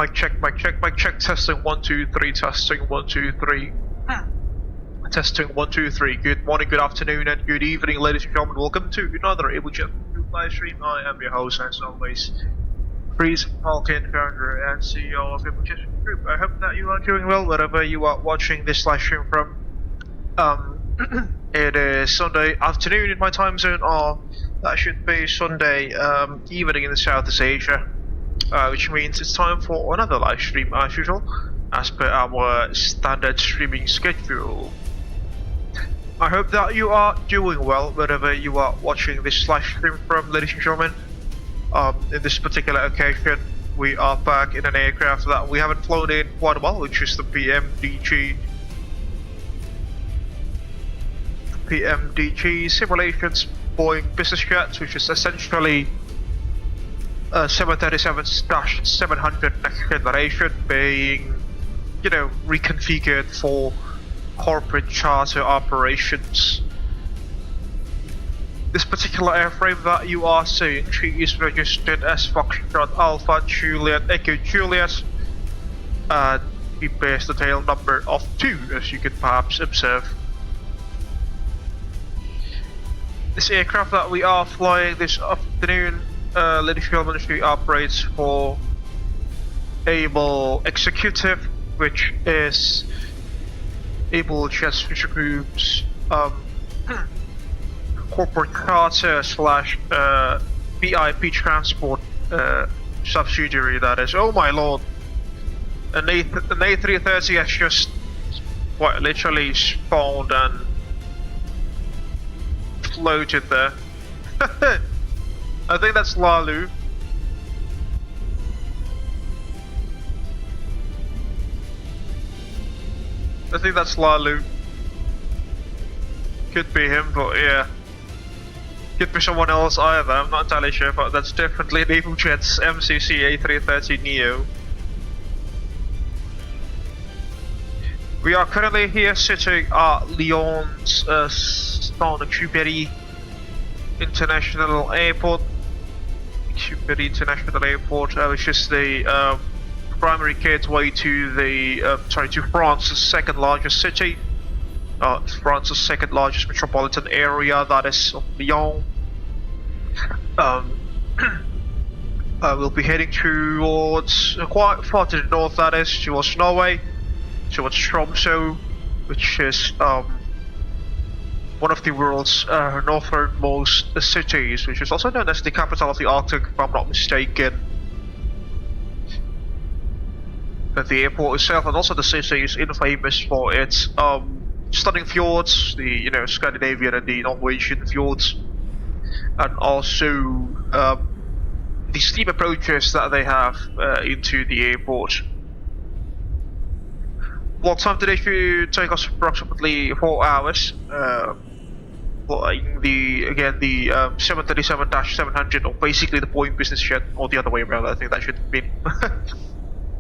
Mic check, mic check, mic check. Testing 1 2 3. Testing 1 2 3. Testing 1 2 3. Good morning, good afternoon, and good evening, ladies and gentlemen. Welcome to another Abel Jets live stream. I am your host, as always, Chris Falcon, founder and CEO of Abel Jets Group. I hope that you are doing well wherever you are watching this live stream from. It is Sunday afternoon in my time zone, or that should be Sunday evening in the Southeast Asia, which means it's time for another live stream as usual, as per our standard streaming schedule. I hope that you are doing well wherever you are watching this live stream from, ladies and gentlemen. In this particular occasion, we are back in an aircraft that we haven't flown in quite a while, which is the PMDG Simulations Boeing Business Jet, which is essentially 737-700 next generation, being, reconfigured for corporate charter operations. This particular airframe that you are seeing, she is registered as Foxtrot Alpha Juliet Echo Juliet, and we bears the tail number of 2, as you can perhaps observe. This aircraft that we are flying this afternoon, ladies and gentlemen, she operates for Abel Executive, which is Abel Jets Virtual Group's corporate charter slash VIP transport subsidiary, that is. Oh my lord, an A330 has just quite literally spawned and floated there. I think that's Lalu. I think that's Lalu. Could be him, but yeah. Could be someone else either, I'm not entirely sure, but that's definitely an Abel Jets MCC A330 Neo. We are currently here sitting at Lyon's Saint Exupéry International Airport. Exupéry International Airport, which is the primary gateway to the to France's second largest city, France's second largest metropolitan area, that is Lyon. We'll be heading towards quite far to the north, that is, towards Norway, towards Tromso, which is one of the world's northernmost cities, which is also known as the capital of the Arctic, if I'm not mistaken. But the airport itself and also the city is infamous for its stunning fjords, the Scandinavian and the Norwegian fjords, and also the steep approaches that they have into the airport. Block time today should take us approximately 4 hours. Flying the 737-700, or basically the Boeing Business Jet, or the other way around. I think that should be. But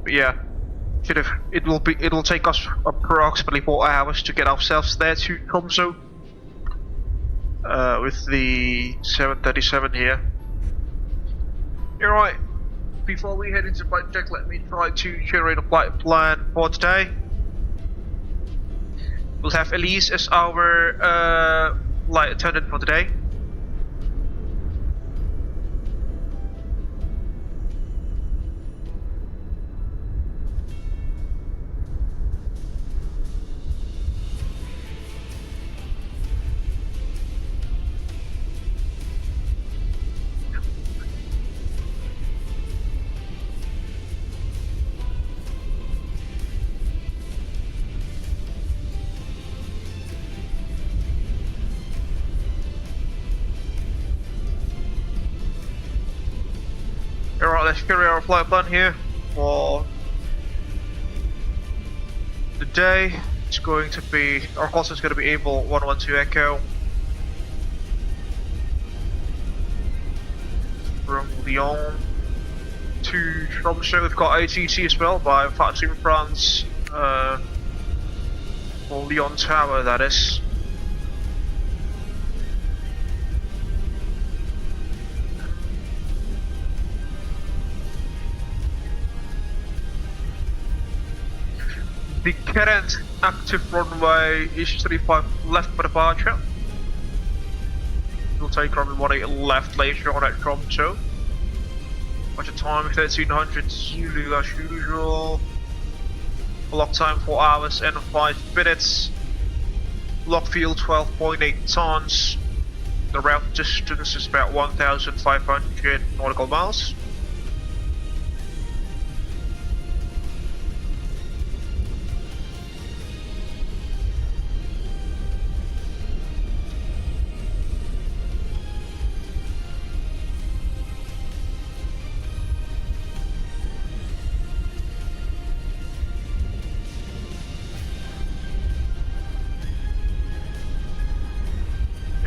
yeah, it will take us approximately 4 hours to get ourselves there to Tromso with the 737 here. Alright, before we head into flight check, let me try to generate a flight plan for today. We'll have Elise as our flight attendant for today. Alright, let's carry our flight plan here for the day. It's going to be, our course is going to be Abel 112 Echo from Lyon to Tromso. We've got ATC as well by VATSIM France for Lyon Tower, that is. Current active runway is 35 left for departure. We'll take runway 18 left later on at Tromso. Watch the time 1300 Zulu as usual. Lock time 4 hours and 5 minutes. Lock fuel 12.8 tons. The route distance is about 1,500 nautical miles.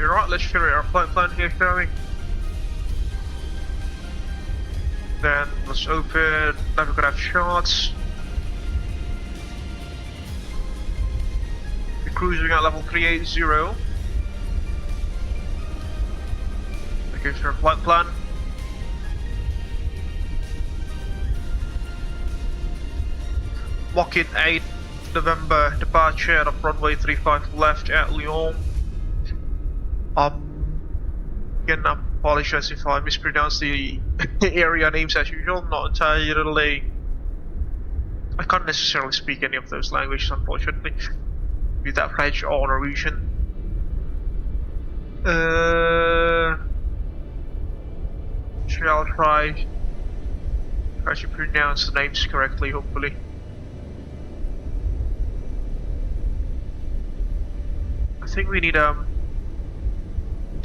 Right, let's create our flight plan here, shall we? Then let's open navigate charts. We're cruising at level 380. That gives our flight plan. Lock in 8 November departure of runway 35 left at Lyon. Again, I apologize if I mispronounce the area names as usual. Not entirely. I can't necessarily speak any of those languages, unfortunately. Be that French or Norwegian. Shall try to pronounce the names correctly, hopefully. I think we need to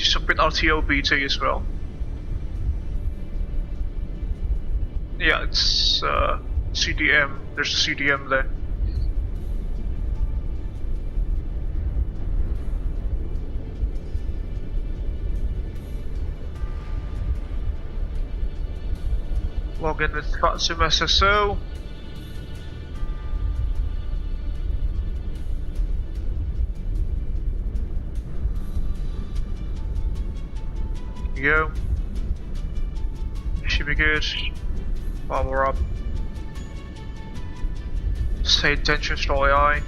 submit our TOBT as well. Yeah, it's CDM. There's a CDM there. Log in with VATSIM SSO. Go. Should be good. Power up. Saint Exupéry.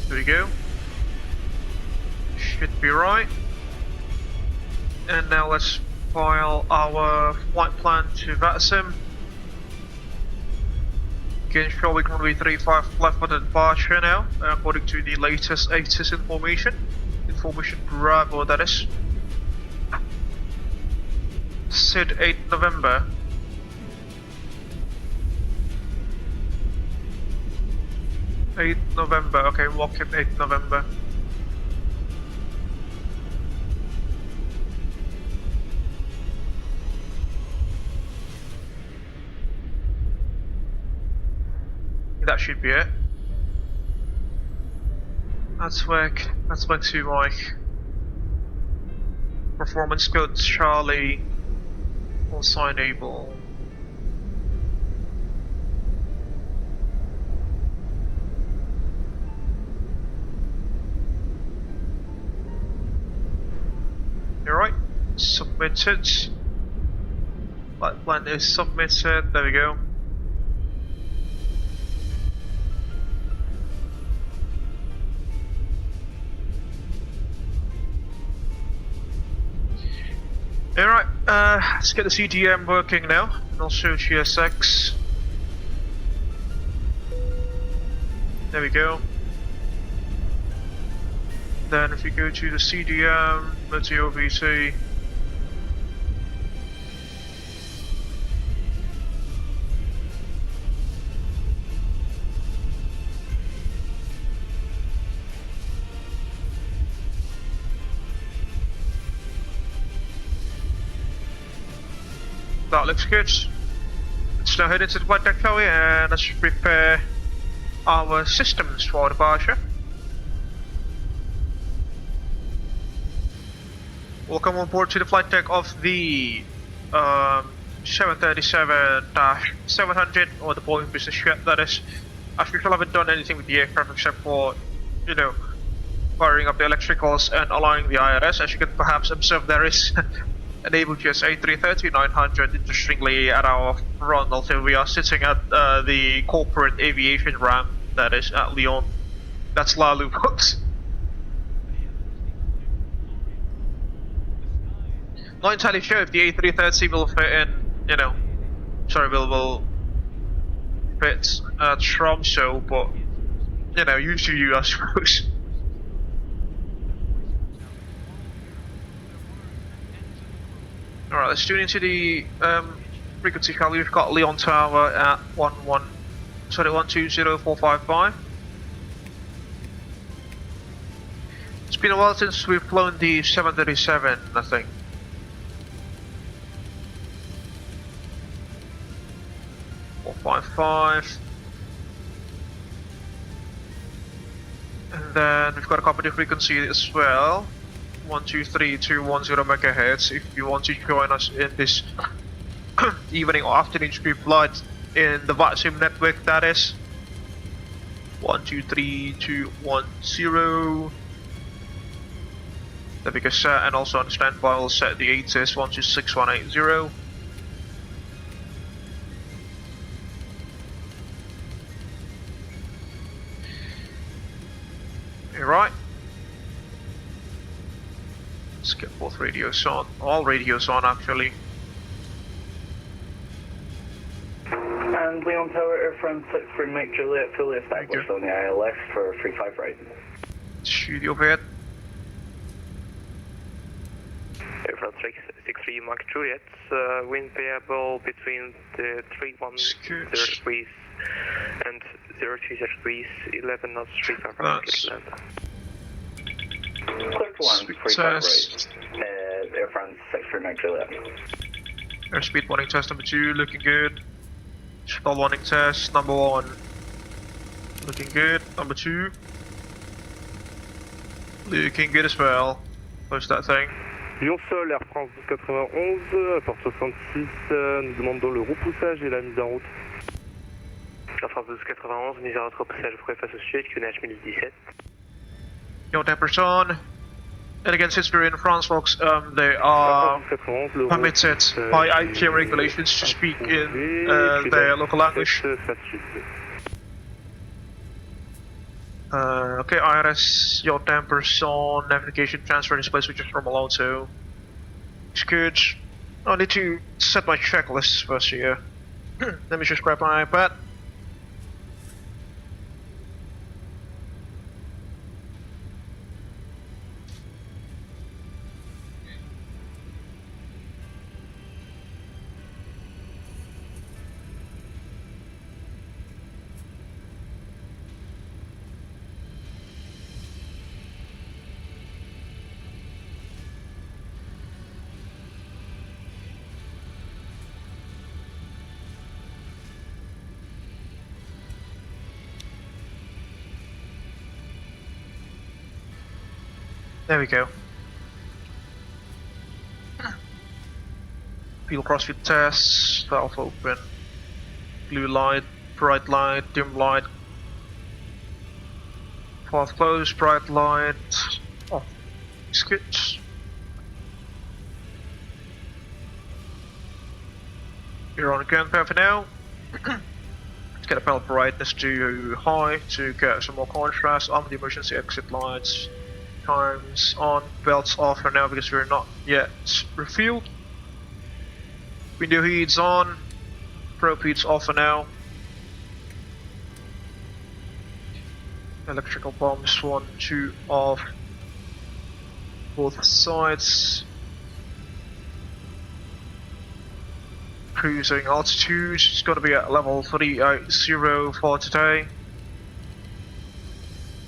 There we go. Should be right. And now let's file our flight plan to VATSIM. Again, showing runway 35 left for the departure now, according to the latest ATIS information. Information Bravo, that is. Said 8 November. Okay, lock in 8 November. That should be it. Let's work to my performance code Charlie. Callsign Abel. Alright, submitted. Flight plan is submitted, there we go. Alright, let's get the CDM working now, and also GSX. There we go. Then if you go to the CDM, the TOBT. That looks good. Let's now head into the flight deck, shall we? And let's prepare our systems for departure. Welcome on board to the flight deck of the 737-700 or the Boeing Business Jet, that is. As usual, I haven't done anything with the aircraft except for, you know, firing up the electricals and aligning the IRS. As you can perhaps observe, there is an Abel Jets A330-900 interestingly at our front. Also, we are sitting at the corporate aviation ramp that is at Lyon. That's Lalu, folks. Not entirely sure if the A330 will fit in, you know, sorry, will fit Tromso, but, you know, used to you, I suppose. Alright, let's tune into the frequency value. We've got Lyon Tower at 120,455. It's been a while since we've flown the 737, I think. And then we've got a company frequency as well, 123,210 megahertz. If you want to join us in this evening or afternoon stream flight in the VATSIM network, that is 123,210. The biggest set, and also on standby we'll set the ATIS 126180. Right. Let's get both radios on. All radios on, actually. And Lyon Tower, Air France 63 Mike Juliet, fully established on the ILS for 35 right. Studio overhead. Air France 63 Mike Juliet, wind variable between the 31 degrees and 03 degrees, 11 knots, 35 right. Clear to land, 35 right. Air France 63 Mike Juliet. Airspeed warning test number 2, looking good. Stall warning test number 1, looking good. Number 2, looking good as well. Close that thing. Lyon Sol, Air France 1291, porte 66, nous demandons le repoussage et la mise en route. Air France 1291, mise en route, repoussage pour face au sud, QNH 1017. Your temper's on. And again, since we're in France, folks, they are permitted by IVAO regulations to speak in their local language. Okay, IRS, your temper's on, navigation transfer display switches from Alonso. It's good. I need to set my checklist first here. Let me just grab my iPad. There we go. Field crossfit test, valve open, blue light, bright light, dim light, valve closed, bright light, oh, it's good. You're on a ground pair for now. Let's get a panel brightness to high to get some more contrast on the emergency exit lights. Times on, belts off for now because we're not yet refueled. Window heats on, probe heats off for now. Electrical bombs 1, 2 off both sides. Cruising altitude is going to be at level 380 for today.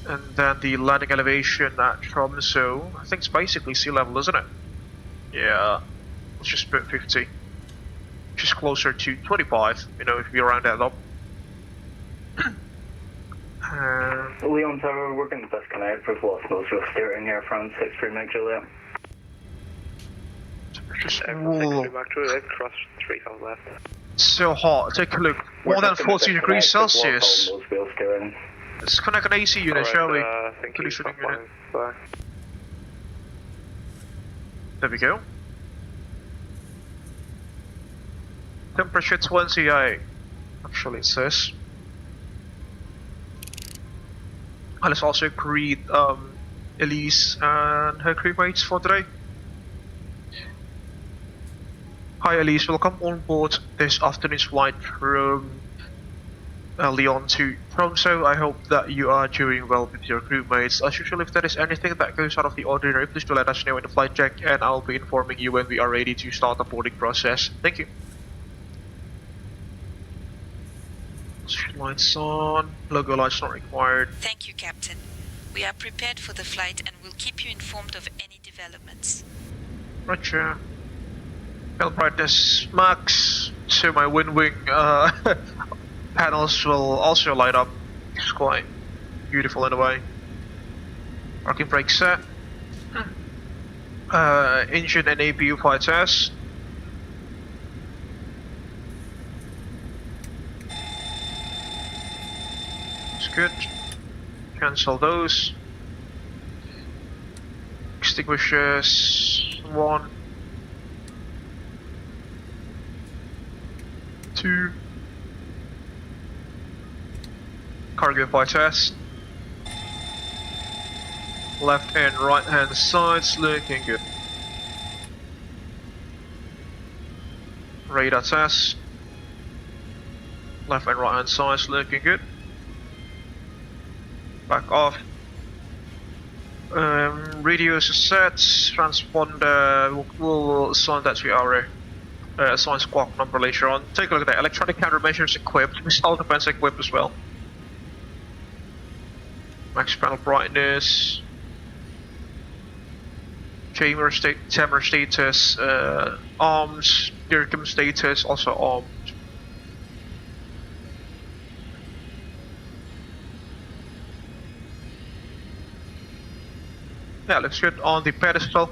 And then the landing elevation at Tromso, I think it's basically sea level, isn't it? Yeah, let's just put 50. Just closer to 25, you know, if we round that up. Lyon Tower, we're going to disconnect. We've lost most of steering Air France 63 Mike Juliet. Cross 3 left. So hot, take a look. More than 40 degrees Celsius. Let's connect an AC unit, shall we? Conditioning unit. There we go. Temperature 28, actually it says. And let's also greet Elise and her crewmates for today. Hi Elise, welcome on board this afternoon's flight from Lyon to Tromso. I hope that you are doing well with your crewmates. As usual, if there is anything that goes out of the ordinary, please do let us know in the flight check, and I'll be informing you when we are ready to start the boarding process. Thank you. Lights on, logo lights not required. Thank you, Captain. We are prepared for the flight and will keep you informed of any developments. Roger. Tail brightness max, so my wind wing panels will also light up. It's quite beautiful in a way. Parking brake set. Engine and APU flight test. It's good. Cancel those. Extinguishers 1, 2. Cargo flight test. Left and right hand sides looking good. Radar test. Left and right hand sides looking good. Back off. Radios are set. Transponder will assign that to our assigned squawk number later on. Take a look at that. Electronic countermeasures equipped. Missile defense equipped as well. Max panel brightness. Jammer status. Arms. DIRCM status also armed. Yeah, looks good on the pedestal.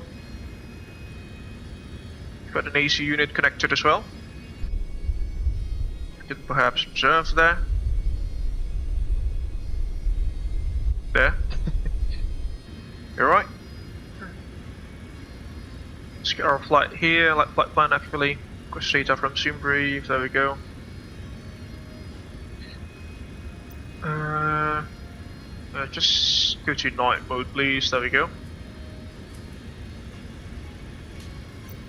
Got an AC unit connected as well. You can perhaps observe there. There. You're right. Let's get our flight here, like flight plan actually. Request data from Simbrief, there we go. Just go to night mode please, there we go.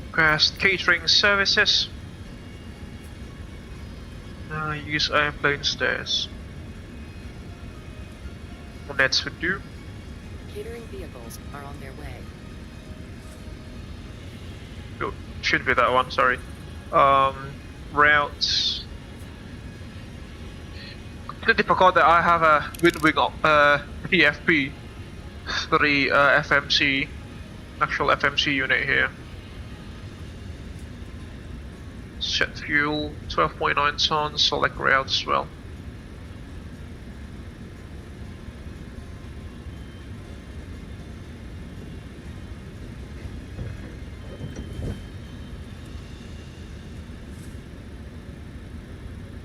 Request catering services. Use airplane stairs. Nets would do. Catering vehicles are on their way. Oh, should be that one, sorry. Routes. Completely forgot that I have a wind wing PFP 3 FMC, actual FMC unit here. Set fuel, 12.9 tons, select routes as well.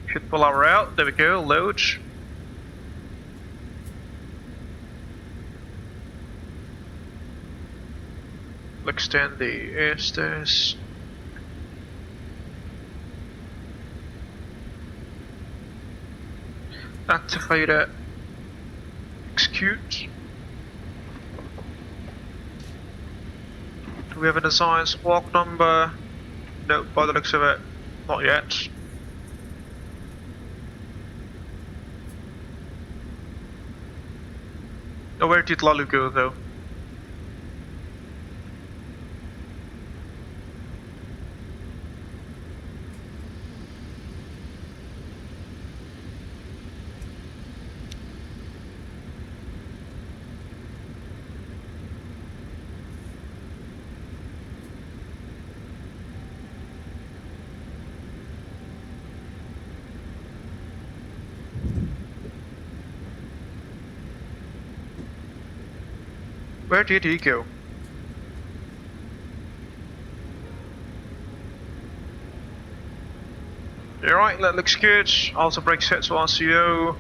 Should pull our route, there we go, load. Extend the air stairs. Activate it. Execute. Do we have an assigned squawk number? No, by the looks of it, not yet. Oh, where did Lalu go though? Where did he go? Alright, that looks good. Auto brake set to RCO.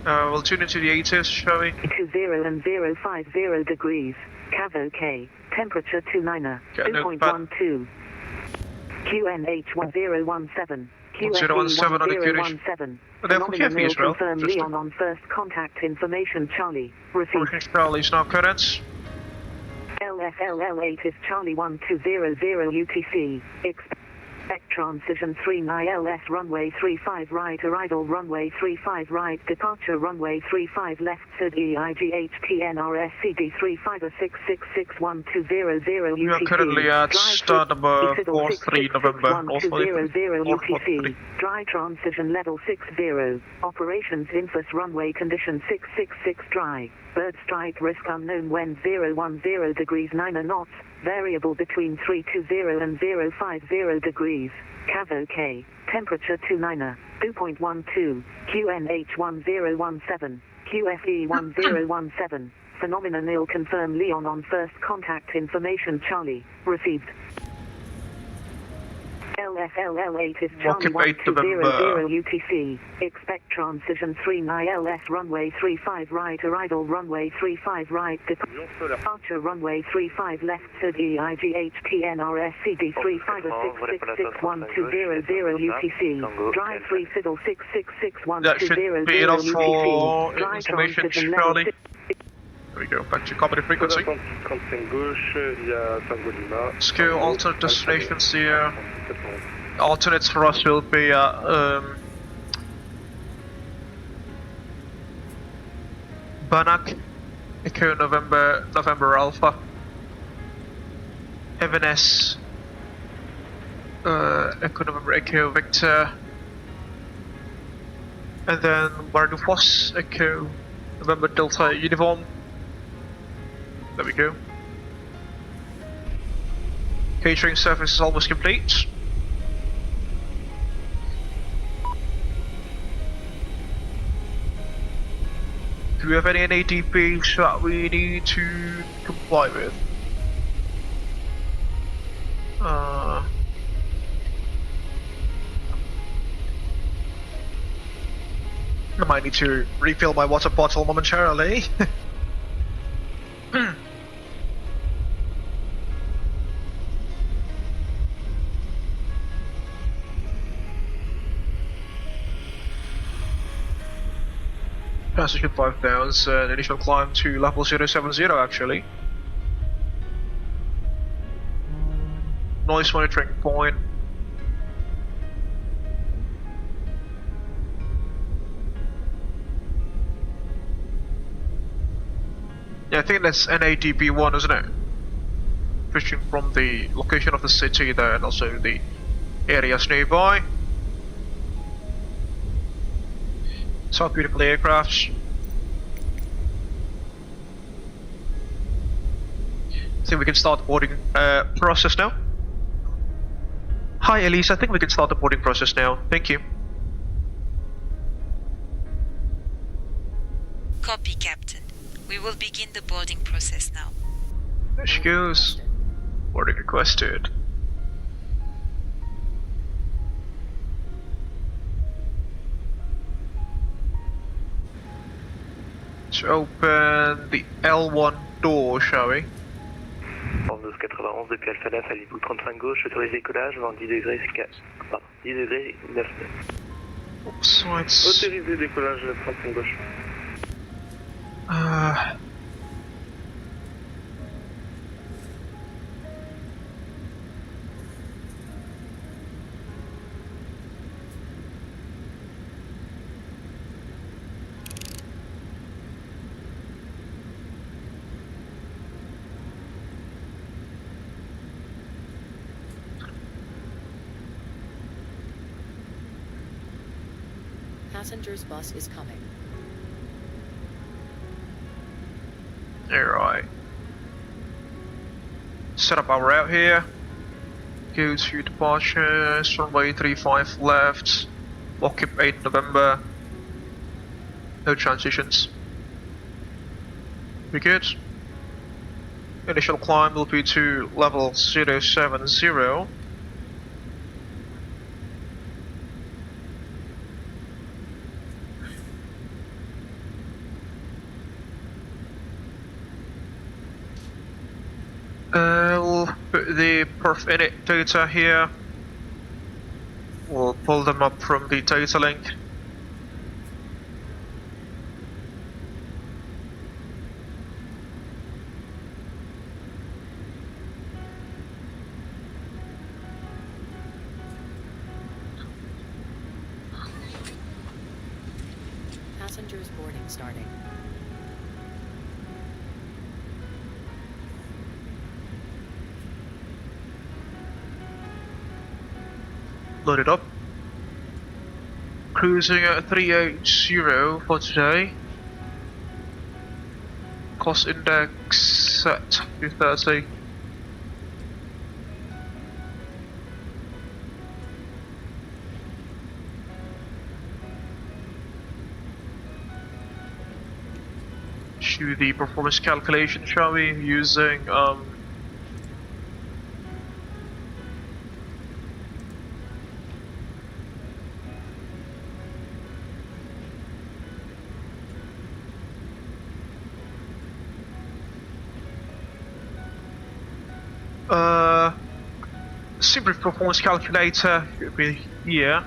We'll tune into the ATIS, shall we? 20 degrees. Cavo K. Temperature 29er. 0.12. QNH1017. 1017 on the Kurdish. 1017. They have Kiev as well. Confirm Lyon on first contact information Charlie. Received. Charlie is now current. LFLL 8 is Charlie 1200 UTC. Expect transition 39 LS runway 35 right arrival runway 35 right departure runway 35 left third EIGH TNRS CD 3506661200 We are currently at start number 43 November. 1200 UTC. Dry transition level 60. Operations infos runway condition 666 dry. Bird strike risk unknown wind 010 degrees 9 knots. Variable between 320 and 050 degrees. Cav OK. Temperature 29. 2.12. QNH 1017. QFE 1017. Phenomena nil confirm Lyon on first contact information Charlie. Received. LFLL 8 is Charlie 1200 UTC. Expect transition 39 LS runway 35 right arrival runway 35 right departure runway 35 left third EIGH TNRS CD 3506661200 UTC. Drive 3 fiddle 6661200 That should be enough for Dry information, transition level Charlie. There we go, back to company frequency. 35 gauche via Tango Lima. Skill alternate destinations here. Alternates for us will be Banak, Echo November Alpha, Evanes, Echo November Echo Victor, and then Bardufos, Echo November Delta Uniform. There we go. Catering service is almost complete. Do we have any NADPs that we need to comply with? I might need to refill my water bottle momentarily. Passage 5 down, an initial climb to level 070 actually. Noise monitoring point. Yeah, I think that's NADB1, isn't it? Fishing from the location of the city there and also the areas nearby. So beautiful aircraft. I think we can start the boarding process now. Hi Elise, I think we can start the boarding process now. Thank you. Copy, Captain. We will begin the boarding process now. There she goes. Boarding requested. Let's open the L1 door, shall we? 1291 depuis LFLL à Lille 35 gauche, autorisé décollage, vent 10 degrés 10 degrés 9 nœuds. Sides. Autorisé décollage 35 gauche. Passenger's bus is coming. Alright. Set up our route here. Go to departures, runway 35 left. Lock up 8 November. No transitions. Be good. Initial climb will be to level 070. We'll put the perf init data here. pull them up from the data link. Passengers boarding starting. Load it up. Cruising at 380 for today. Cost index set to 30. Do the performance calculation, shall we, using simple performance calculator should be here.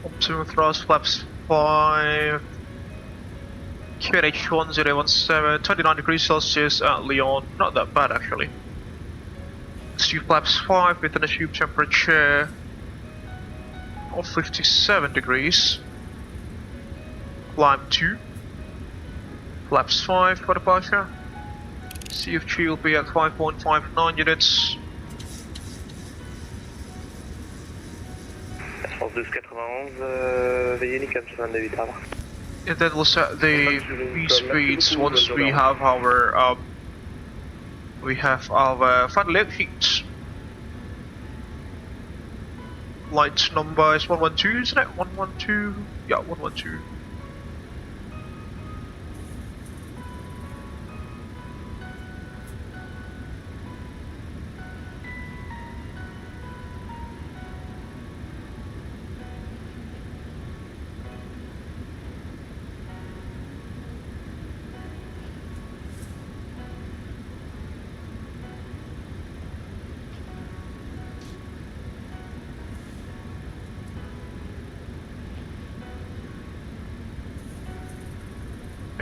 Optimum thrust flaps 5, QNH 1017, 29 degrees Celsius at Lyon, not that bad actually. Tube flaps 5 with an assumed temperature of 57 degrees. Climb 2, flaps 5 for departure. CFG will be at 5.59 units. 1291, veuillez Nicam 78 à And then we'll set the V speeds once we have our final lift sheets. Light number is 112, isn't it? 112? Yeah, 112.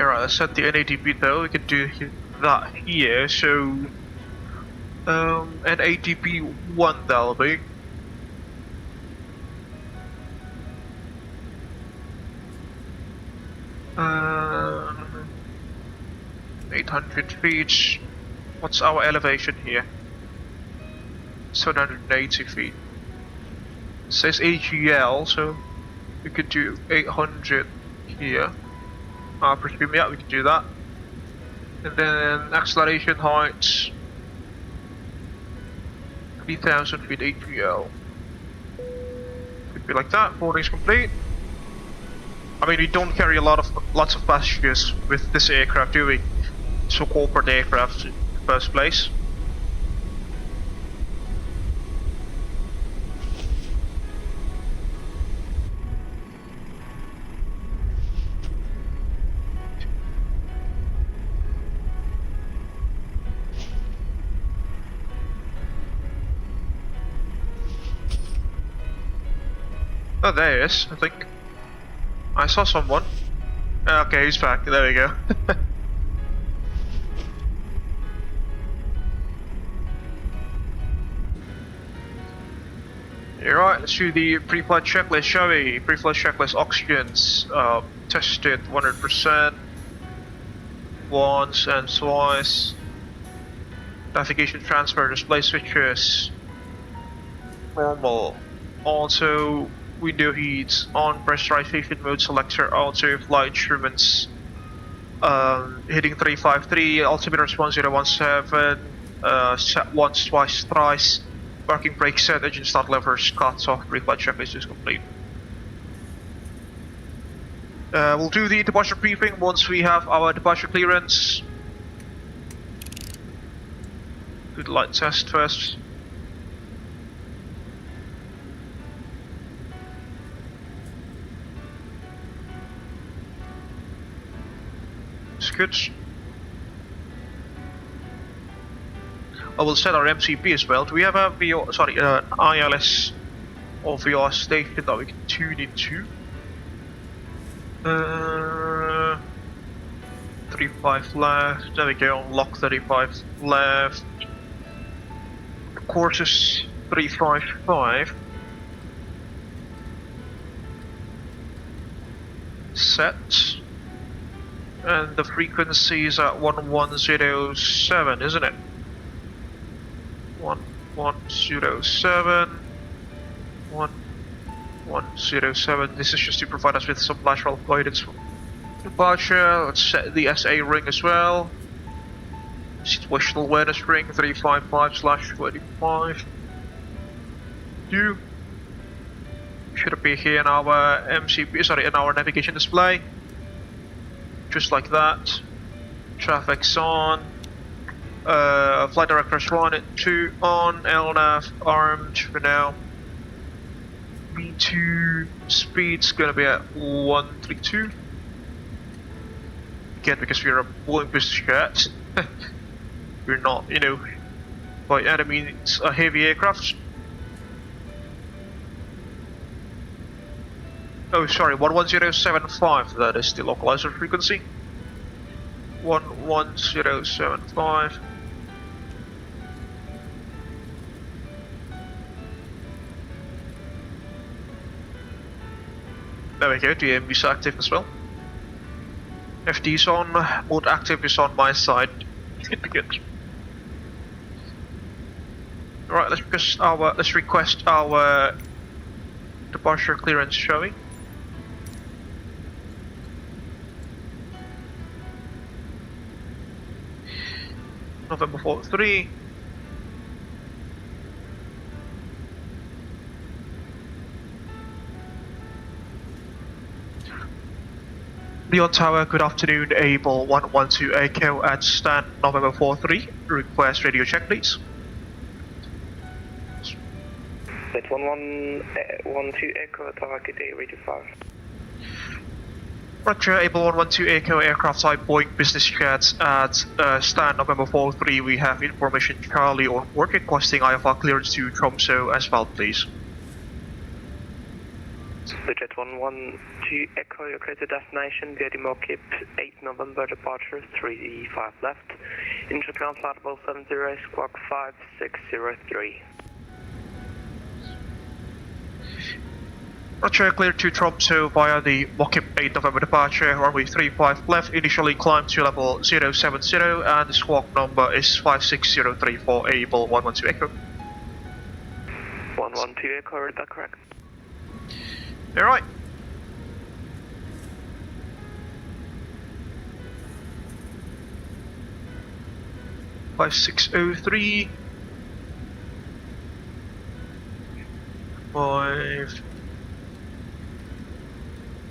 Alright, let's set the NADP though, we can do that here, so NADP 1 that'll be. Uh, 800 feet, what's our elevation here? 780 feet. It says AGL, so we could do 800 here. Presume, yeah, we can do that. And then acceleration height 3000 feet AGL. Could be like that. Boarding's complete. I mean, we don't carry lots of passengers with this aircraft, do we? So corporate aircraft in the first place. Oh, there he is, I think. I saw someone. Okay, he's back. There we go. Alright, let's do the pre-flight checklist, shall we? Pre-flight checklist oxygens. Tested 100%. Once and twice. Navigation transfer display switches. Normal. Also, window heat, on pressurization mode selector, auto flight instruments, heading 353, altimeter 1017, set once, twice, thrice, parking brake set, engine start levers, cuts off, pre-flight checklist is complete. We'll do the departure briefing once we have our departure clearance. Do the light test first. It's good. I will set our MCP as well. Do we have a ILS or VR station that we can tune into? 35 left. There we go. Unlock 35 left. Course is 355. Set. And the frequency is at 1107, isn't it? 1107. 1107. This is just to provide us with some lateral guidance for departure. Let's set the SA ring as well. Situational awareness ring 355/25. You should appear here in our MCP, in our navigation display. Just like that. Traffic's on. Flight directors 1 and 2 on. LNAV armed for now. V2 speed's gonna be at 132. Again, because we're a Boeing Business Jet. We're not, by any means a heavy aircraft. Oh, sorry, 11075, that is the localizer frequency. 11075. There we go, DMB is active as well. FD is on, mode active is on my side. Good. Alright, let's request our departure clearance showing. November 43. Lyon Tower, good afternoon, Abel 112 Echo at stand November 43. Request radio check, please. That's 1112 Echo, Tower, good day, radio 5. Roger, Abel 112 Echo, aircraft type Boeing Business Jet at stand November 43. We have information Charlie on board requesting IFR clearance to Tromso as well, please. The Jet 112 Echo, your clear to destination via the Mokip 8 November departure 35 left. Intercom flightable 70 squawk 5603. Roger, clear to Tromso via the Mokip 8 November departure, runway 35 left, initially climb to level 070 and the squawk number is 5603 for Abel 112 Echo. 112 Echo, is that correct? Alright. Five 603 5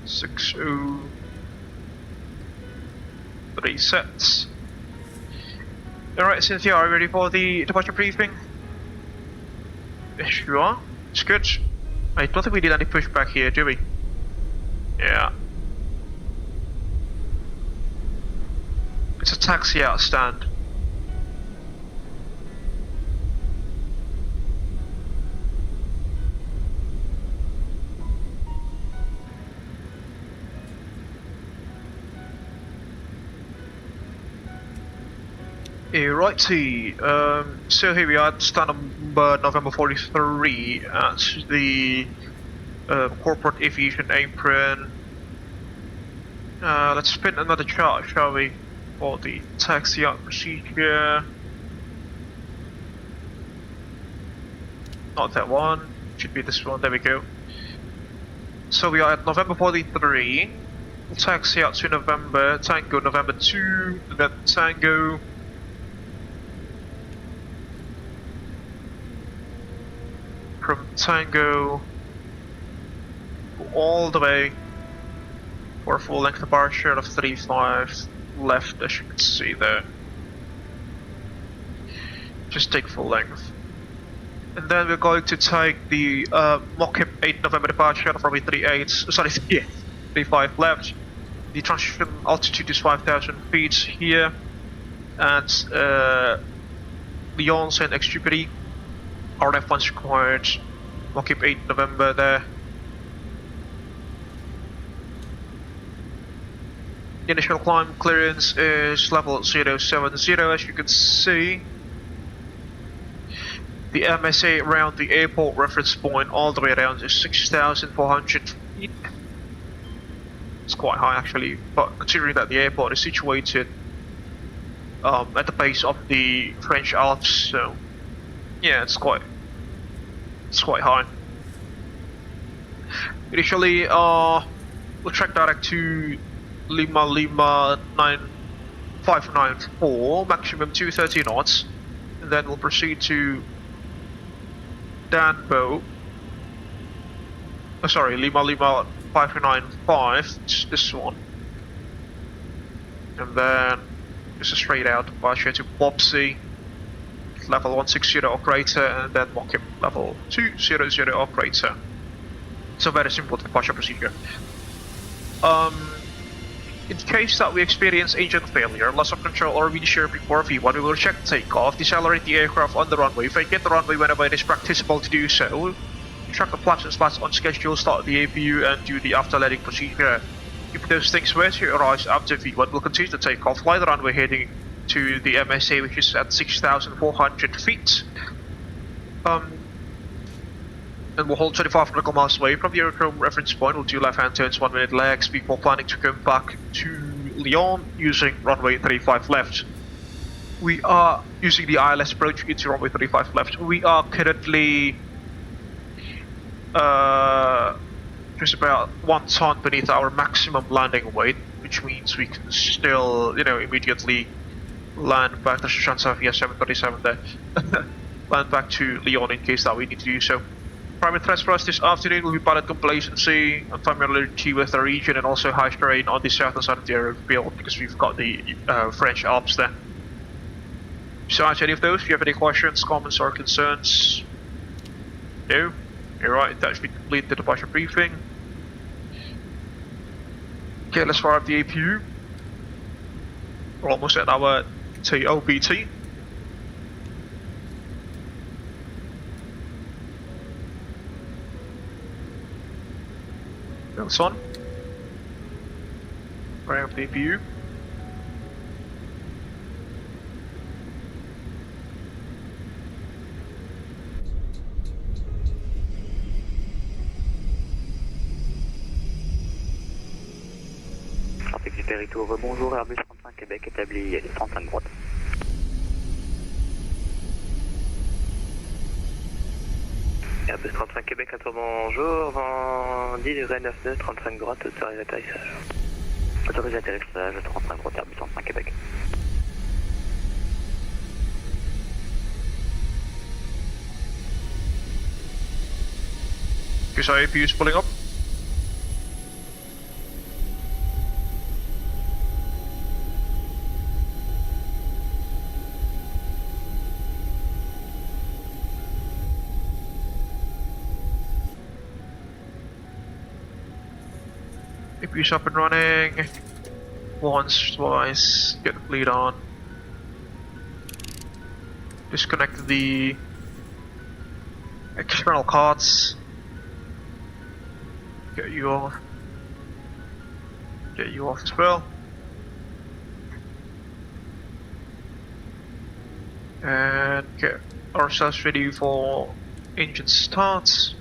603 sets. Alright, Cynthia, are you ready for the departure briefing? Yes, you are. It's good. I don't think we did any pushback here, do we? Yeah. It's a taxi out stand. Righty, so here we are at stand number November 43 at the corporate aviation apron. Let's spin another chart, shall we, for the taxi out procedure. Not that one, should be this one, there we go. So we are at November 43, taxi out to November, Tango November 2, then Tango. From Tango all the way for a full length departure of 35 left, as you can see there. Just take full length. And then we're going to take the Mock 8 November departure from 35 left. The transition altitude is 5,000 feet here at Lyon, Saint Exupéry. RF1's required. Mock 8 November there. The initial climb clearance is level 070, as you can see. The MSA around the airport reference point all the way around is 6,400 feet. It's quite high actually, but considering that the airport is situated at the base of the French Alps, so yeah, it's quite high. Initially, we'll track direct to Lima 9594, maximum 230 knots, and then we'll proceed to Danbo. Lima 595, this one, and then just a straight out departure to Bobsey, level 160 operator, and then Mock-up level 200 operator. It's a very simple departure procedure. In case that we experience engine failure, loss of control, or windshear before V1, we will check takeoff, decelerate the aircraft on the runway, vacate the runway whenever it is practicable to do so, track the flaps and slats on schedule, start the APU, and do the after landing procedure. If those things were to arise after V1, we'll continue to take off, fly the runway heading to the MSA, which is at 6,400 feet. And we'll hold 25 nautical miles away from the aerodrome reference point. We'll do left-hand turns, 1 minute legs before planning to come back to Lyon using runway 35 left. We are using the ILS approach into runway 35 left. We are currently just about 1 ton beneath our maximum landing weight, which means we can still, immediately land back. There's a chance of 737 there. Land back to Lyon in case that we need to do so. Primary threats for us this afternoon will be pilot complacency, unfamiliarity with the region, and also high terrain on the southern side of the airfield because we've got the French Alps there. Besides any of those, if you have any questions, comments, or concerns? No? Alright, that should be complete the departure briefing. Okay, let's fire up the APU. We're almost at our TOBT. Belts on. Firing up the APU. Saint Exupéry Tour, bonjour, Airbus 35 Québec établi 35 droite. Airbus 35 Québec, à toi bonjour, vent 10 degrés 9 nœuds, 35 droite, autorise l'atterrissage. Autorise l'atterrissage, 35 droite, Airbus 35 Québec. Because our APU is pulling up. APU's up and running. Once, twice, get the bleed on. Disconnect the external cards. Get you off. Get you off as well. And get ourselves ready for engine starts.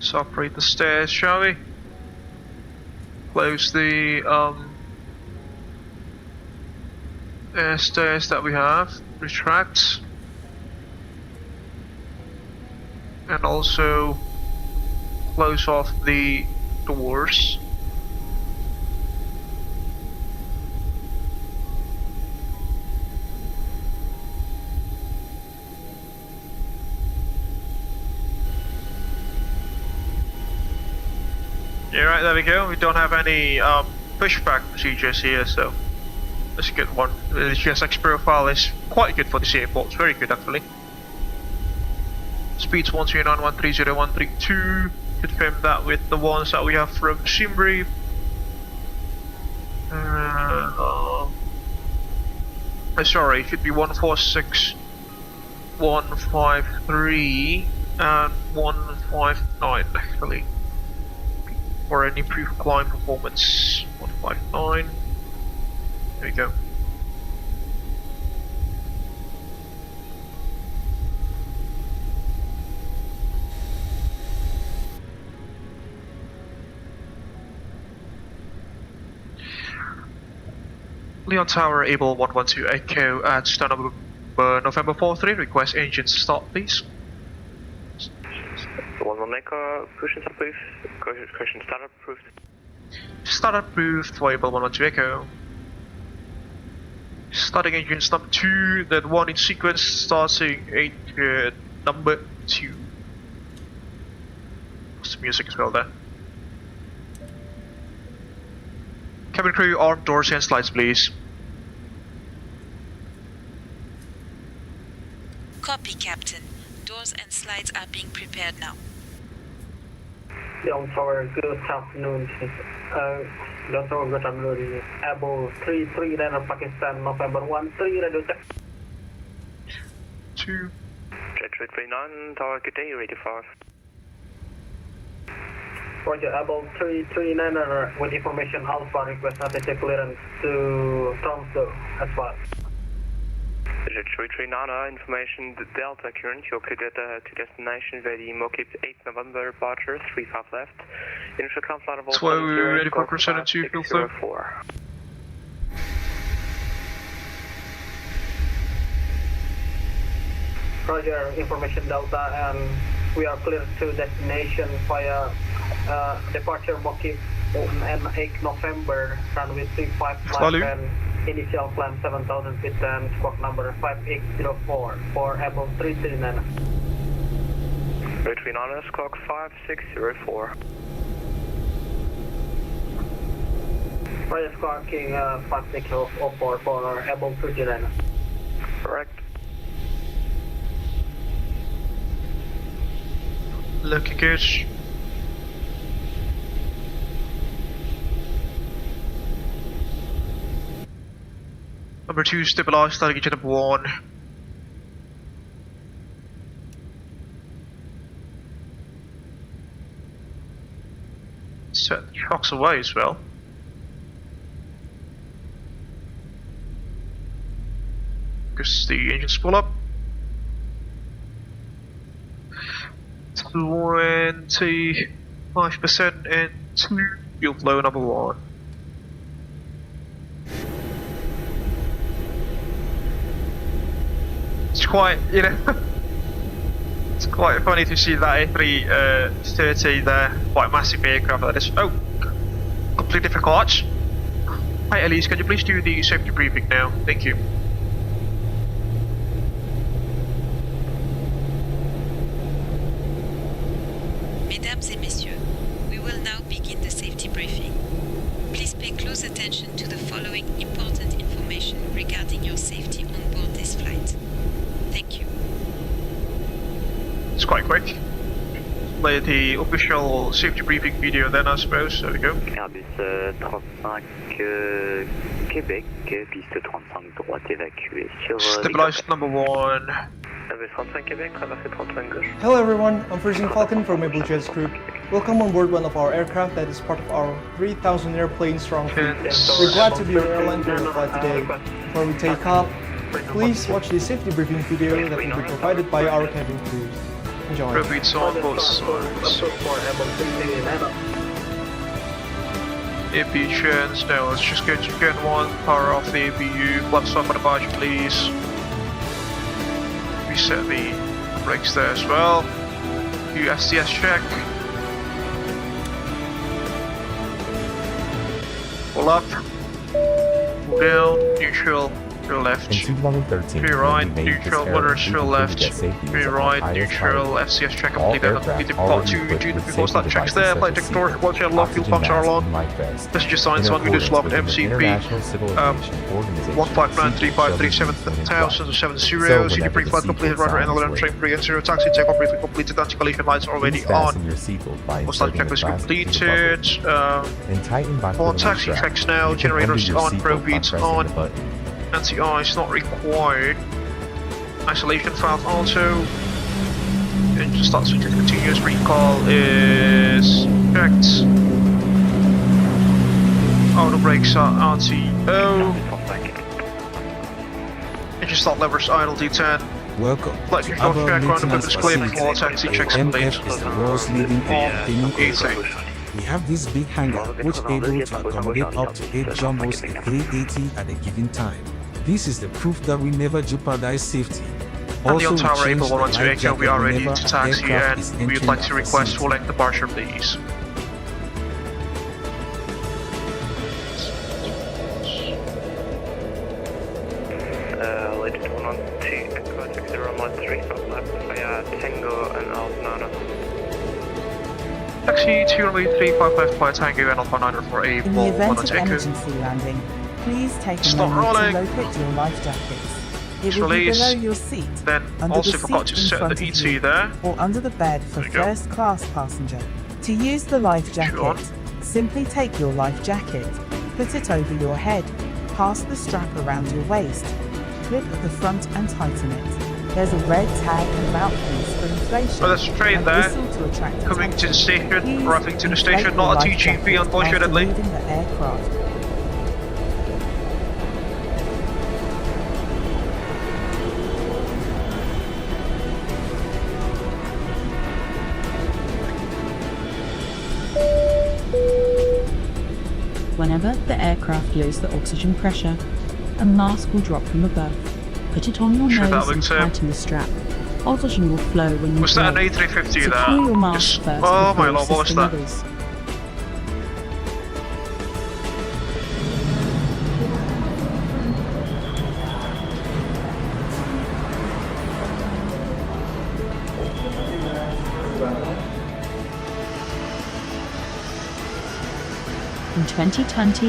Let's operate the stairs, shall we? Close the stairs that we have. Retract. and also close off the doors. Yeah, right, there we go. We don't have any pushback procedures here, so that's a good one. The GSX profile is quite good for this airport. It's very good, actually. Speeds 139.130.132. Confirm that with the ones that we have from Simbrief. Sorry, it should be 146.153 and 159 actually. For an improved climb performance. 159. There we go. Lyon Tower, Abel 112 Echo at start number November 43. Request engine start, please. 11 Echo, caution approved. Caution start approved. Start approved for Abel 112 Echo. Starting engines number 2, then 1 in sequence, starting number 2. What's the music as well there? Cabin crew, arm doors and slides, please. Copy, Captain. Doors and slides are being prepared now. Lyon Tower, good afternoon. Lyon Tower, good afternoon. Abel 339 Pakistan, November 13, radio check. 2. Jet 339, Tower, good day, radio 5. Roger, Abel 339 with information Alpha, request ATC clearance to Tromso as well. Jet 339, information Delta current, you're cleared to destination via the Mokip 8 November departure, 35 left. Initial count flight of all 12, ready for cruise 2, confirm. Roger, information Delta, and we are clear to destination via departure Mokip on 8 November, runway 35 left and initial climb 7,000 feet and squawk number 5804 for Abel 339. 339, squawk 5604. Roger, squawking 5604 for Abel 339. Correct. Looking good. Number 2, stabilize, starting engine number 1. Set the shocks away as well. Because the engines pull up. 25% and 2, fuel flow number 1. It's quite, you know, it's quite funny to see that A330 there, quite a massive aircraft like this. Oh, completely different arch. Hi Elise, can you please do the safety briefing now? Thank you. Mesdames et messieurs, we will now begin the safety briefing. Please pay close attention to the following important information regarding your safety on board this flight. Thank you. It's quite quick. Play the official safety briefing video then, I suppose. There we go. Airbus 35 Québec, piste 35 droite évacuée sur... Stabilize number 1. Airbus 35 Québec, traversée 35 gauche. Hello everyone, I'm Freezing Falcon from Abel Jets Group. Welcome on board one of our aircraft that is part of our 3,000 airplane strong fleet. We're glad to be your airline for your flight today. Before we take off, please watch the safety briefing video that will be provided by our cabin crews. Enjoy. Repeats on both sides. Aviations, now let's just go to Gen 1, power off the ABU, flaps off on the barge please. Reset the brakes there as well. Do STS check. Pull up. Pull down. Neutral. Your left. In 2013, To your right, we made neutral, this rudder, error, to your we left. concluded that safety To was your of right, the highest neutral, priority. FCS check All completed. aircraft Completed part already 2, equipped due to with before safety start checks devices there, such flight as deck door, seatbelt, watch your lock, fuel oxygen pumps are masks, on. and life vests. Passenger signs In on, we just accordance locked with the MCP. International Civil Aviation Organization, 1593537,070, CG pre-flight completed, rudder and alarm train free and zero taxi, take off briefly completed, anti-collision lights already please fasten on. your seatbelt by Full start inserting the checklist plastic to the buckle. completed. And tighten back On the taxi strap. checks now, You can generators undo your on, seatbelt probe by beats pressing on. the button. Anti-ice not required. Isolation valve auto. Engine start switch continuous. Recall is checked. Auto brakes are RTO. Engine start levers idle D10. Welcome Flight to control our check, ground equipment maintenance is cleared facility. before taxi checks complete. MF is the world's leading entertainment Easy. company. We have this big hangar which able to accommodate up to 8 jumbos and 380 at a given time. This is the proof that we never jeopardize safety. And the Also, on tower we change Abel the 112 life Echo, we jacket are ready whenever to an taxi aircraft is and we would entering like our to request facility. full length departure please. Ladies 112 Echo, taxi runway 3 stop left via Tango and Alpha Taxi 23855 flight Tango and Alpha 9 for In the Abel event 112 of Echo. emergency landing, please take a Stop moment rolling. to locate your life jackets. It will be Release. below your seat, Then under also the forgot to seat in set front the of ET you, there. or under the bed for There you go. first class passenger. To use the life jacket, on. simply take your life jacket, put it over your head, pass the strap around your waist, clip at the front and tighten it. There's a red tag and mouthpiece for inflation. Oh, there's a train and there. whistle to attract Coming to the attention. station, Please arriving to the inflate station, your not a life TGV jacket unfortunately. after leaving the aircraft. Whenever the aircraft loses the oxygen pressure, a mask will drop from above. Put it on your Sure, that nose and looks, tighten the strap. Oxygen will flow when you Was that an breathe. A350 Secure there? your mask Just- first oh my before lord, what was assisting that? others. In 2020,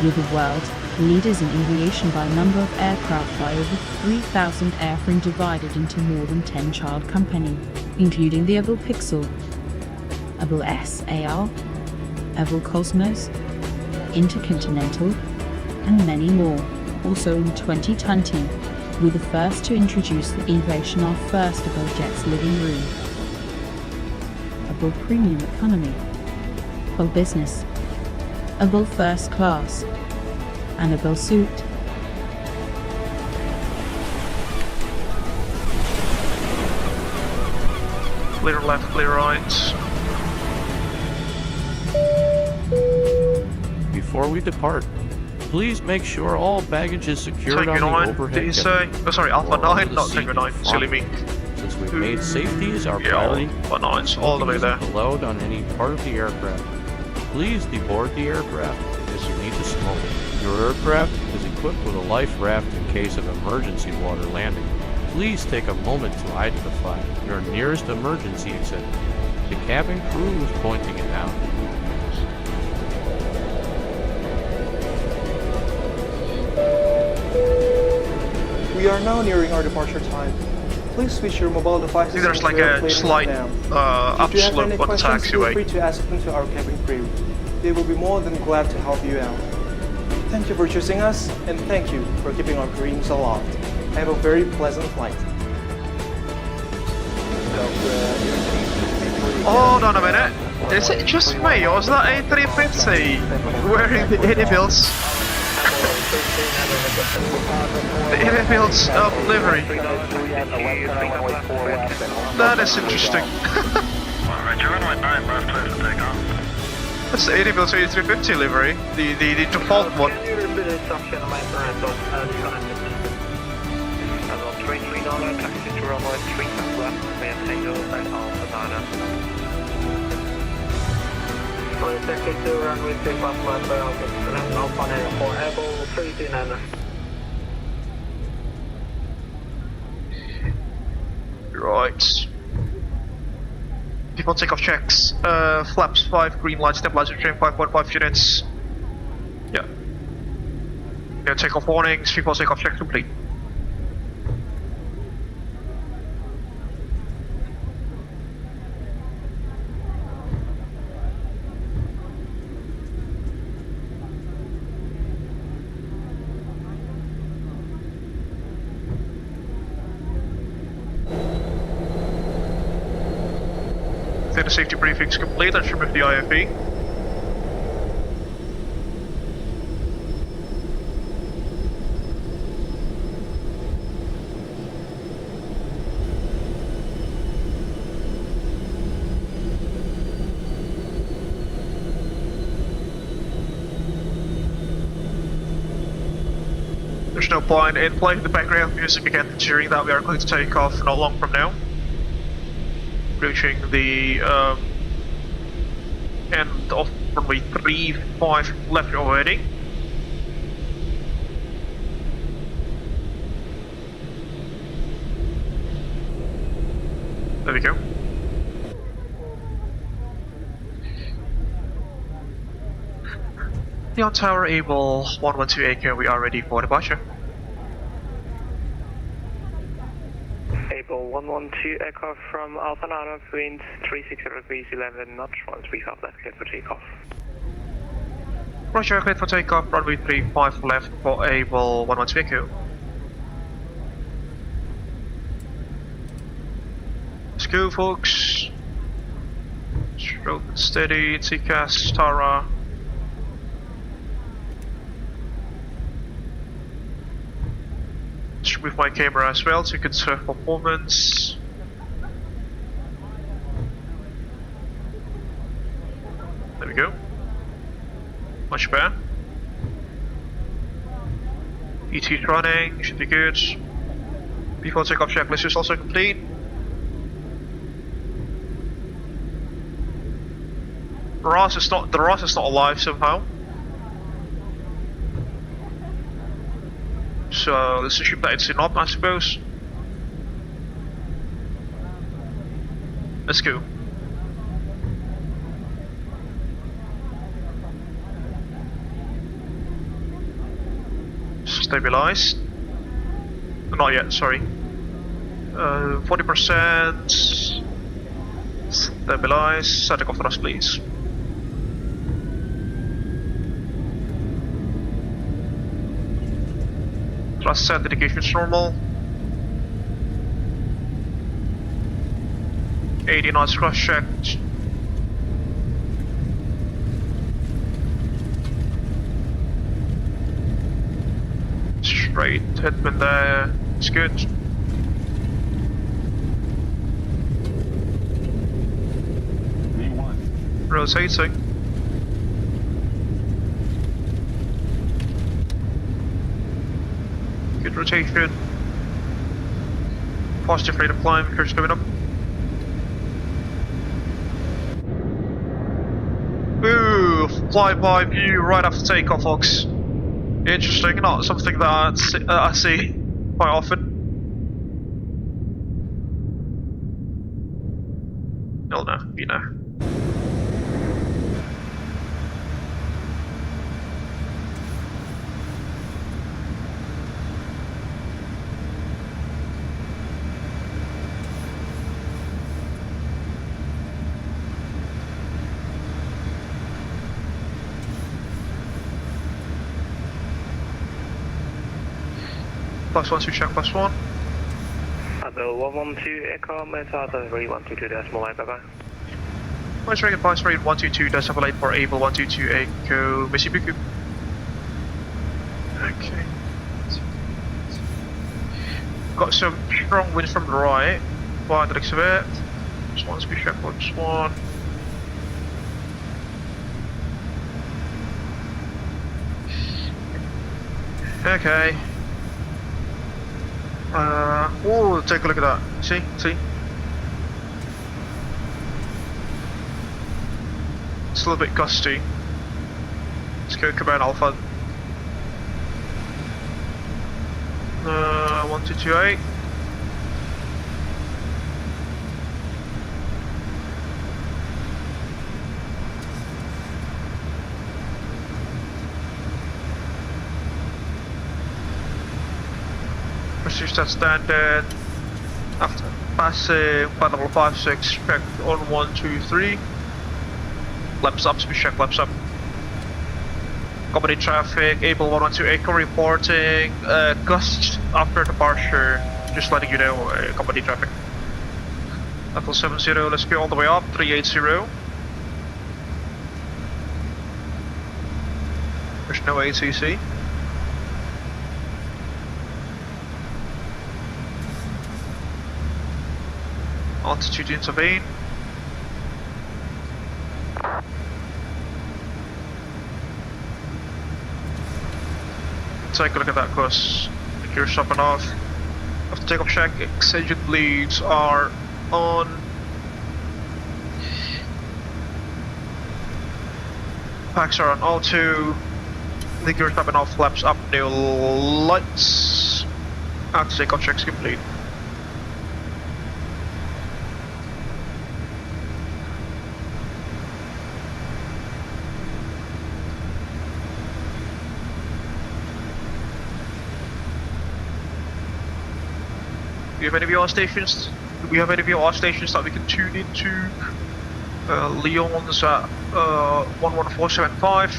we're the world leaders in aviation by number of aircraft by over 3,000 airframe divided into more than 10 child companies, including the Abel Pixel, Abel S AR, Abel Cosmos, Intercontinental, and many more. Also in 2020, we're the first to introduce the innovation of first Abel Jets living room, Abel Premium Economy, Abel Business, Abel First Class, and Abel Suite. Clear left, clear right. Before we depart, please make sure all baggage is secured Tango on 9, the overhead did you say? cabin Oh sorry, Alpha or onto 9, the not seat Tango in 9, front. silly me. Since we've made safety as our Yeah, priority, Alpha 9's all the way there. isn't allowed on any part of the aircraft. Please deboard the aircraft as you need to smoke. Your aircraft is equipped with a life raft in case of emergency water landing. Please take a moment to identify your nearest emergency exit. The cabin crew is pointing it out. We are now nearing our departure time. Please switch your mobile devices. I think there's into like a airplane slight mode now. If you have any upslope on the questions, feel taxiway. free to ask them to our cabin crew. They will be more than glad to help you out. Thank you for choosing us, and thank you for keeping our dreams aloft. Have a very pleasant flight. Hold on a minute. Is it just me, or is that A350 wearing the Innibil's livery? That is interesting. That's the Innibil's A350 livery, the default one. Nana. Taxi to runway 35 left by Alpha Nana for Abel 329. Right. People takeoff checks. Flaps 5, green light, stabilizer trim 5.5 units. Yeah. Yeah, takeoff warnings, people takeoff check complete. The safety briefing's complete, let's remove the IFE. There's no point in playing the background music again, considering that we are going to take off not long from now. Reaching the end of runway 35 left already. There we go. Lyon Tower, Abel 112 Echo, we are ready for departure. Abel 112 aircraft from Alpha Nana, wind 360 degrees 11 knots, runway 35 left, cleared for takeoff. Roger, cleared for takeoff, runway 35 left for Abel 112 Echo. Let's go, folks. Stroke and steady, TCAS, Tara. With my camera as well to conserve performance. There we go. Much better. ET's running, should be good. Before takeoff checklist is also complete. The RAS is not alive somehow. So let's assume that it's in op, I suppose. Let's go. Stabilized. Not yet, sorry. 40%. Stabilized. Static off thrust, please. Thrust set indication is normal. 80 knots cross checked. Straight headwind there. It's good. Rotating. Good rotation. Positive rate of climb, curve's coming up. Ooh, flyby view right after takeoff, folks. Interesting, not something that I see quite often. Oh no, you know. +1 to check +1. Abel 112 Echo, Meta 3122 decimal 8, bye bye. Voice rate advice rate 122 decimal 8 for Abel 122 Echo, Misibuku. Okay. Got some strong winds from the right, by the looks of it. Just one speed check +1. Okay. Oh, take a look at that. See? It's a little bit gusty. Let's go Command Alpha. 1228. Proceed that standard. After passing level 56, check on 123. Laps up, speed check, laps up. Company traffic, Abel 112 Echo reporting, gusts after departure, just letting you know, company traffic. Level 70, let's go all the way up, 380. There's no ATC. Altitude intervene. Take a look at that course. The gear's stopping off. After takeoff check, exigent leads are on. Packs are on O2. The gear's stopping off, flaps up, new lights. After takeoff check's complete. Do we have any VAR stations? Do we have any VAR stations that we can tune into? Lyon's at 11475.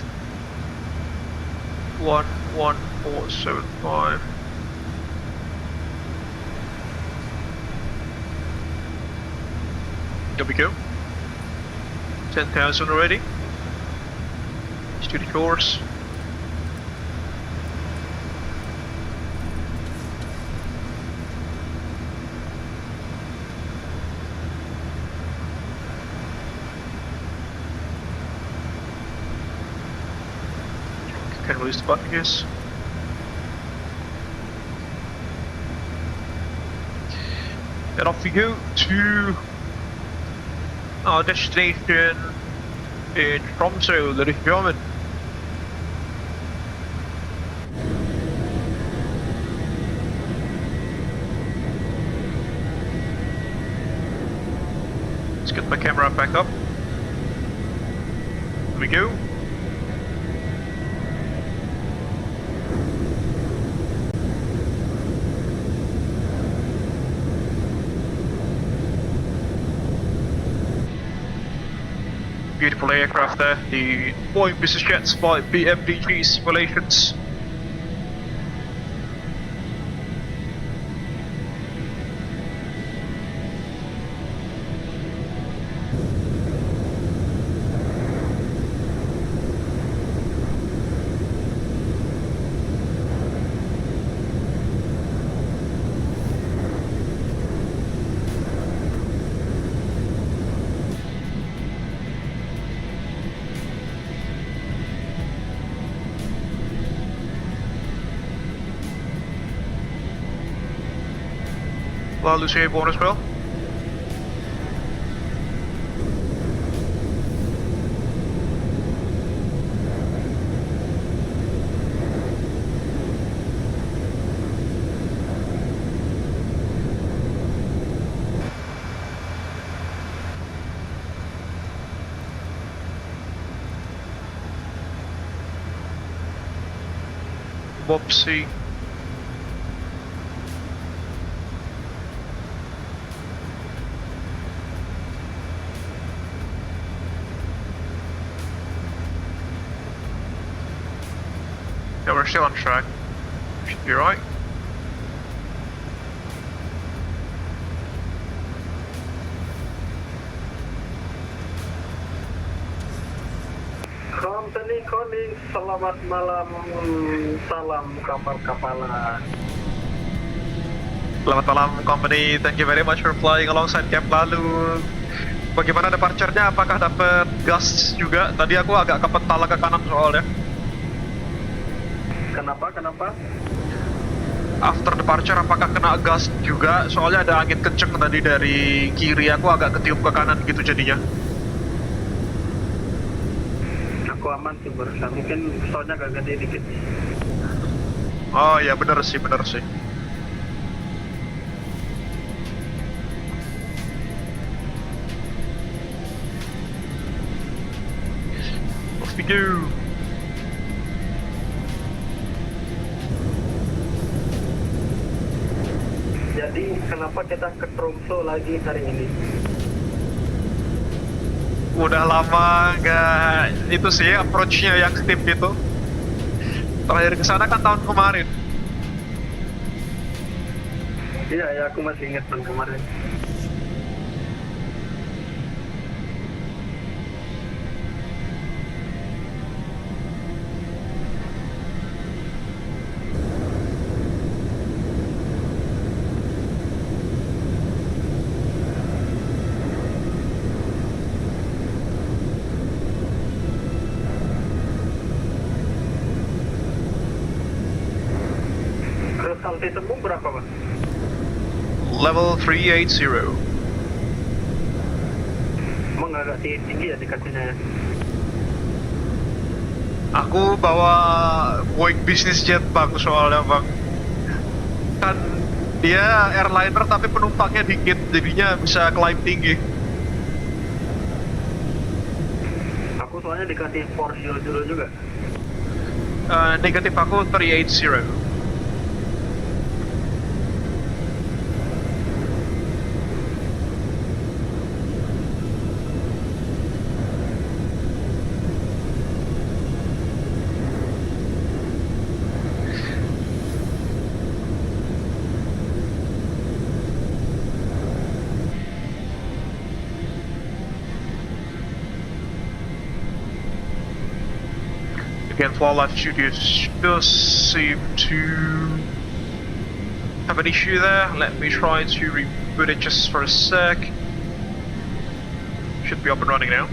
11475. There we go. 10,000 already. Let's do the course. Can release the button, I guess. And off we go to our destination in Tromso, ladies and gentlemen. Let's get my camera back up. Here we go. Beautiful aircraft there, the Boeing Business Jets by PMDG simulations. Lucy airborne as well. Whoopsie. Yeah, we're still on track. Should be right. Company calling, selamat malam, salam kapal-kapalan. Selamat malam company, thank you very much for flying alongside Cap lalu. Bagaimana departure-nya? Apakah dapat gas juga? Tadi aku agak kepetala ke kanan soalnya. Kenapa? After departure apakah kena gas juga? Soalnya ada angin kenceng tadi dari kiri, aku agak ketiup ke kanan gitu jadinya. aman sih barusan. Mungkin pesawatnya agak gede dikit. Oh ya benar sih. Off we go. Jadi kenapa kita ke Tromso lagi hari ini? Udah lama nggak itu sih approach-nya yang steep itu. Terakhir kesana kan tahun kemarin. Iya ya, aku masih ingat tahun kemarin. Altitude mo berapa, Bang? Level 380. Emang agak tinggi ya dikasihnya ya? Aku bawa Boeing Business Jet bang, soalnya bang. Kan dia airliner tapi penumpangnya dikit, jadinya bisa climb tinggi. Aku soalnya dikasih 400 juga. Negatif aku 380. Again, flight altitude does seem to have an issue there. Let me try to reboot it just for a sec. Should be up and running now.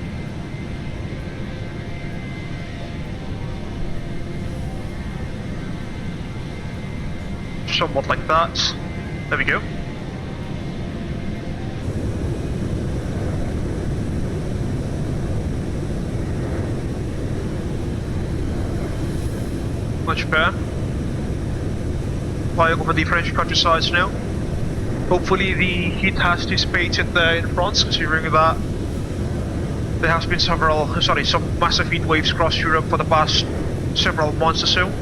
Somewhat like that. There we go. Much better. Flying over the French countrysides now. Hopefully the heat has dissipated there in France, considering that there has been some massive heat waves across Europe for the past several months or so.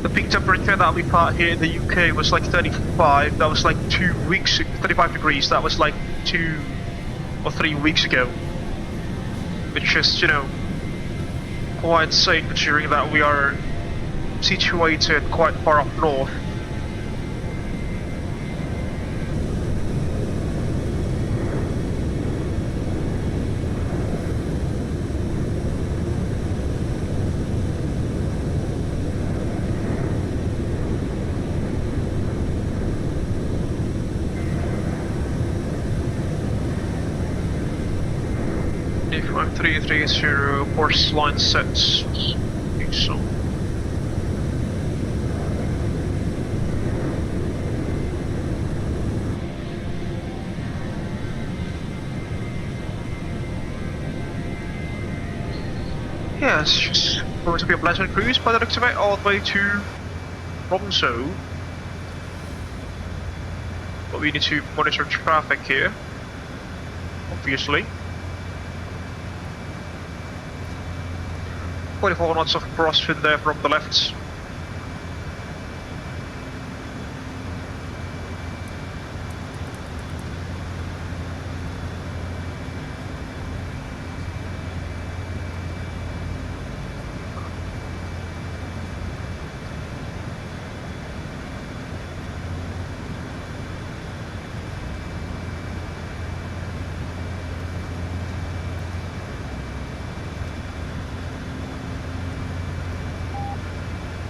The peak temperature that we had here in the UK was like 35, that was like 35 degrees, that was like 2 or 3 weeks ago. Which is, you know, quite insane considering that we are situated quite far up north. If 330 course line sets. So. Yeah, it's just going to be a pleasant cruise by the looks of it, all the way to Tromso. But we need to monitor traffic here, obviously. 44 knots of crosswind there from the left.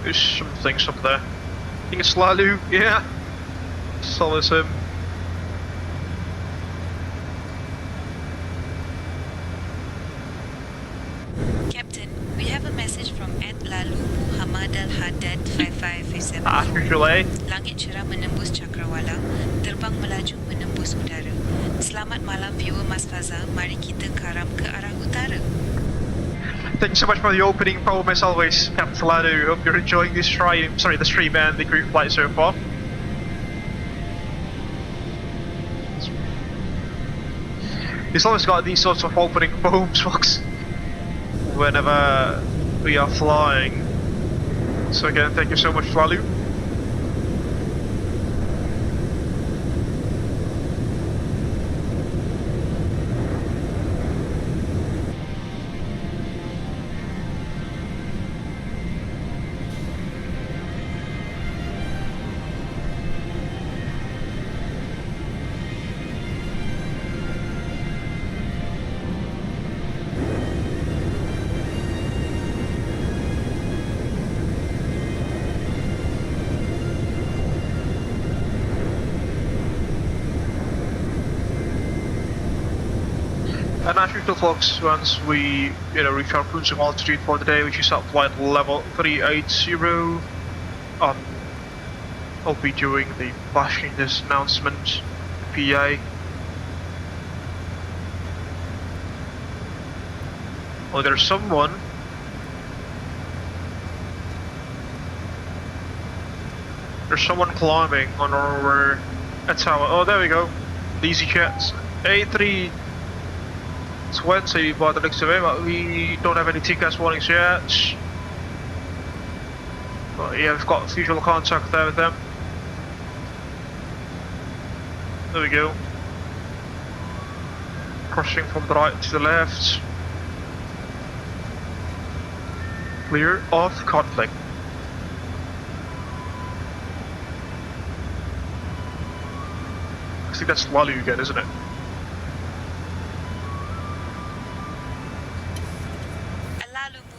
There's some things up there. I think it's Lyon, yeah. Solid him. Captain, we have a message from Lalo Muhammad Al-Haddad 5557. Actually. Langit cerah menembus cakrawala, terbang melaju menembus udara. Selamat malam viewer Mas Faza, mari kita karam ke arah utara. Thank you so much for the opening poem as always, Captain Ladu. Hope you're enjoying this the stream and the group flight so far. He's always got these sorts of opening poems, folks, whenever we are flying. So again, thank you so much, Lalu. And as usual, folks, once we reach our cruising altitude for the day, which is at flight level 380, I'll be doing the flashing this announcement, PA. Oh, there's someone. There's someone climbing on our tower. Oh, there we go. The EasyJet A320 by the looks of it, but we don't have any TCAS warnings yet. But yeah, we've got visual contact there with them. There we go. Crossing from the right to the left. Clear of conflict. I think that's Lalu again, isn't it?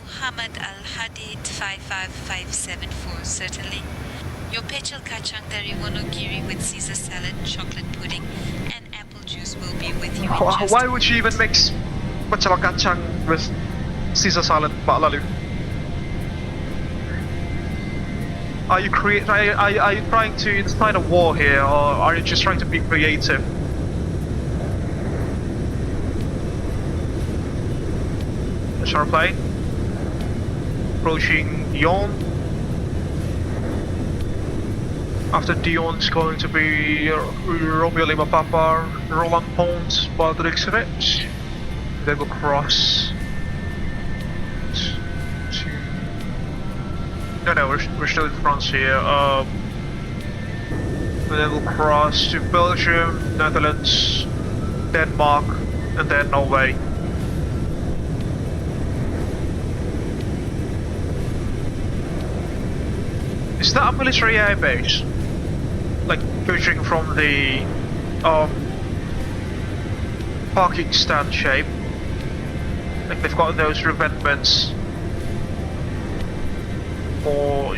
Muhammad Al-Hadid 55574, certainly. Your pechel kachang dari wonogiri with Caesar salad, chocolate pudding, and apple juice will be with you in just Why would you even mix pechel kachang with Caesar salad, Lalu? Are you trying to incite a war here, or are you just trying to be creative? That's our plane. Approaching Lyon. After Lyon is going to be Romeo Lima Papa, Roland Pont by the looks of it. Then we'll cross to... No, we're still in France here. And then we'll cross to Belgium, Netherlands, Denmark, and then Norway. Is that a military airbase? Like, judging from the parking stand shape. Like, they've got those revetments. Or,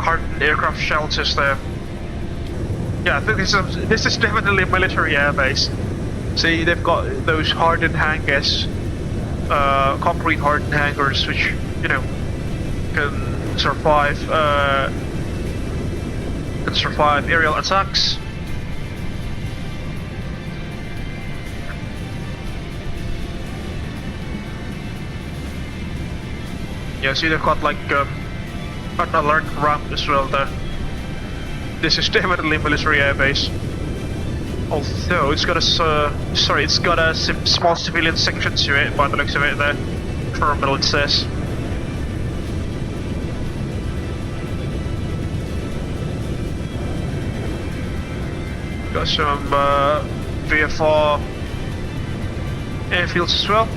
hardened aircraft shelters there. Yeah, I think this is definitely a military airbase. See, they've got those hardened hangars, concrete hardened hangars, which, can survive aerial attacks. Yeah, see, they've got like an alert ramp as well there. This is definitely a military airbase. Although it's got a small civilian section to it by the looks of it there. Terminal, it says. Got some VFR airfields as well.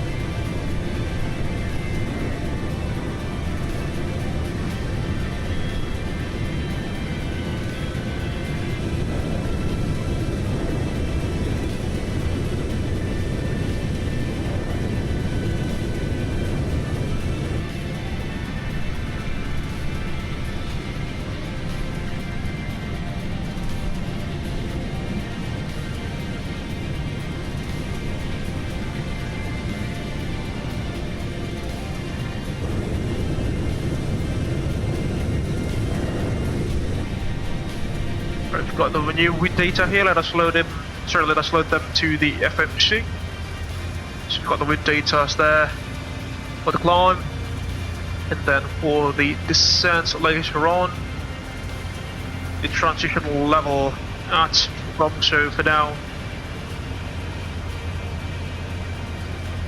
We've got the new wind data here. Let us load them to the FMC. So we've got the wind data there. for the climb, and then for the descent later on, the transitional level at Tromso for now.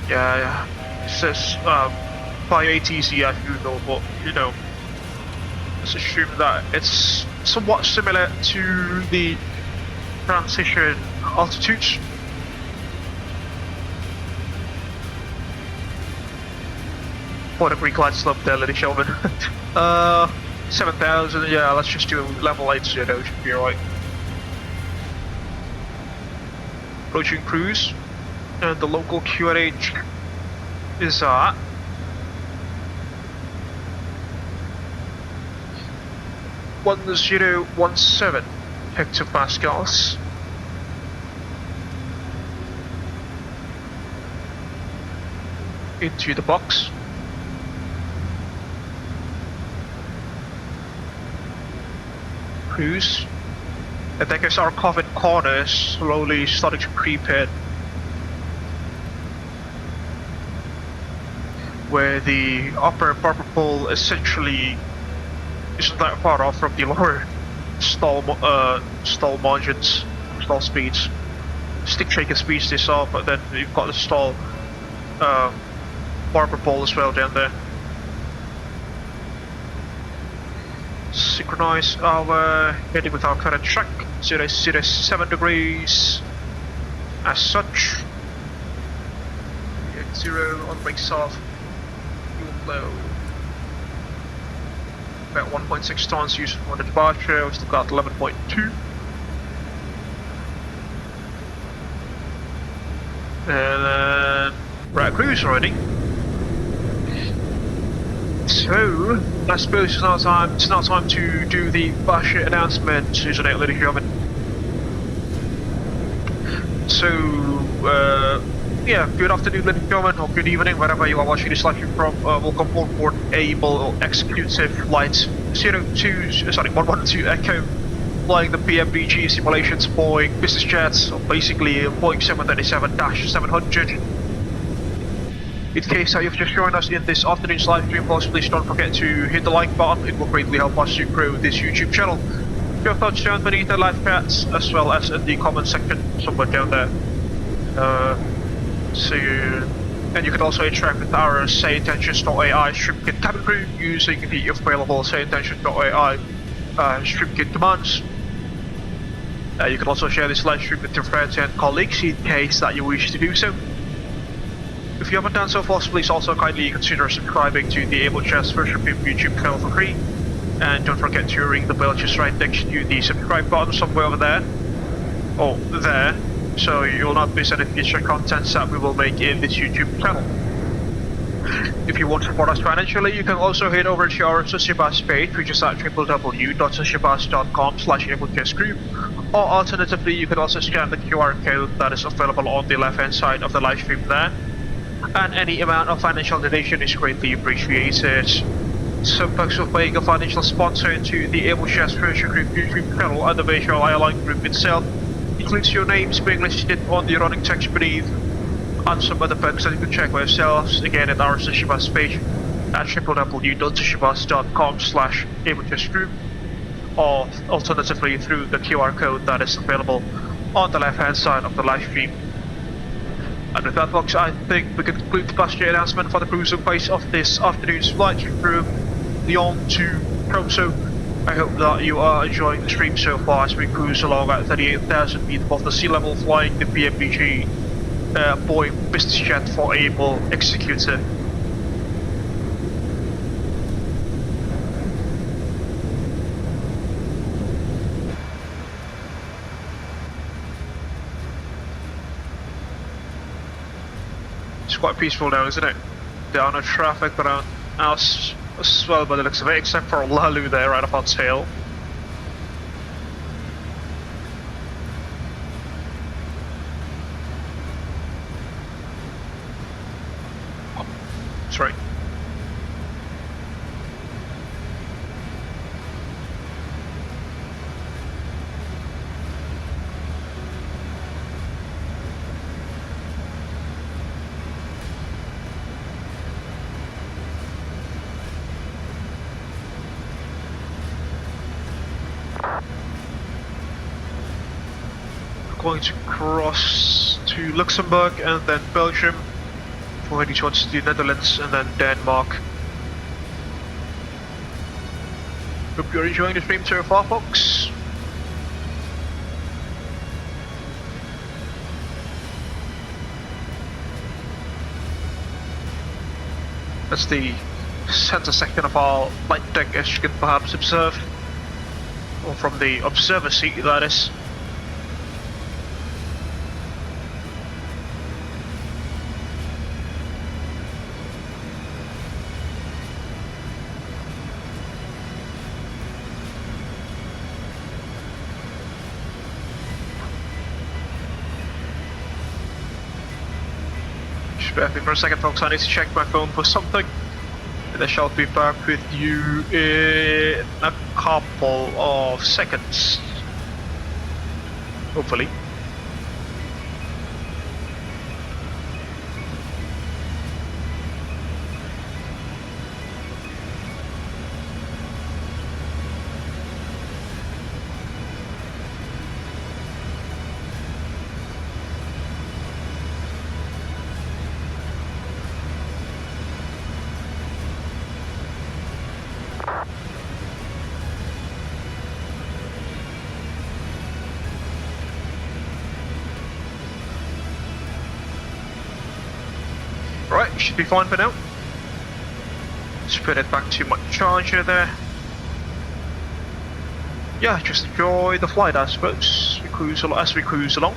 Yeah, it says by ATC as usual, but you know, let's assume that it's somewhat similar to the transition altitudes. What a Greek glide slope there, ladies and gentlemen. 7,000, yeah, let's just do level 80, should be alright. Approaching cruise, and the local QRH is at 1017 hectopascals. Into the box. Cruise. I think as our covered corner is slowly starting to creep in, where the upper bumper pole essentially isn't that far off from the lower stall margins, stall speeds. Stick shaker speeds this off, but then you've got the stall bumper pole as well down there. Synchronize our heading with our current track, 007 degrees as such. 0 on brakes off, fuel flow. About 1.6 tons used for the departure, we've still got 11.2. And then we're at cruise already. So, I suppose it's now time to do the budget announcement, isn't it, ladies and gentlemen? So, yeah, good afternoon, ladies and gentlemen, or good evening, wherever you are watching this live stream from. Welcome on board Abel Executive Flight 112 Echo, flying the PMDG Simulations Boeing Business Jet, or basically Boeing 737-700. In case you've just joined us in this afternoon's live stream, please don't forget to hit the like button. It will greatly help us to grow this YouTube channel. Your thoughts down beneath the live chats, as well as in the comment section somewhere down there. And you can also interact with our SayIntentions.ai StreamKit cabin crew using the available SayIntentions.ai StreamKit commands. You can also share this live stream with your friends and colleagues in case that you wish to do so. If you haven't done so far, please also kindly consider subscribing to the Abel Jets Virtual Group YouTube channel for free. And don't forget to ring the bell just right next to the subscribe button somewhere over there. Or there. So you will not miss any future contents that we will make in this YouTube channel. If you want to support us financially, you can also head over to our Sociabus page, which is at www.sociabus.com/AbelJetsGroup. Or alternatively, you can also scan the QR code that is available on the left hand side of the live stream there. And any amount of financial donation is greatly appreciated. Some perks of being a financial sponsor into the Abel Jets Virtual Group YouTube channel and the Visual Airline Group itself includes your names being listed on the running text beneath, and some other perks that you can check for yourselves again at our Sociabus page at www.sociabus.com/AbelJetsGroup, or alternatively through the QR code that is available on the left hand side of the live stream. And with that, folks, I think we can conclude the passenger announcement for the cruising pace of this afternoon's flight from Lyon to Tromso. I hope that you are enjoying the stream so far as we cruise along at 38,000 feet above the sea level, flying the PMDG Boeing Business Jet for Abel Executive. It's quite peaceful now, isn't it? There are no traffic around us as well by the looks of it, except for Lalu there right off our tail. Oh, that's right. We're going to cross to Luxembourg and then Belgium, for heading towards the Netherlands and then Denmark. Hope you're enjoying the stream so far, folks. That's the center section of our flight deck, as you can perhaps observe, or from the observer seat, that is. Just bear with me for a second, folks. I need to check my phone for something. And I shall be back with you in a couple of seconds. Hopefully. Right, should be fine for now. Let's put it back to my charger there. Yeah, just enjoy the flight, I suppose, as we cruise along.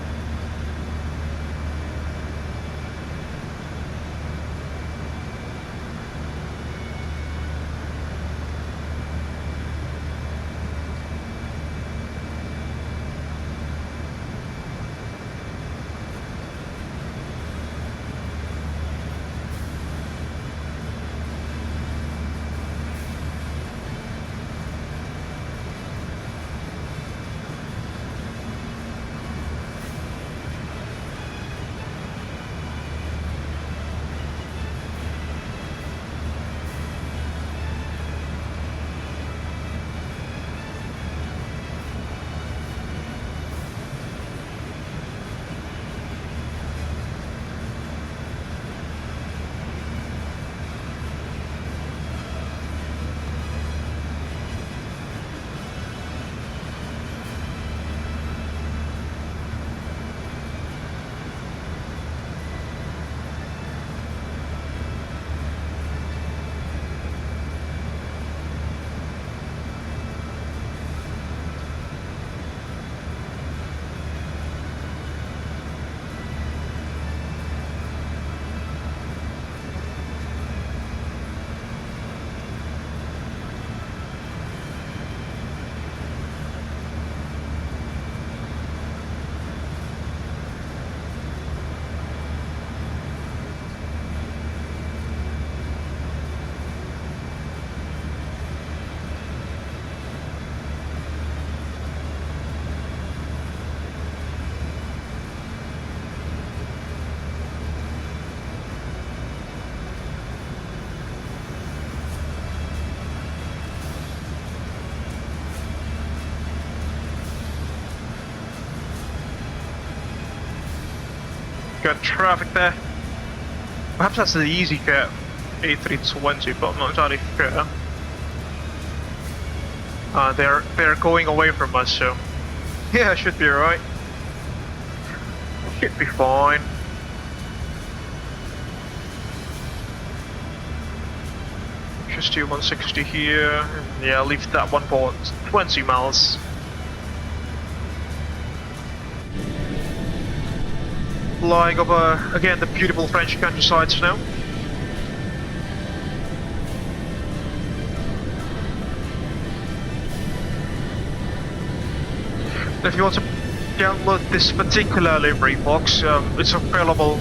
Got traffic there. Perhaps that's the easy jet A320, but I'm not entirely sure. They're going away from us, so yeah, should be alright. Should be fine. Just do 160 here, and yeah, leave that one for 20 miles. Flying over, again, the beautiful French countrysides now. If you want to download this particular livery box, it's available,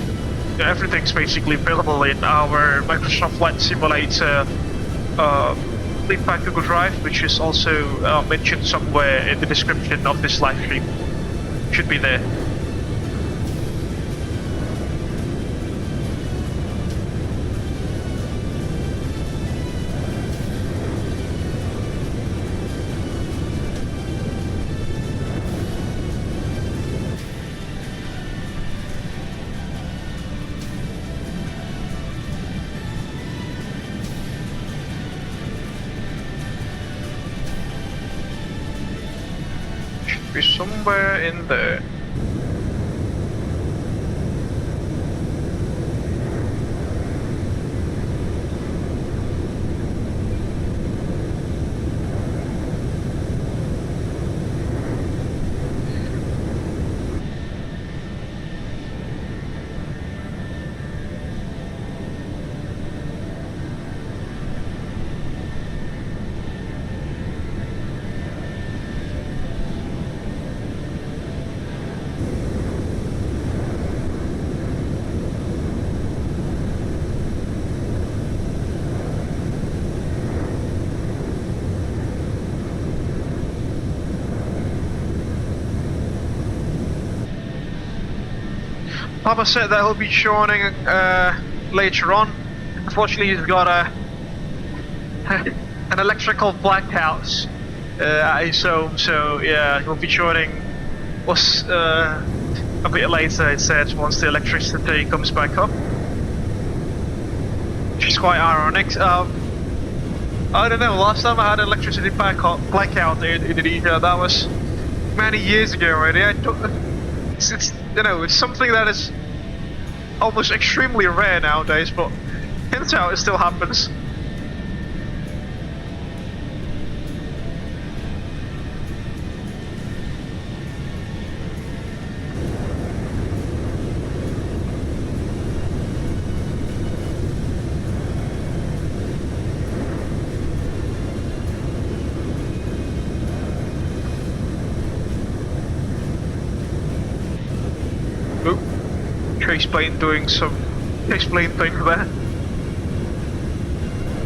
everything's basically available in our Microsoft Flight Simulator link back Google Drive, which is also mentioned somewhere in the description of this live stream. Should be there. Be somewhere in there. Papa said that he'll be joining later on. Unfortunately, he's got an electrical blackout at his home, so yeah, he'll be joining us a bit later, it said, once the electricity comes back up. Which is quite ironic. I don't know, last time I had an electricity blackout in Indonesia, that was many years ago already. It's you know, it's something that is almost extremely rare nowadays, but turns out it still happens. Trace plane doing some trace plane thing there.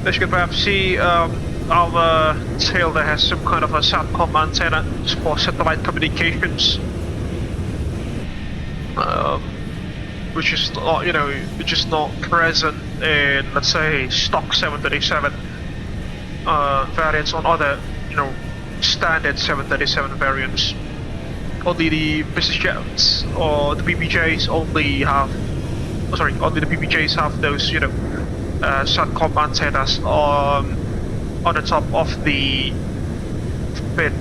As you can perhaps see, our tail there has some kind of a SATCOM antenna for satellite communications, which is not, you know, which is not present in, let's say, stock 737 variants on other, you know, standard 737 variants. Only the business jets or the PMDGs only have, only the PMDGs have those, you know, SATCOM antennas on the top of the fin.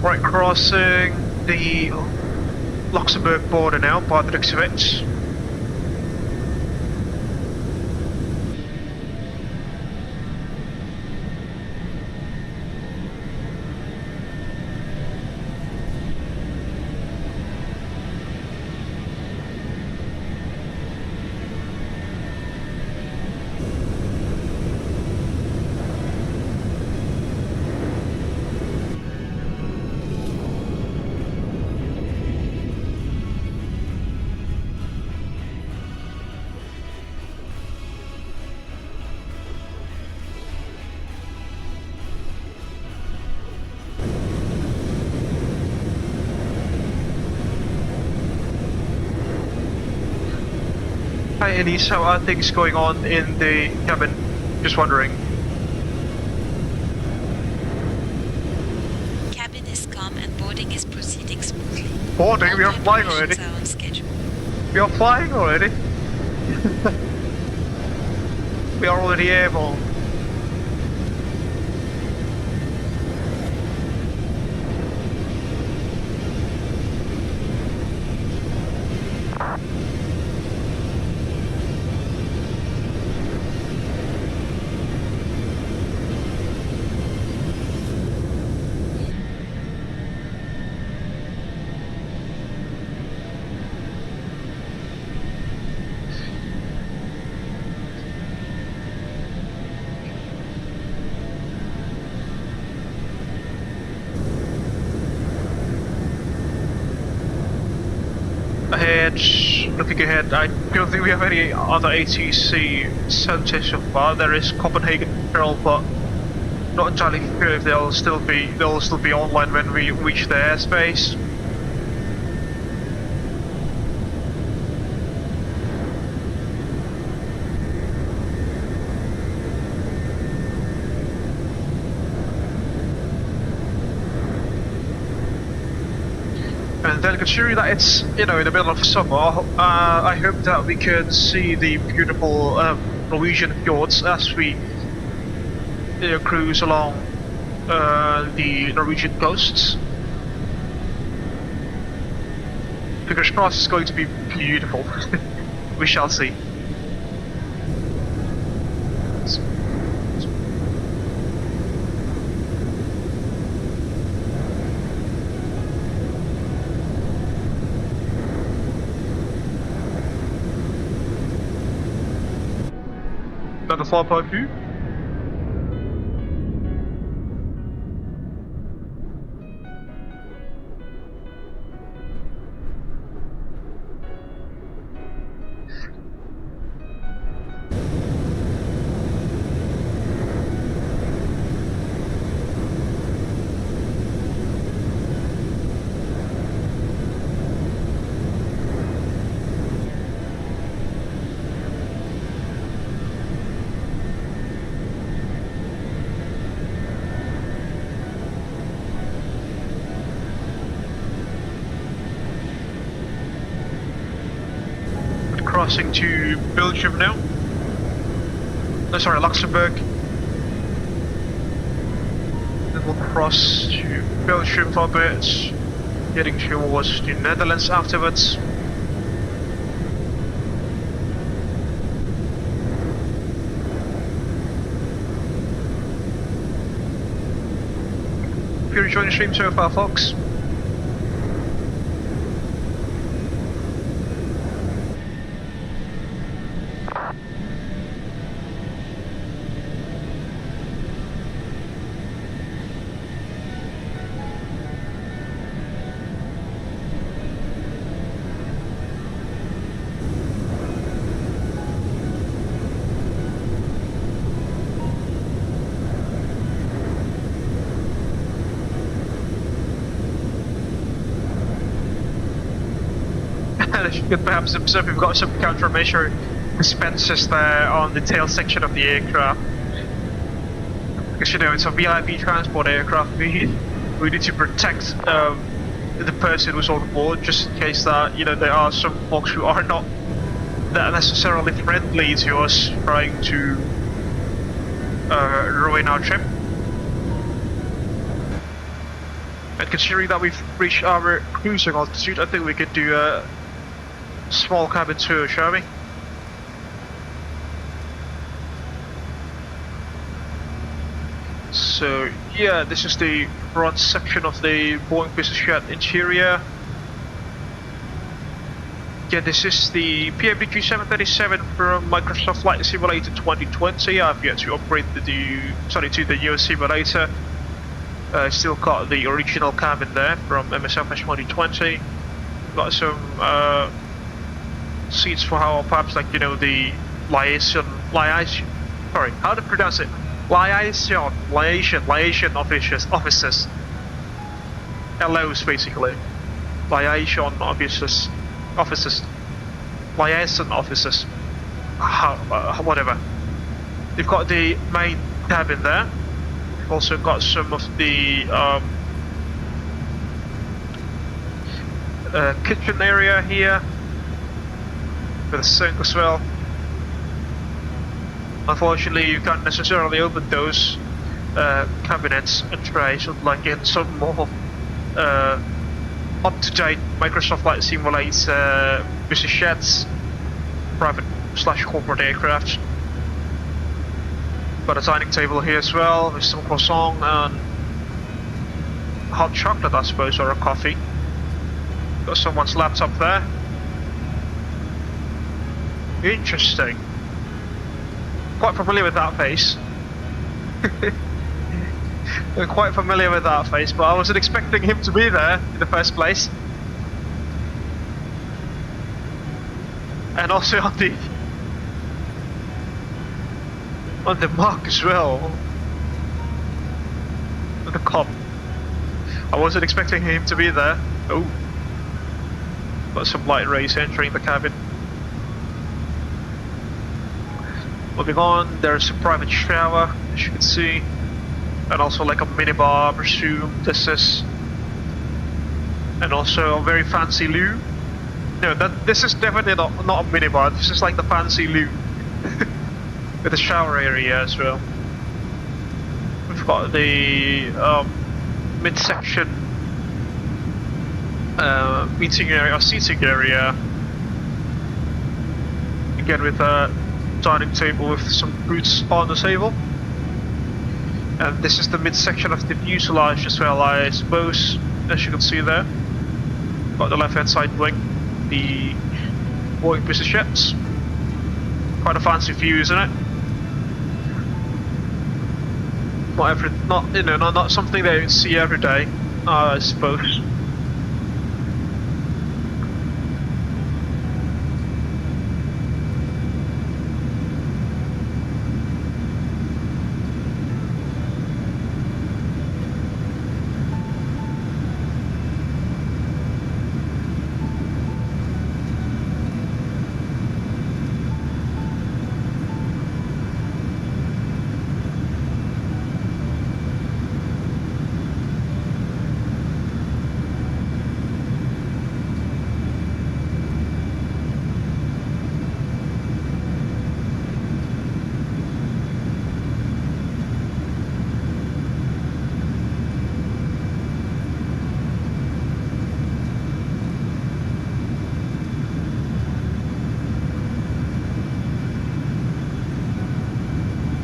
Right, crossing the Luxembourg border now by the looks of it. Hi Elise, how are things going on in the cabin? Just wondering. Cabin is calm and boarding is proceeding smoothly. Boarding? We are flying already. Are on schedule. We are flying already. We are already airborne. Ahead, looking ahead, I don't think we have any other ATC centers so far. There is Copenhagen Pearl, but not entirely sure if they'll still be online when we reach the airspace. And considering that it's, you know, in the middle of summer, I hope that we can see the beautiful Norwegian fjords as we cruise along the Norwegian coasts. Fingers crossed it's going to be beautiful. We shall see. Another flyby view. Crossing to Belgium now. No, sorry, Luxembourg. Then we'll cross to Belgium for a bit, heading towards the Netherlands afterwards. If you're enjoying the stream so far, folks. As you could perhaps observe, we've got some countermeasure dispensers there on the tail section of the aircraft. Because, you know, it's a VIP transport aircraft. We need to protect the person who's on board, just in case that, you know, there are some folks who are not that necessarily friendly to us, trying to ruin our trip. And considering that we've reached our cruising altitude, I think we could do a small cabin tour, shall we? So yeah, this is the front section of the Boeing Business Jet interior. Yeah, this is the PMDG 737 from Microsoft Flight Simulator 2020. I've yet to upgrade to the US simulator. Still got the original cabin there from MSFS 2020. Got some seats for how perhaps, like, you know, the liaison, sorry, how to pronounce it? Liaison officers. LOs basically. Liaison officers. Liaison officers. Whatever. They've got the main cabin there. They've also got some of the kitchen area here. With a sink as well. Unfortunately, you can't necessarily open those cabinets and trays. Like in some more up-to-date Microsoft Flight Simulator business jets, private/corporate aircraft. Got a dining table here as well with some croissant and hot chocolate, I suppose, or a coffee. Got someone's laptop there. Interesting. Quite familiar with that face. Quite familiar with that face, but I wasn't expecting him to be there in the first place. And also on the mark as well. The cop. I wasn't expecting him to be there. Oh. Got some light rays entering the cabin. Moving on, there's a private shower, as you can see, and also like a minibar, I presume this is. and also a very fancy loo. No, this is definitely not a minibar. This is like the fancy loo with a shower area as well. We've got the midsection meeting area, or seating area. Again with a dining table with some boots on the table. And this is the midsection of the fuselage as well, I suppose, as you can see there. Got the left hand side wing, the Boeing Business Jets. Quite a fancy view, isn't it? Not something that you see every day, I suppose.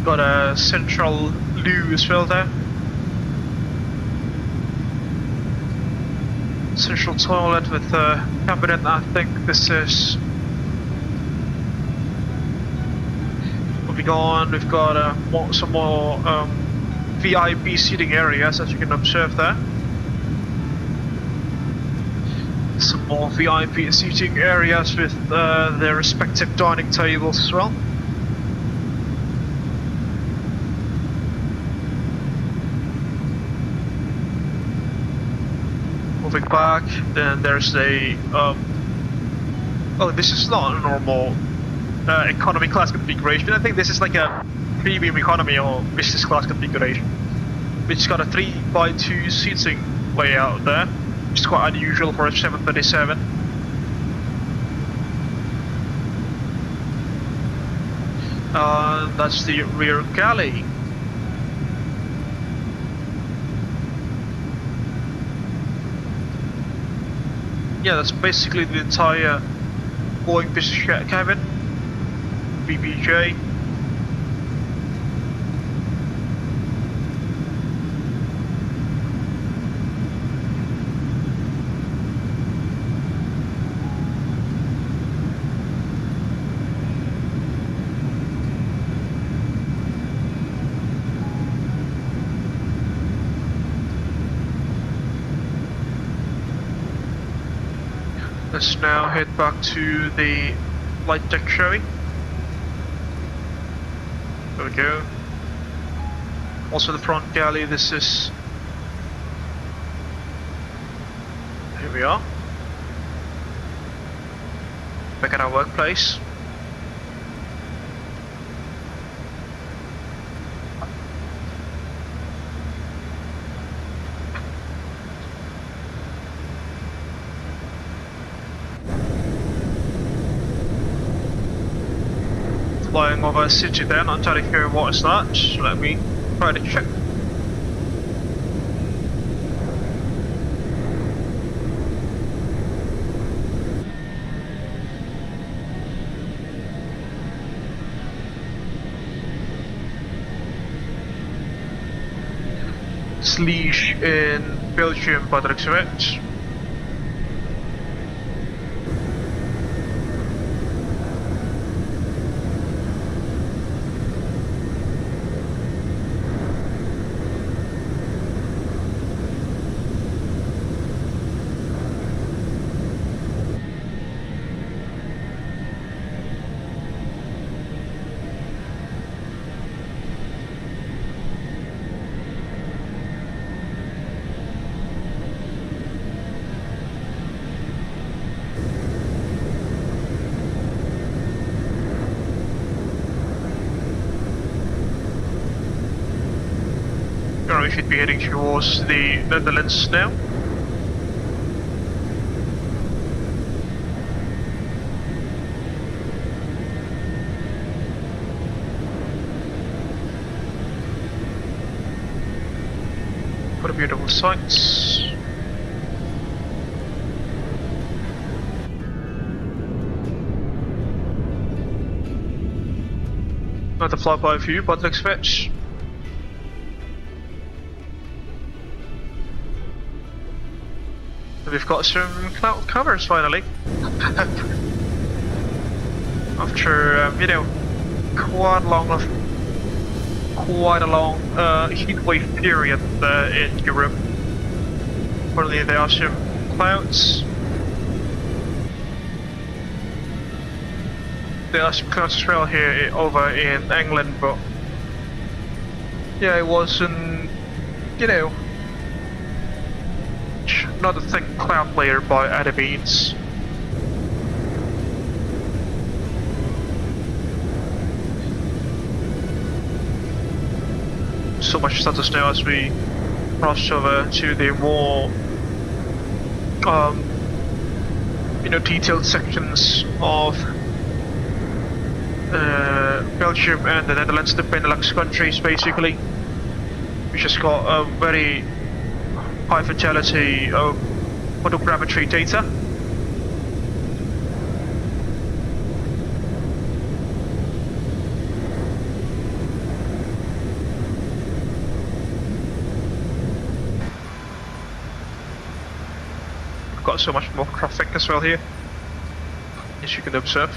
Got a central loo as well there. Central toilet with a cabinet. I think this is. Moving on, we've got some more VIP seating areas, as you can observe there. Some more VIP seating areas with their respective dining tables as well. Moving back, then there's a oh, this is not a normal economy class configuration. I think this is like a premium economy or business class configuration, which got a 3x2 seating layout there, which is quite unusual for a 737. That's the rear galley. Yeah, that's basically the entire Boeing Business Jet cabin, BBJ. Let's now head back to the flight deck showing. There we go. Also the front galley, this is... Here we are. Back at our workplace. Flying over a city there, not entirely sure what is that. Let me try to check. It's Lyon in Belgium, by the looks of it. We should be heading towards the Netherlands now. beautiful sights. Not the flyby view, but looks fetch. We've got some cloud covers finally. After you know, quite a long heat wave period in Europe. Finally, there are some clouds. There are some clouds as well here over in England, but yeah, it wasn't, you know, not a thick cloud layer by any means. So much status now as we cross over to the more you know, detailed sections of Belgium and the Netherlands, the Benelux countries basically, which has got a very high fidelity of photogrammetry data. We've got so much more traffic as well here, as you can observe.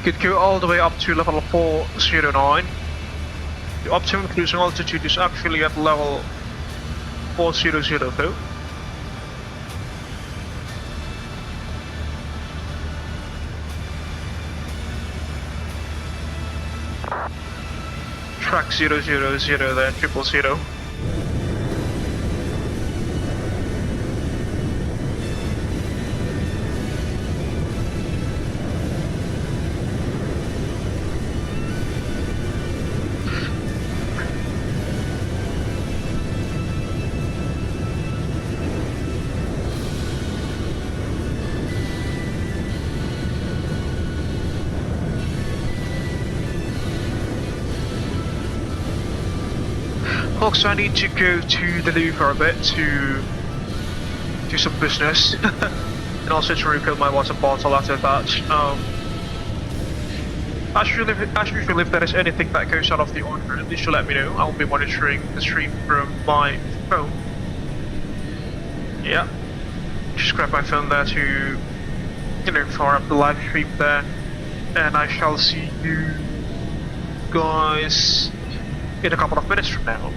Could go all the way up to level 409. The optimum cruising altitude is actually at level 400 though. Track 000 then 000. Folks, I need to go to the loo for a bit to do some business and also to refill my water bottle after that. Actually, if there is anything that goes out of the order, at least you let me know. I'll be monitoring the stream from my phone. Yeah, just grab my phone there to, you know, fire up the live stream there, and I shall see you guys in a couple of minutes from now.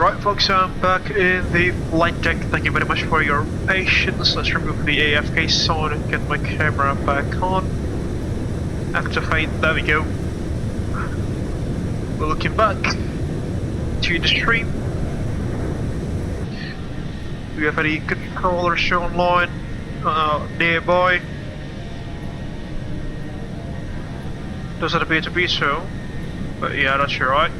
Right folks, I'm back in the flight deck. Thank you very much for your patience. Let's remove the AFK sign and get my camera back on. Activate, there we go. We're looking back to the stream. Do we have any controllers shown line nearby? Doesn't appear to be so, but yeah, that's right.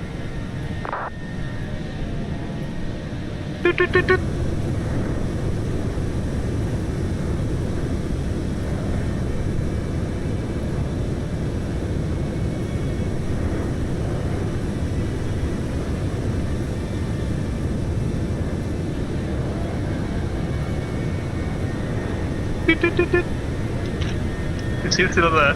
It's still there.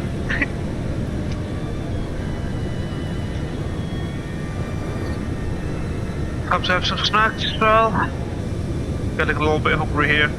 Have to have some snacks as well. Getting a little bit hungry here.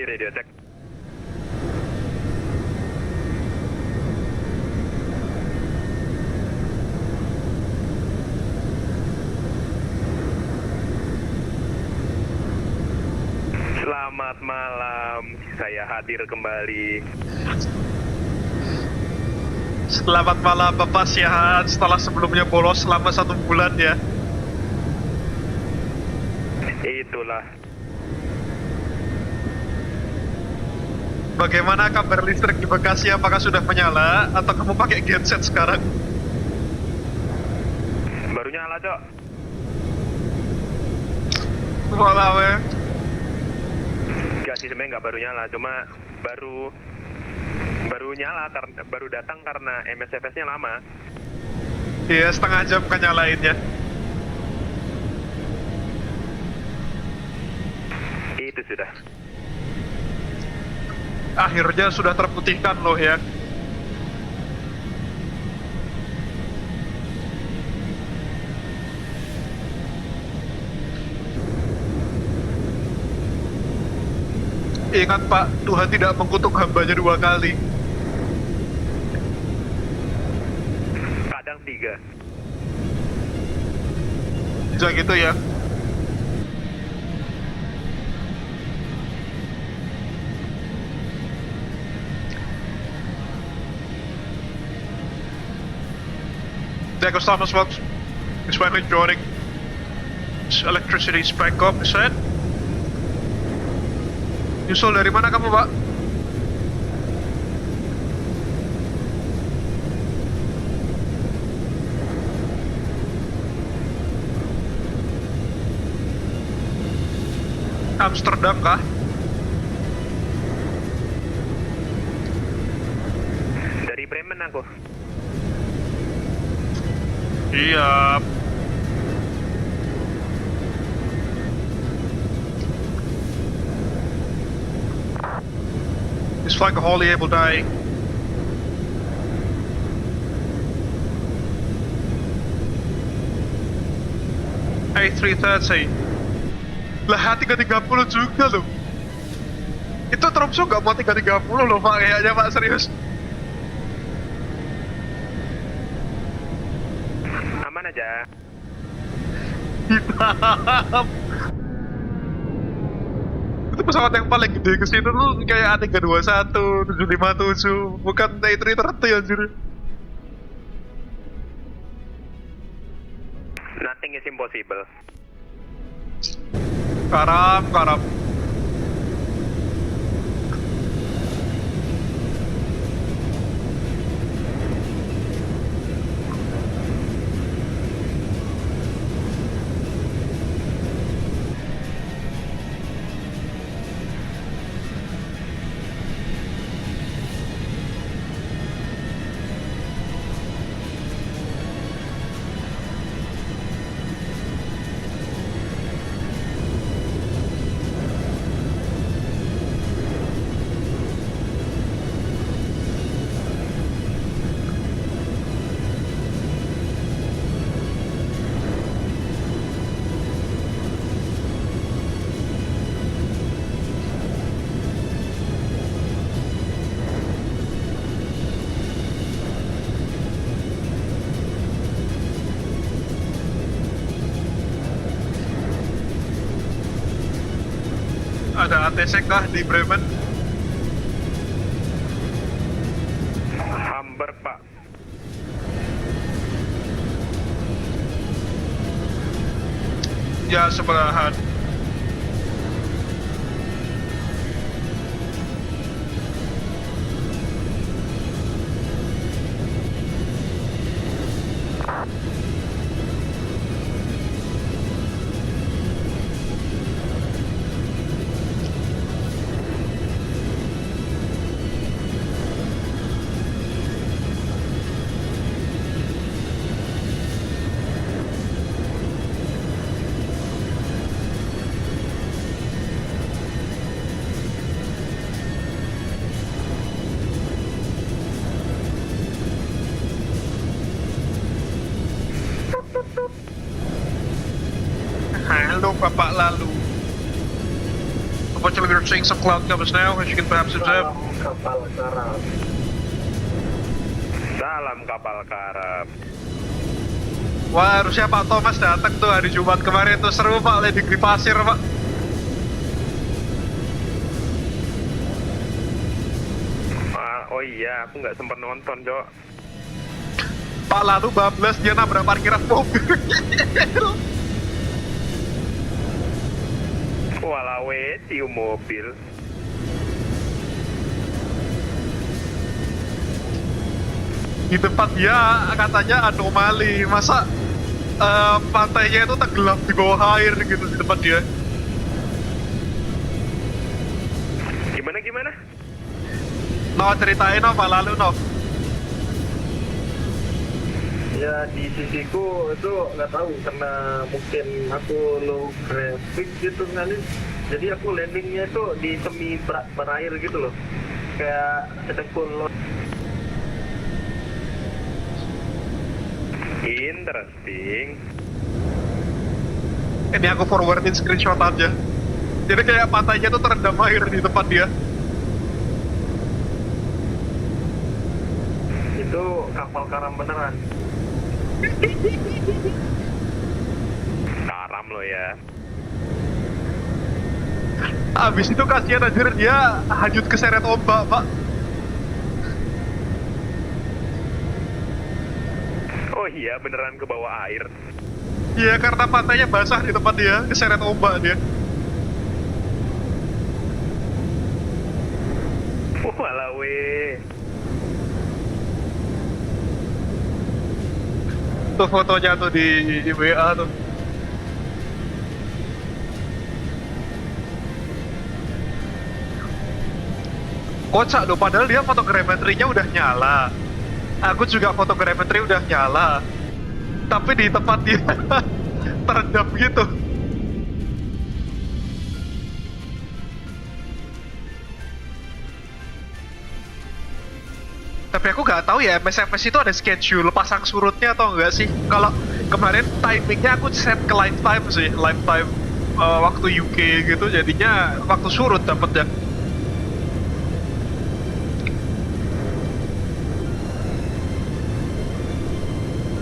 Radio check. Selamat malam, saya hadir kembali. Selamat malam Bapak Siahan, setelah sebelumnya bolos selama 1 bulan ya. Itulah. Bagaimana kabar listrik di Bekasi? Apakah sudah menyala atau kamu pakai genset sekarang? Baru nyala, Cok. Walah, weh. Enggak sih, sebenarnya nggak baru nyala, cuma baru nyala karena baru datang karena MSFS-nya lama. Iya, setengah jam kan nyalainnya. Itu sudah. akhirnya sudah terputihkan loh ya. Ingat Pak, Tuhan tidak mengutuk hambanya 2 kali. Kadang 3. Bisa gitu ya. There goes Thomas Fox. It's finally joining. Electricity is back up, is that? Nyusul dari mana kamu, Pak? Amsterdam kah? Dari Bremen aku. Iya. It's like a holy Abel dying. A330. Lah 330 juga loh. Itu Tromso nggak mau 330 loh Pak, kayaknya Pak, serius. Aman aja. Hitam. Itu pesawat yang paling gede ke situ tuh kayak A321, 757, bukan A330 anjir. Nothing is impossible. Karam. Ada ATC kah di Bremen? Hamburg, Pak. Ya, sebelahan. Hello, Bapak Lalu. Unfortunately, we're seeing some cloud covers now, as you can perhaps observe. Kapal karam. Salam kapal karam. Wah, harusnya Pak Thomas datang tuh hari Jumat kemarin tuh, seru Pak, landing di pasir Pak. Oh iya, aku nggak sempat nonton, Cok. Pak Lalu bablas, dia nabrak parkiran mobil. Walawe cium mobil. Di tempat dia katanya anomali, masa pantainya itu tenggelam di bawah air gitu di tempat dia. Gimana? No, ceritain no, Pak Lalu no. Ya di sisiku itu nggak tahu karena mungkin aku low traffic gitu kali. Jadi aku landingnya itu di semi berair gitu loh. Kayak sedang full load. Interesting. Ini aku forwardin screenshot aja. Jadi kayak pantainya tuh terendam air di tempat dia. Itu kapal karam beneran. Karam lo ya. Abis itu kasihan anjir dia hanyut keseret ombak, Pak. Oh iya, beneran ke bawah air. Iya, karena pantainya basah di tempat dia, keseret ombak dia. Walah weh. Tuh fotonya tuh di WA tuh. Kocak loh, padahal dia fotogrametrinya udah nyala. Aku juga fotogrametri udah nyala. Tapi di tempat dia terendam gitu. Tapi aku nggak tahu ya MSFS itu ada schedule pasang surutnya atau enggak sih. Kalau kemarin timingnya aku set ke lifetime sih, lifetime waktu UK gitu, jadinya waktu surut dapetnya.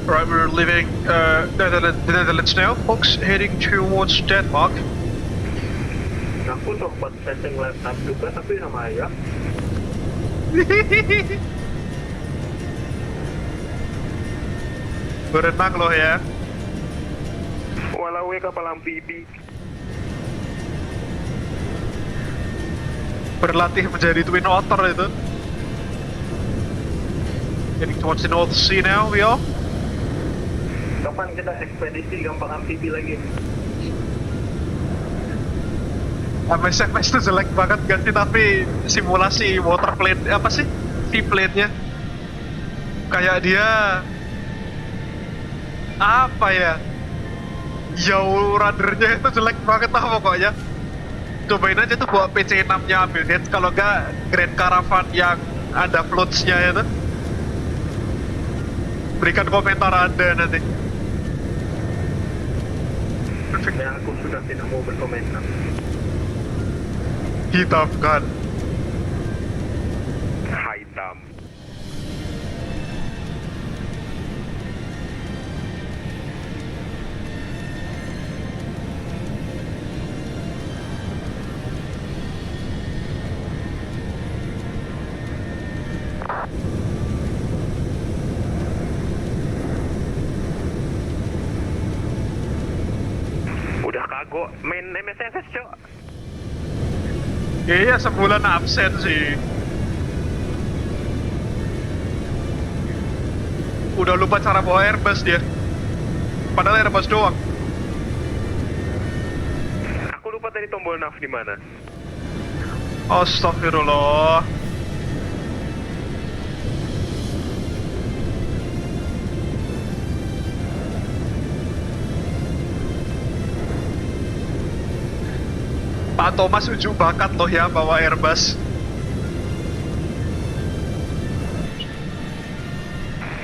Right, we're leaving the Netherlands now, folks, heading towards Denmark. Aku sempat setting laptop juga, tapi sama ya. Berenang loh ya. Walau kapal amfibi. Berlatih menjadi twin otter itu. Heading towards the North Sea now, we are. Kapan kita ekspedisi gampang amfibi lagi? MSFS itu jelek banget ganti, tapi simulasi waterplane apa sih? Seaplane-nya kayak dia apa ya? Jauh radarnya itu jelek banget lah pokoknya. Cobain aja tuh bawa PC-6-nya Abel Jets, kalau enggak Grand Caravan yang ada floats-nya itu. Berikan komentar Anda nanti. Ya, aku sudah tidak mau berkomentar. Hitam kan? Hitam. Udah kagok main MSFS, Cok. Iya, sebulan absen sih. Udah lupa cara bawa Airbus dia. Padahal Airbus doang. Aku lupa tadi tombol nav di mana. Astagfirullah. Pak Thomas ujuk bakat loh ya bawa Airbus.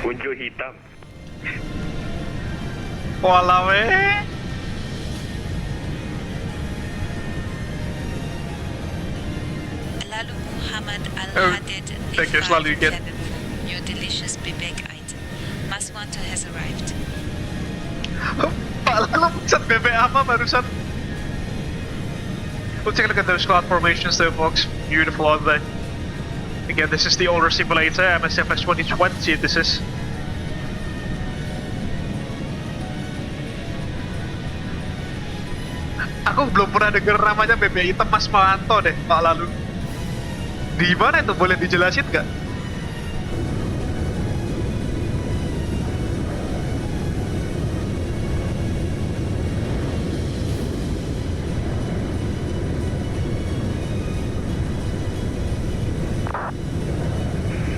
Unjuk hitam. Walah weh. Lalu Muhammad Al-Hadid thank you, selalu again. Your delicious bebek item. Maswanto has arrived. Pak Lalu pencet bebek apa barusan? We'll take a look at those cloud formations there, folks. Beautiful, aren't they? Again, this is the older simulator, MSFS 2020 this is. Aku belum pernah dengar namanya bebek hitam Mas Manto deh, Pak Lalu. Di mana itu? Boleh dijelasin nggak?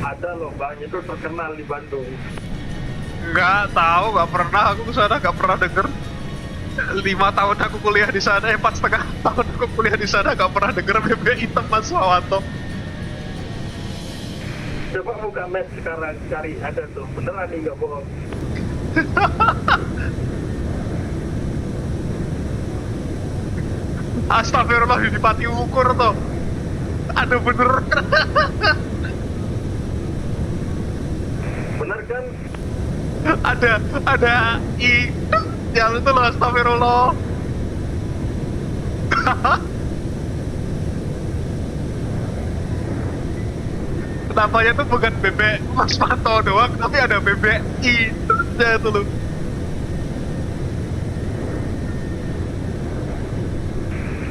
Ada loh, Bang, itu terkenal di Bandung. Nggak tahu, nggak pernah aku kesana, nggak pernah denger. 5 tahun aku kuliah di sana, 4,5 tahun aku kuliah di sana, nggak pernah denger bebek hitam Mas Wawanto. Coba buka map sekarang, cari ada tuh. Beneran nih, nggak bohong. Astagfirullah, di pati ukur tuh. Aduh bener. Bener kan? Ada i yang itu loh, astagfirullah. Namanya tuh bukan bebek Mas Manto doang, tapi ada bebek i ya itu loh.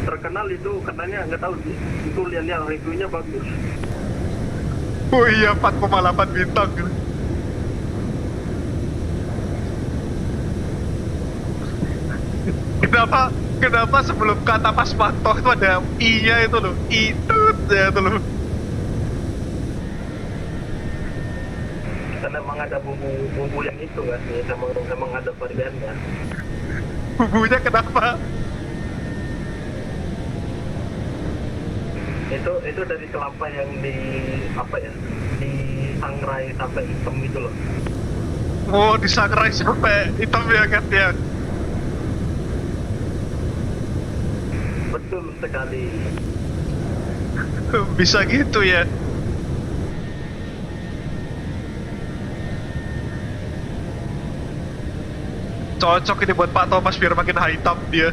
Terkenal itu katanya, nggak tahu itu lihat reviewnya bagus. Oh iya, 4,8 bintang. Kenapa sebelum kata Mas Manto itu ada i-nya itu loh, i ya itu loh. Karena emang ada bumbu yang itu kan, emang ada variannya. Bumbunya kenapa? Itu dari kelapa yang disangrai sampai hitam gitu loh. Oh, disangrai sampai hitam ya kan ya. Betul sekali. Bisa gitu ya. Cocok ini buat Pak Thomas biar makin hitam dia.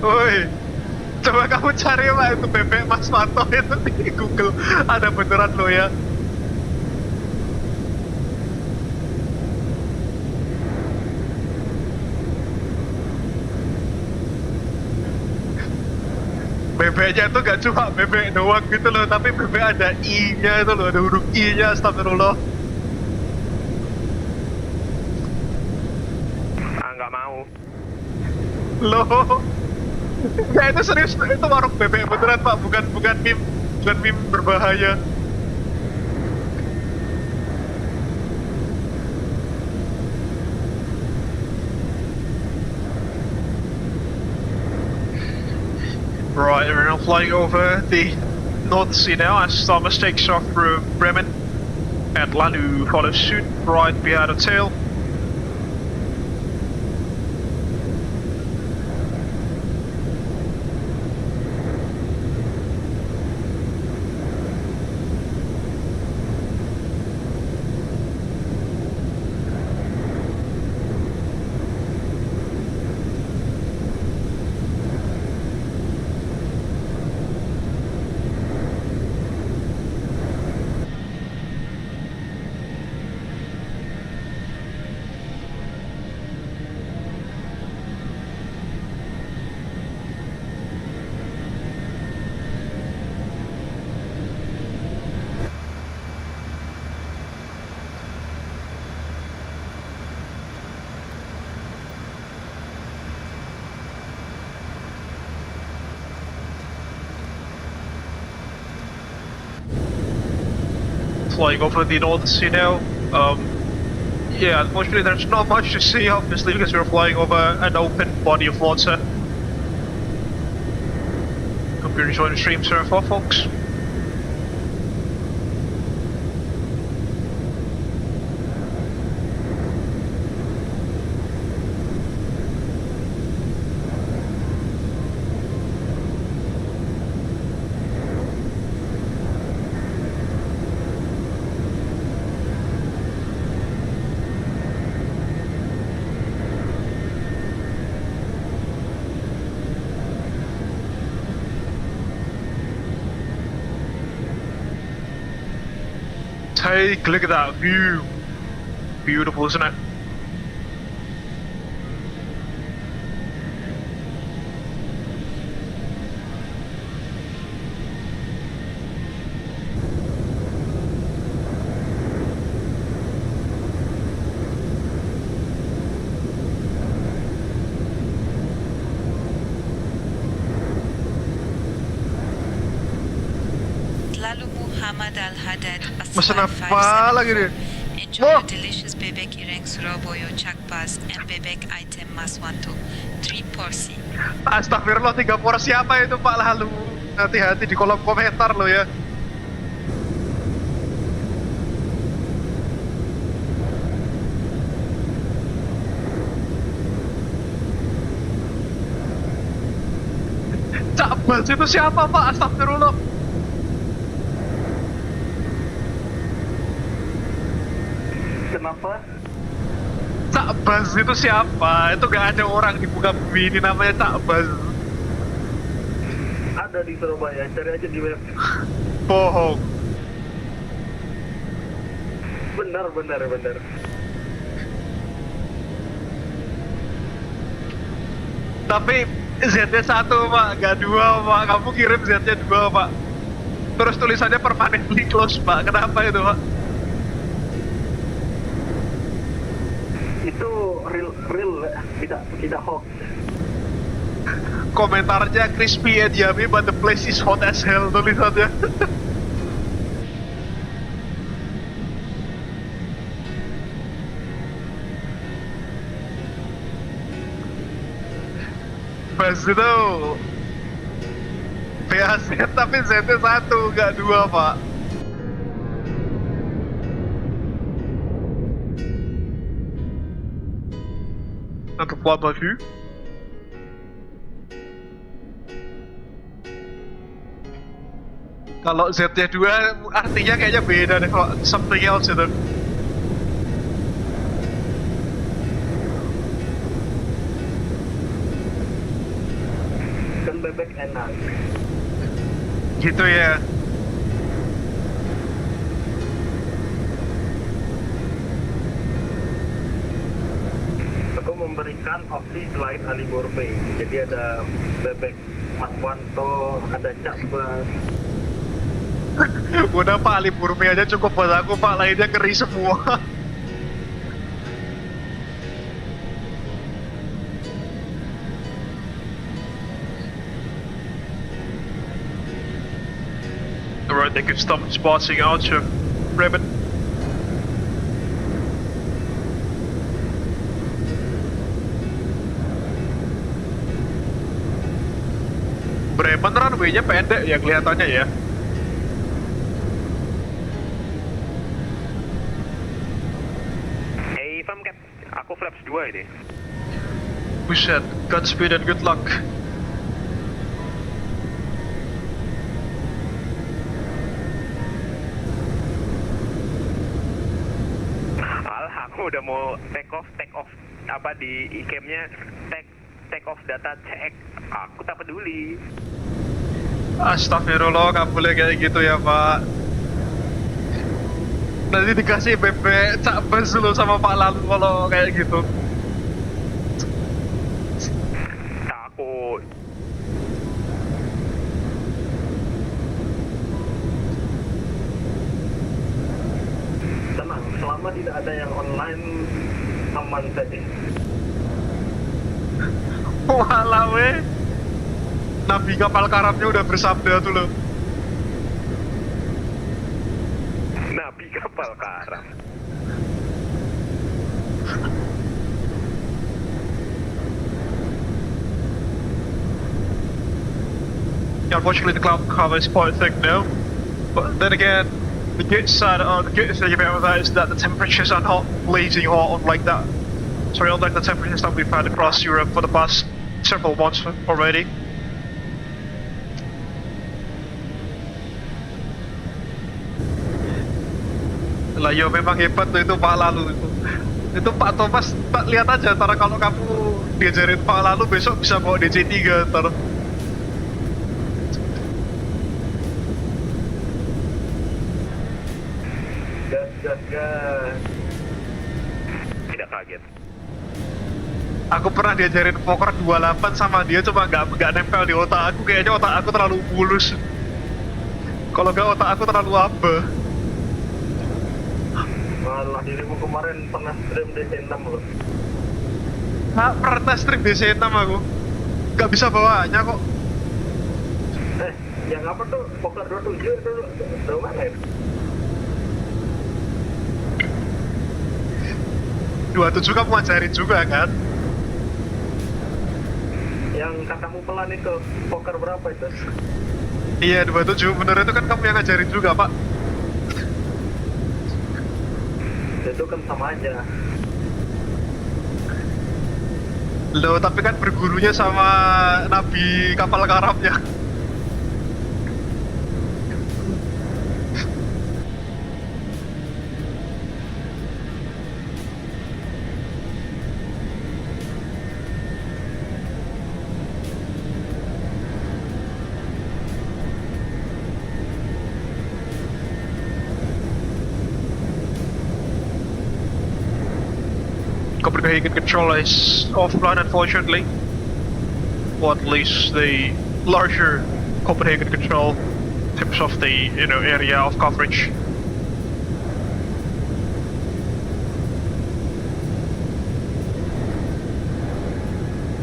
Woi, coba kamu cari Pak itu bebek Mas Manto itu di Google, ada beneran lo ya. Bebeknya itu gak cuma bebek doang gitu loh, tapi bebek ada i-nya itu loh, ada huruf i-nya, astagfirullah. Nggak mau. Loh, ya itu serius, itu warung bebek beneran Pak, bukan meme berbahaya. Right, we're now flying over the North Sea now as Thomas takes off through Bremen and Lanu follows suit right behind the tail. Flying over the North Sea now. Yeah, unfortunately there's not much to see, obviously, because we're flying over an open body of water. Hope you're enjoying the stream so far, folks. Take a look at that view. Beautiful, isn't it? Mesen apa lagi nih? Enjoy a delicious bebek ireng Surabaya chakpas and bebek item Mas Wanto 3 porsi. Astagfirullah, 3 porsi apa itu Pak lalu? Hati-hati di kolom komentar lo ya. Cak Bas itu siapa Pak? Astagfirullah. Kenapa? Cak Bas itu siapa? Itu gak ada orang di muka bumi ini namanya Cak Bas. Ada di Surabaya, cari aja di web. Bohong. Benar. Tapi Z-nya 1 Pak, gak 2 Pak. Kamu kirim Z-nya 2 Pak. Terus tulisannya permanently close Pak. Kenapa itu Pak? Itu real, tidak hoax. Komentarnya crispy and yummy but the place is hot as hell tulisannya. Bas itu BAZ tapi Z-nya 1 gak 2 Pak. Untuk point of view. Kalau Z-nya 2 artinya kayaknya beda deh, kalau something else itu. Kan bebek enak. Gitu ya. Aku memberikan opsi selain Ali Gourmet. Jadi ada bebek Mas Wanto, ada Cak Bas. Udah Pak, Ali Gourmet aja cukup buat aku Pak, lainnya ngeri semua. Alright, they can stop spotting out your ribbon. Bremen runway-nya pendek ya kelihatannya ya. Hey, Fam Cap, aku flaps 2 ini. Buset, Godspeed and good luck. Alah, aku udah mau take off apa di e-camnya take off data cek. Aku tak peduli. Astagfirullah, gak boleh kayak gitu ya Pak. Nanti dikasih bebek Cak Bas dulu sama Pak Lalu kalau kayak gitu. Takut. Tenang, selama tidak ada yang online, aman saja. Walah weh. Nabi kapal karamnya udah bersabda tuh loh. Nabi kapal karam. Unfortunately, the cloud cover is quite thick now. But then again, the good side thing about that is that the temperatures are not blazing hot like that. Sorry, unlike the temperatures that we've had across Europe for the past several months already. Lah ya memang hebat tuh itu Pak Lalu itu. Itu Pak Thomas, Pak lihat aja ntar kalau kamu diajarin Pak Lalu besok bisa bawa DC3 ntar. Gas. Tidak kaget. Aku pernah diajarin poker 28 sama dia, cuma nggak nempel di otak aku. Kayaknya otak aku terlalu mulus. Kalau nggak otak aku terlalu apa? Malah dirimu kemarin pernah stream DC6 loh. Pernah stream DC6 aku. Nggak bisa bawanya kok. Yang apa tuh? Poker 27 itu udah mana ya? 27 kamu ajarin juga kan? Yang katamu pelan itu, poker berapa itu? Iya 27, bener itu kan kamu yang ngajarin juga Pak. Itu kan sama aja. Loh, tapi kan bergurunya sama nabi kapal karamnya. Copenhagen control is offline, unfortunately. Or at least the larger Copenhagen control in terms of the area of coverage.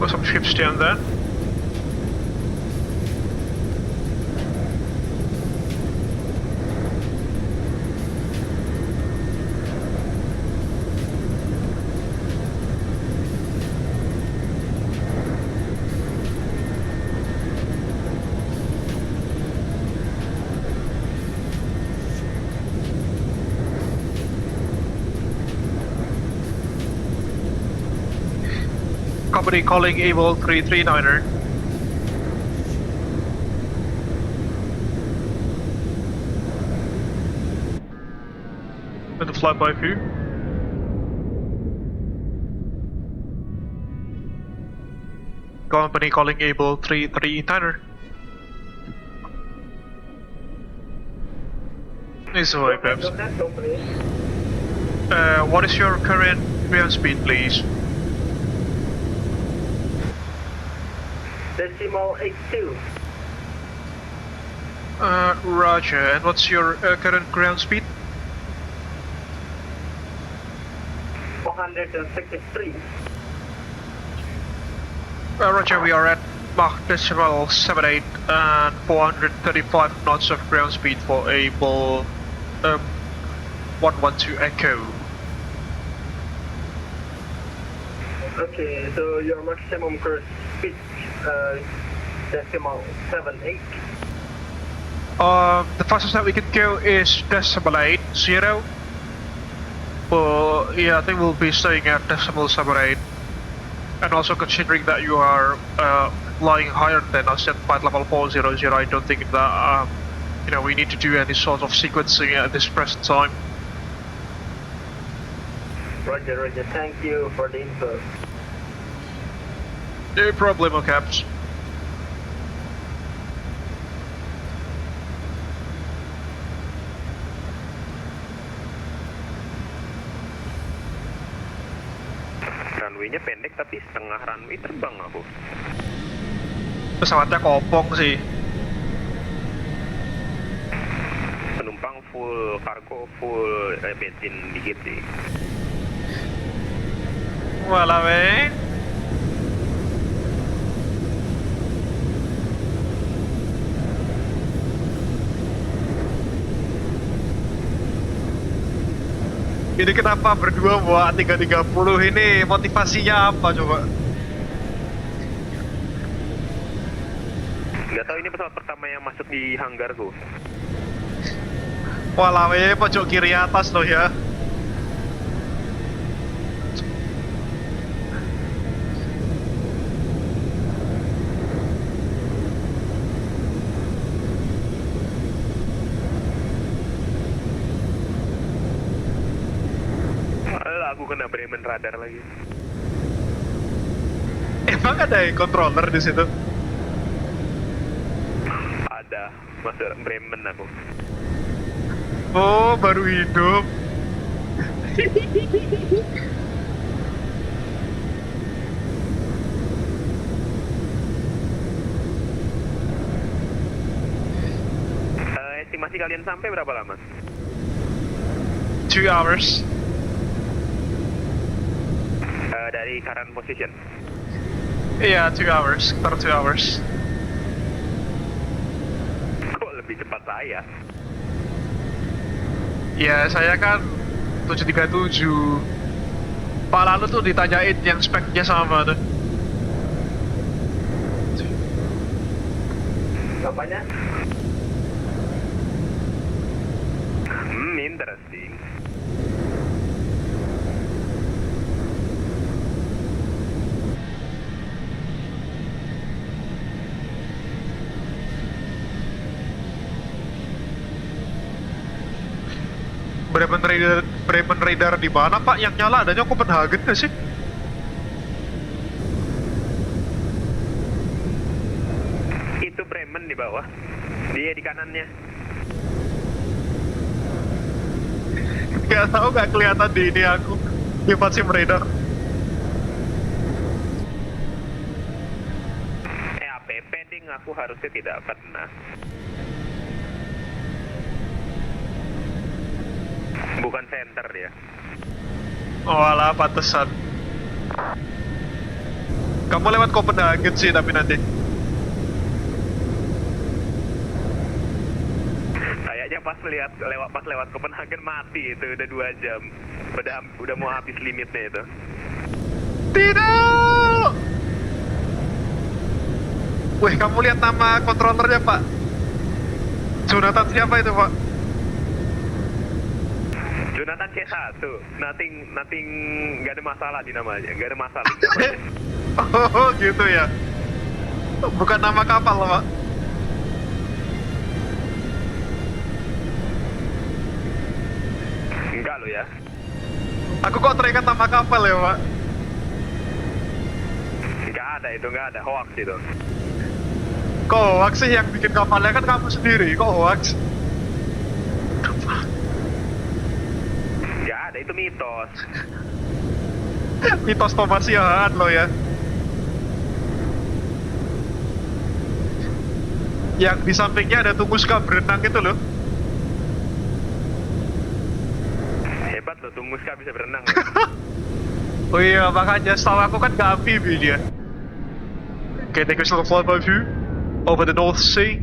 Got some ships down there. Company calling Abel 339er. And the flyby view. Company calling Abel 339er. This way, perhaps. What is your current ground speed, please? Decimal 82. Roger. And what's your current ground speed? 463. Roger, we are at Mach decimal 78 and 435 knots of ground speed for Abel 112 Echo. Okay, so your maximum cruise speed decimal 78. The fastest that we can go is decimal 80. But yeah, I think we'll be staying at decimal 78. And also considering that you are flying higher than us at flight level 400, I don't think that we need to do any sort of sequencing at this present time. Roger, Roger. Thank you for the info. No problem, Caps. Runway-nya pendek tapi setengah runway terbang aku. Pesawatnya kopong sih. Penumpang full, kargo full, bensin dikit sih. Walah, men. Ini kenapa berdua buat 330 ini motivasinya apa coba? Nggak tahu, ini pesawat pertama yang masuk di hanggarku. Walah, pojok kiri atas loh ya. Aku kena Bremen radar lagi. Emang ada controller di situ? Ada, masuk Bremen aku. Oh, baru hidup. Estimasi kalian sampai berapa lama? 2 hours. Dari current position. Iya, 2 hours, sekitar 2 hours. Kok lebih cepat saya? Ya, saya kan 737. Pak lalu tuh ditanyain yang speknya sama tuh. Apanya? Bremen radar di mana Pak? Yang nyala adanya Copenhagen nggak sih? Itu Bremen di bawah. Dia di kanannya. Gak tahu, gak kelihatan di ini aku di VATSIM radar. APP ding, aku harusnya tidak pernah. Bukan center ya. Oh alah, pantesan. Kamu lewat Copenhagen sih tapi nanti. Kayaknya pas lewat Copenhagen mati itu, udah 2 jam. Udah mau habis limitnya itu. Tidak. Wih, kamu lihat nama controllernya Pak? Jonathan siapa itu Pak? Jonathan C1, nothing, nggak ada masalah di namanya, nggak ada masalah di namanya. Oh gitu ya. Bukan nama kapal loh Pak. Enggak lo ya. Aku kok teringat nama kapal ya Pak. Nggak ada, hoax itu. Kok hoax sih, yang bikin kapalnya kan kamu sendiri, kok hoax? Nggak ada, itu mitos. Mitos Tomasiaan lo ya. Yang di sampingnya ada Tunguska berenang itu loh. Hebat loh, Tunguska bisa berenang. Oh iya, makanya setahu aku kan gak amfibi dia. Okay, take a little flyby view over the North Sea.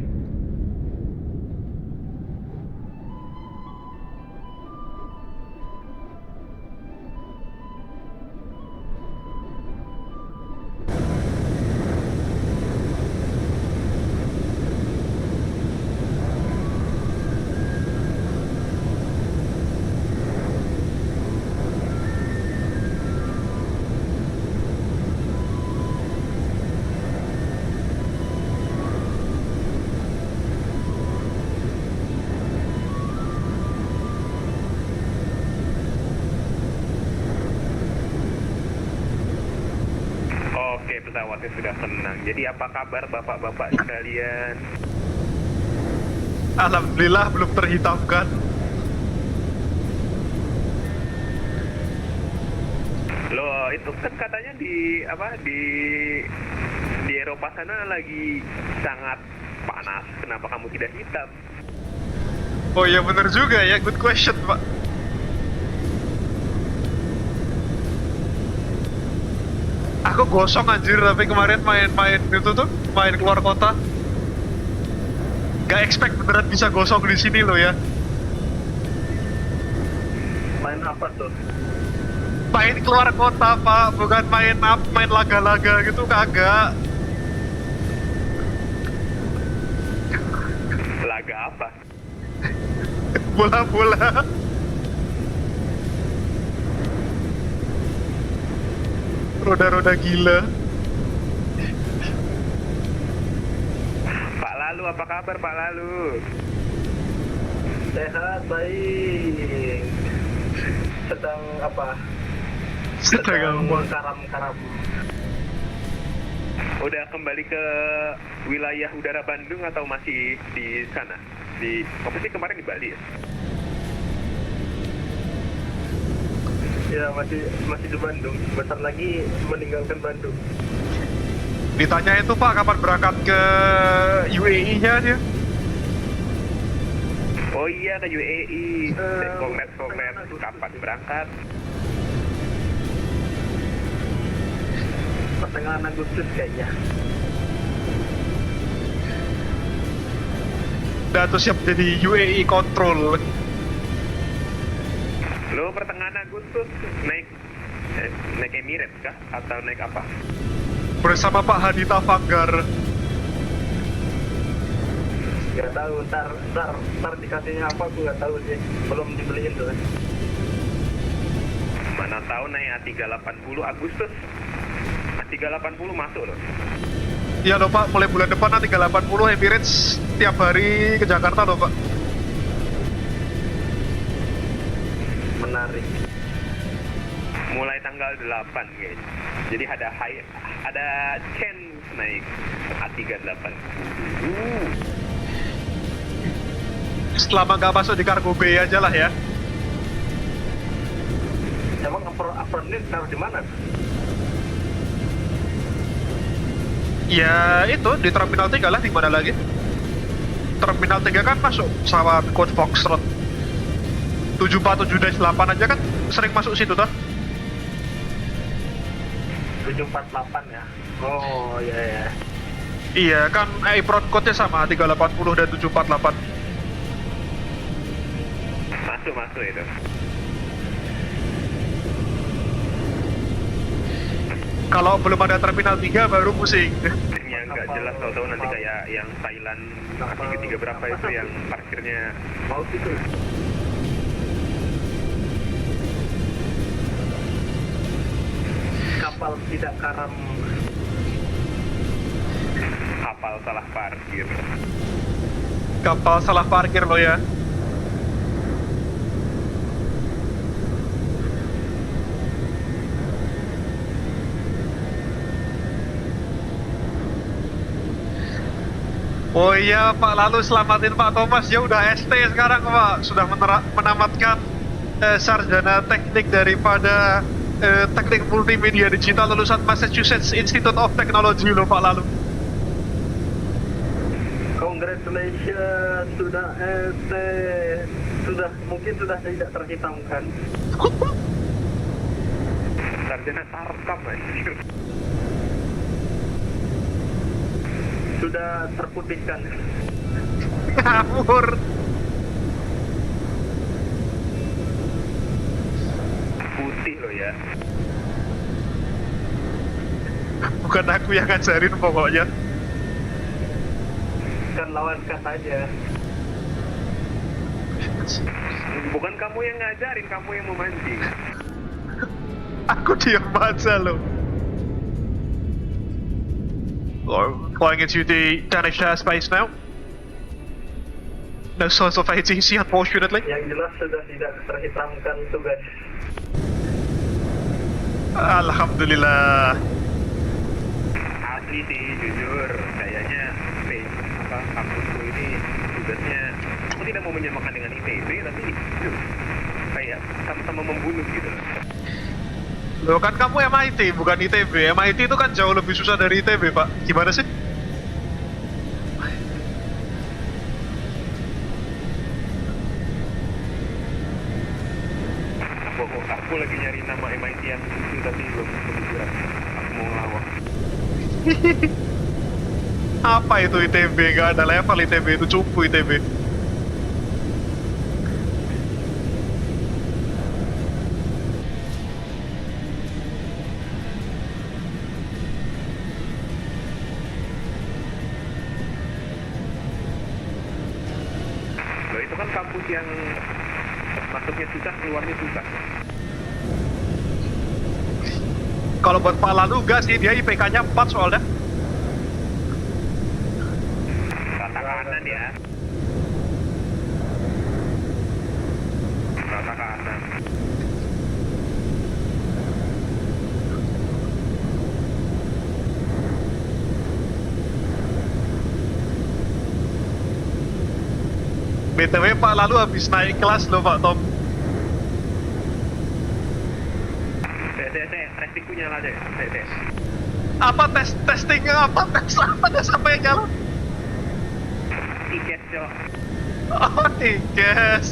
Pesawatnya sudah tenang. Jadi apa kabar bapak-bapak sekalian? Alhamdulillah belum terhitamkan. Loh, itu kan katanya di Eropa sana lagi sangat panas. Kenapa kamu tidak hitam? Oh iya bener juga ya, good question Pak. Aku gosong anjir, tapi kemarin main itu tuh, main keluar kota. Gak expect beneran bisa gosong di sini loh ya. Main apa tuh? Main keluar kota Pak, bukan main laga-laga gitu, kagak. Laga apa? Bola-bola. Roda-roda gila. Pak Lalu, apa kabar Pak Lalu? Sehat, baik. Sedang apa? Sedang karam-karam. Udah kembali ke wilayah udara Bandung atau masih di sana? Apa sih kemarin di Bali ya? Ya masih di Bandung. Bentar lagi meninggalkan Bandung. Ditanya itu Pak, kapan berangkat ke UAE-nya dia? Oh iya, ke UAE. Congrats. Kapan berangkat? Pertengahan Agustus kayaknya. Udah tuh siap jadi UAE control. Lo pertengahan Agustus naik Emirates kah? Atau naik apa? Bersama Pak Hadita Fanggar. Gak tahu, ntar dikasihnya apa aku gak tahu sih. Belum dibeliin tuh. Mana tahu naik A380 Agustus. A380 masuk loh. Iya loh Pak, mulai bulan depan A380 Emirates tiap hari ke Jakarta loh Pak. hari. Mulai tanggal 8 guys. Jadi ada chance naik A380. Selama nggak masuk di kargo B aja lah ya. Emang apron ini taruh di mana? Ya itu di Terminal 3 lah, di mana lagi? Terminal 3 kan masuk pesawat Code Foxtrot 747-8 aja kan sering masuk situ toh. 748 ya? Oh iya ya. Iya kan apron code-nya sama 380 dan 748. Masuk itu. Kalau belum ada Terminal 3 baru pusing. Yang nggak jelas, tahu-tahu nanti kayak yang Thailand ketiga berapa itu yang parkirnya mau gitu. Kapal tidak karam. kapal salah parkir. Kapal salah parkir lo ya. Oh iya Pak, lalu selamatin Pak Thomas, ya udah ST sekarang Pak, sudah menamatkan sarjana teknik daripada teknik multimedia digital lulusan Massachusetts Institute of Technology loh Pak lalu. Congratulations, sudah ST, mungkin sudah tidak terhitamkan. Sarjana sarkam anjir. Sudah terputihkan. Ngawur. Putih loh ya. Bukan aku yang ngajarin pokoknya. Kan lawan kas aja. Bukan kamu yang ngajarin, kamu yang memancing. Aku diam aja loh. Flying into the Danish airspace now. No signs of ATC, unfortunately. Yang jelas sudah tidak terhitamkan tugas. Alhamdulillah. Asli sih, jujur, kayaknya kampusku ini tugasnya, aku tidak mau menyamakan dengan ITB, tapi kayak sama-sama membunuh gitu. Loh kan kamu MIT bukan ITB. MIT itu kan jauh lebih susah dari ITB Pak. Gimana sih? Aku lagi nyari nama MIT yang lucu tapi belum kepikiran. Aku mau ngelawak. Apa itu ITB? Gak ada level ITB, itu cupu ITB. Loh itu kan kampus yang masuknya susah, keluarnya susah. Kalau buat Pak Lalu enggak sih, dia IPK-nya 4 soalnya. Rata kanan ya. Rata kanan. BTW Pak Lalu habis naik kelas loh Pak Tom. Testingku nyala deh, tes. Apa testingnya apa? Tes apa tes apa yang nyala? Tiket cok. Oh tiket.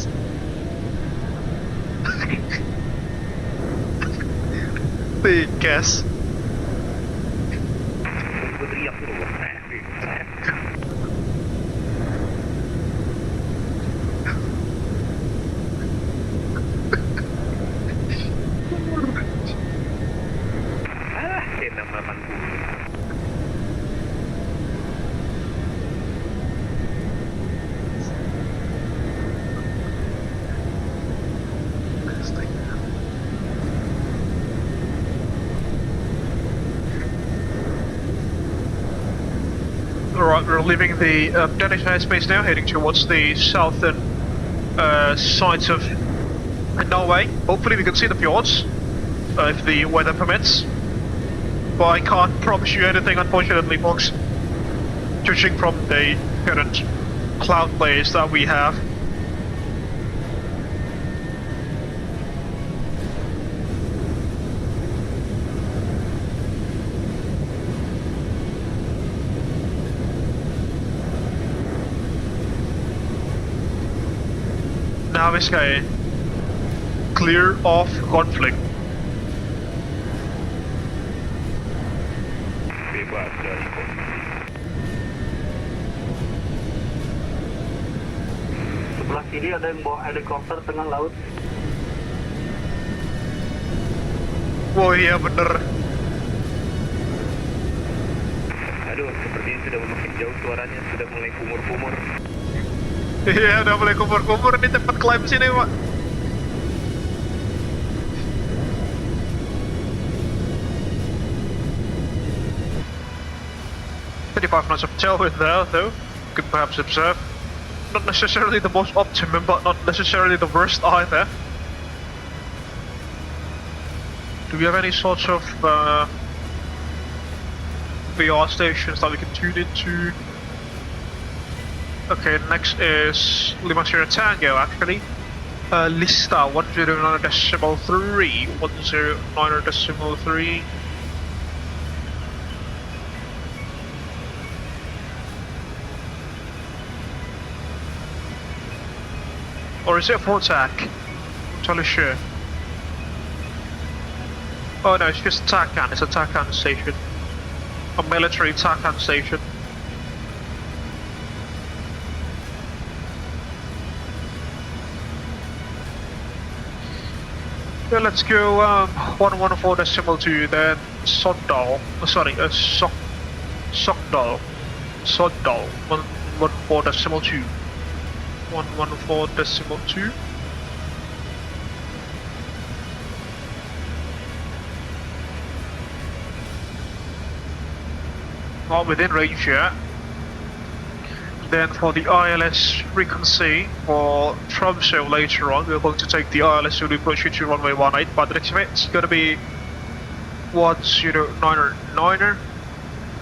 Tiket. Gue teriak dulu. Alright, we're leaving the Danish airspace now, heading towards the southern sides of in Norway. Hopefully we can see the fjords, if the weather permits. But I can't promise you anything, unfortunately, folks. Judging from the current cloud layers that we have. Now is a clear of conflict. Sebelah kiri ada yang bawa helikopter tengah laut. Oh iya bener. Aduh, sepertinya sudah makin jauh suaranya, sudah mulai kumur-kumur. Iya, udah mulai kumur-kumur nih, cepet climb sini, Pak. "35 knots of tailwind there, though. You could perhaps observe. Not necessarily the most optimum, but not necessarily the worst either. Do we have any sorts of VR stations that we can tune into? Okay, next is Lima Sierra Tango, actually. Lista 109.3, 109.3. Or is it a FORTAC? I'm not totally sure. Oh no, it's just TACAN, it's a TACAN station. A military TACAN station. Yeah, let's go 114.2, then Sondal. Sogndal. 114.2. 114.2. Not within range yet. Then for the ILS frequency for Tromso later on, we're going to take the ILS to approach to runway 18, but the next it's going to be 1099er,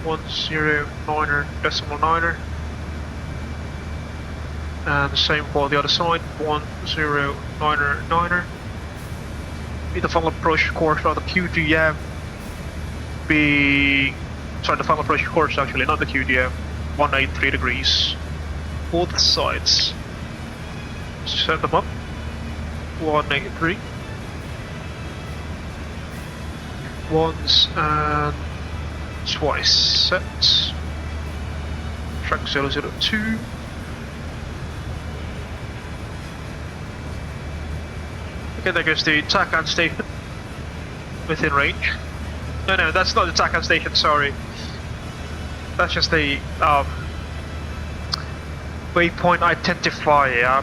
1099er, and the same for the other side, 1099er. The final approach course of the QDM be, sorry, the final approach course actually, not the QDM, 183 degrees, both sides. Set them up, 183. Once and twice set. Track 002. Okay, there goes the TACAN station within range. No, that's not the TACAN station, sorry. That's just the waypoint identifier.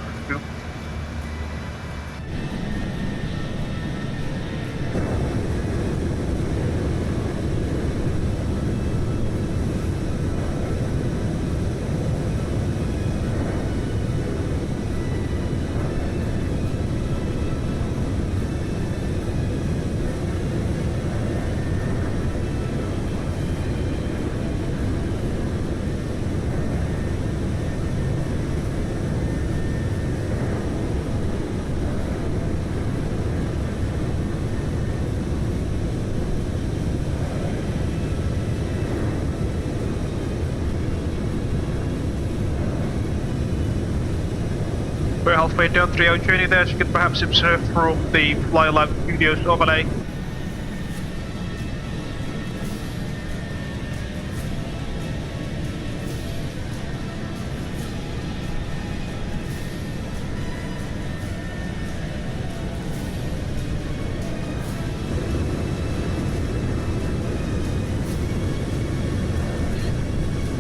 We're halfway down 3-hour journey there, as you can perhaps observe from the Fly Live Studios overlay.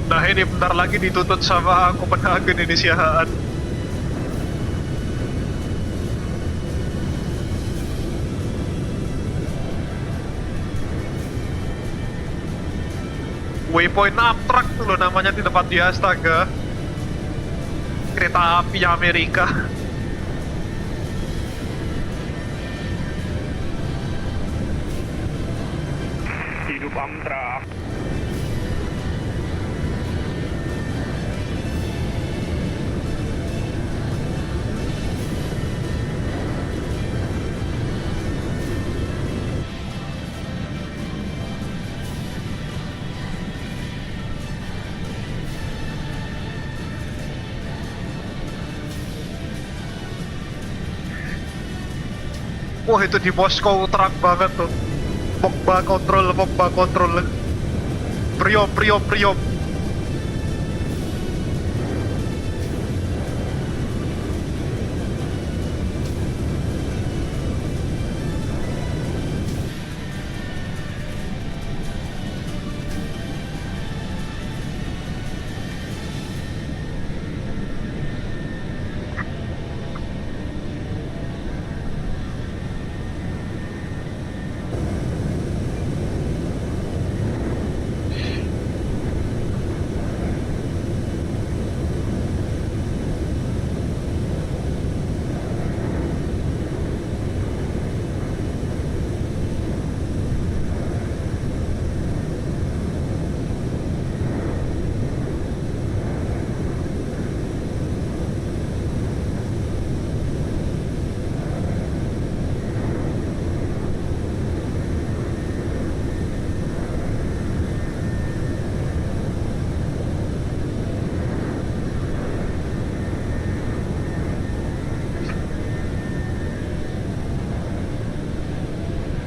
Nah ini bentar lagi dituntut sama Copenhagen ini siahaan. Waypoint Amtrak tuh loh namanya di tempat dia, astaga. Kereta api Amerika. Group Amtra. Wah itu di Moskow terang banget tuh. Pogba kontrol. Priom.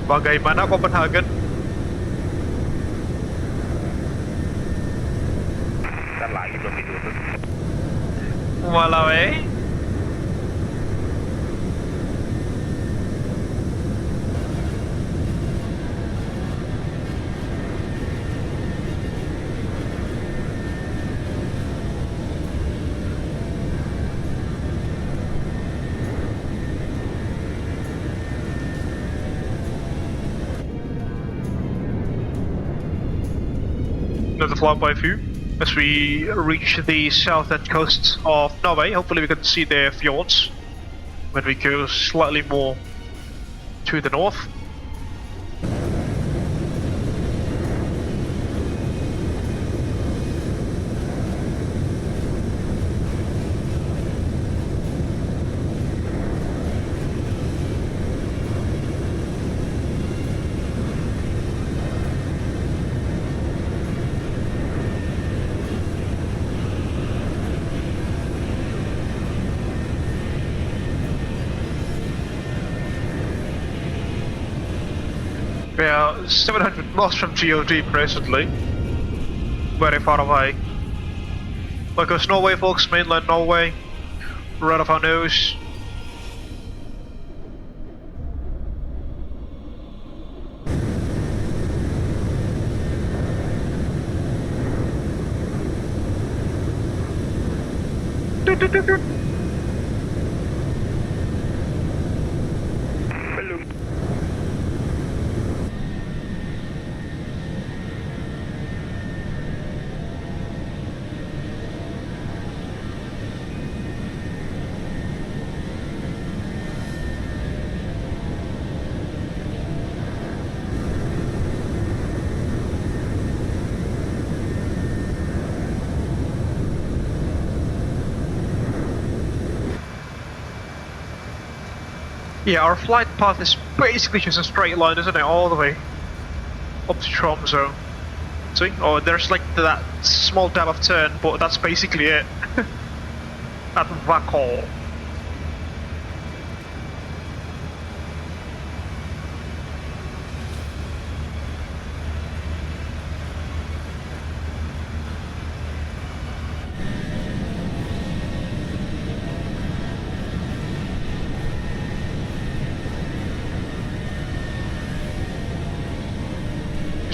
Bagaimana Copenhagen? Ntar lagi belum ditutup. Walau another flyby view as we reach the southern coast of Norway. Hopefully we can see the fjords when we go slightly more to the north. We are 700 miles from GOD presently. Very far away. Because Norway, folks, mainland Norway, right off our nose. Yeah, our flight path is basically just a straight line, isn't it? All the way up to Tromso. See? Oh, there's like that small dab of turn, but that's basically it. At Vakol.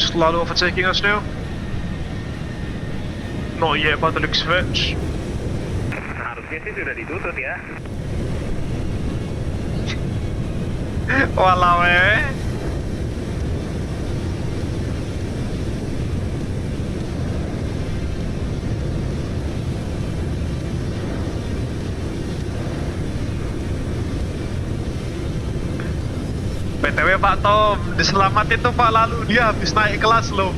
Slightly overtaking us now. Not yet by the looks of it. Harusnya sih sudah ditutup ya. Walau BTW Pak Tom, diselamatin tuh Pak, lalu dia habis naik kelas loh.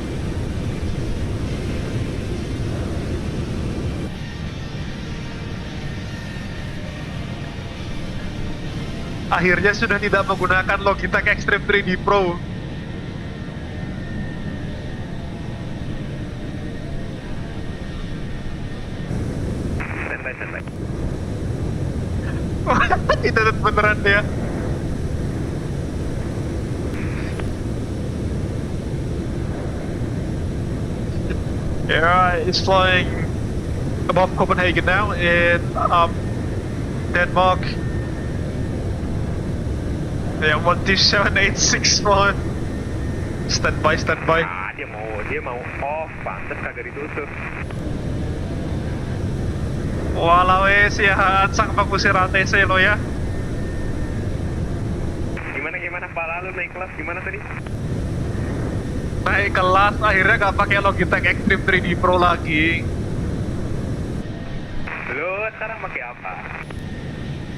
Akhirnya sudah tidak menggunakan Logitech Extreme 3D Pro. Itu beneran dia. Yeah, it's flying above Copenhagen now in Denmark. Yeah, 127.861. Standby. Dia mau off, pantes kagak ditutup. Walau ya, sang pangkusir ATC lo ya. Gimana Pak, lalu naik kelas gimana tadi? Naik kelas akhirnya gak pakai Logitech Extreme 3D Pro lagi. Lo sekarang pakai apa?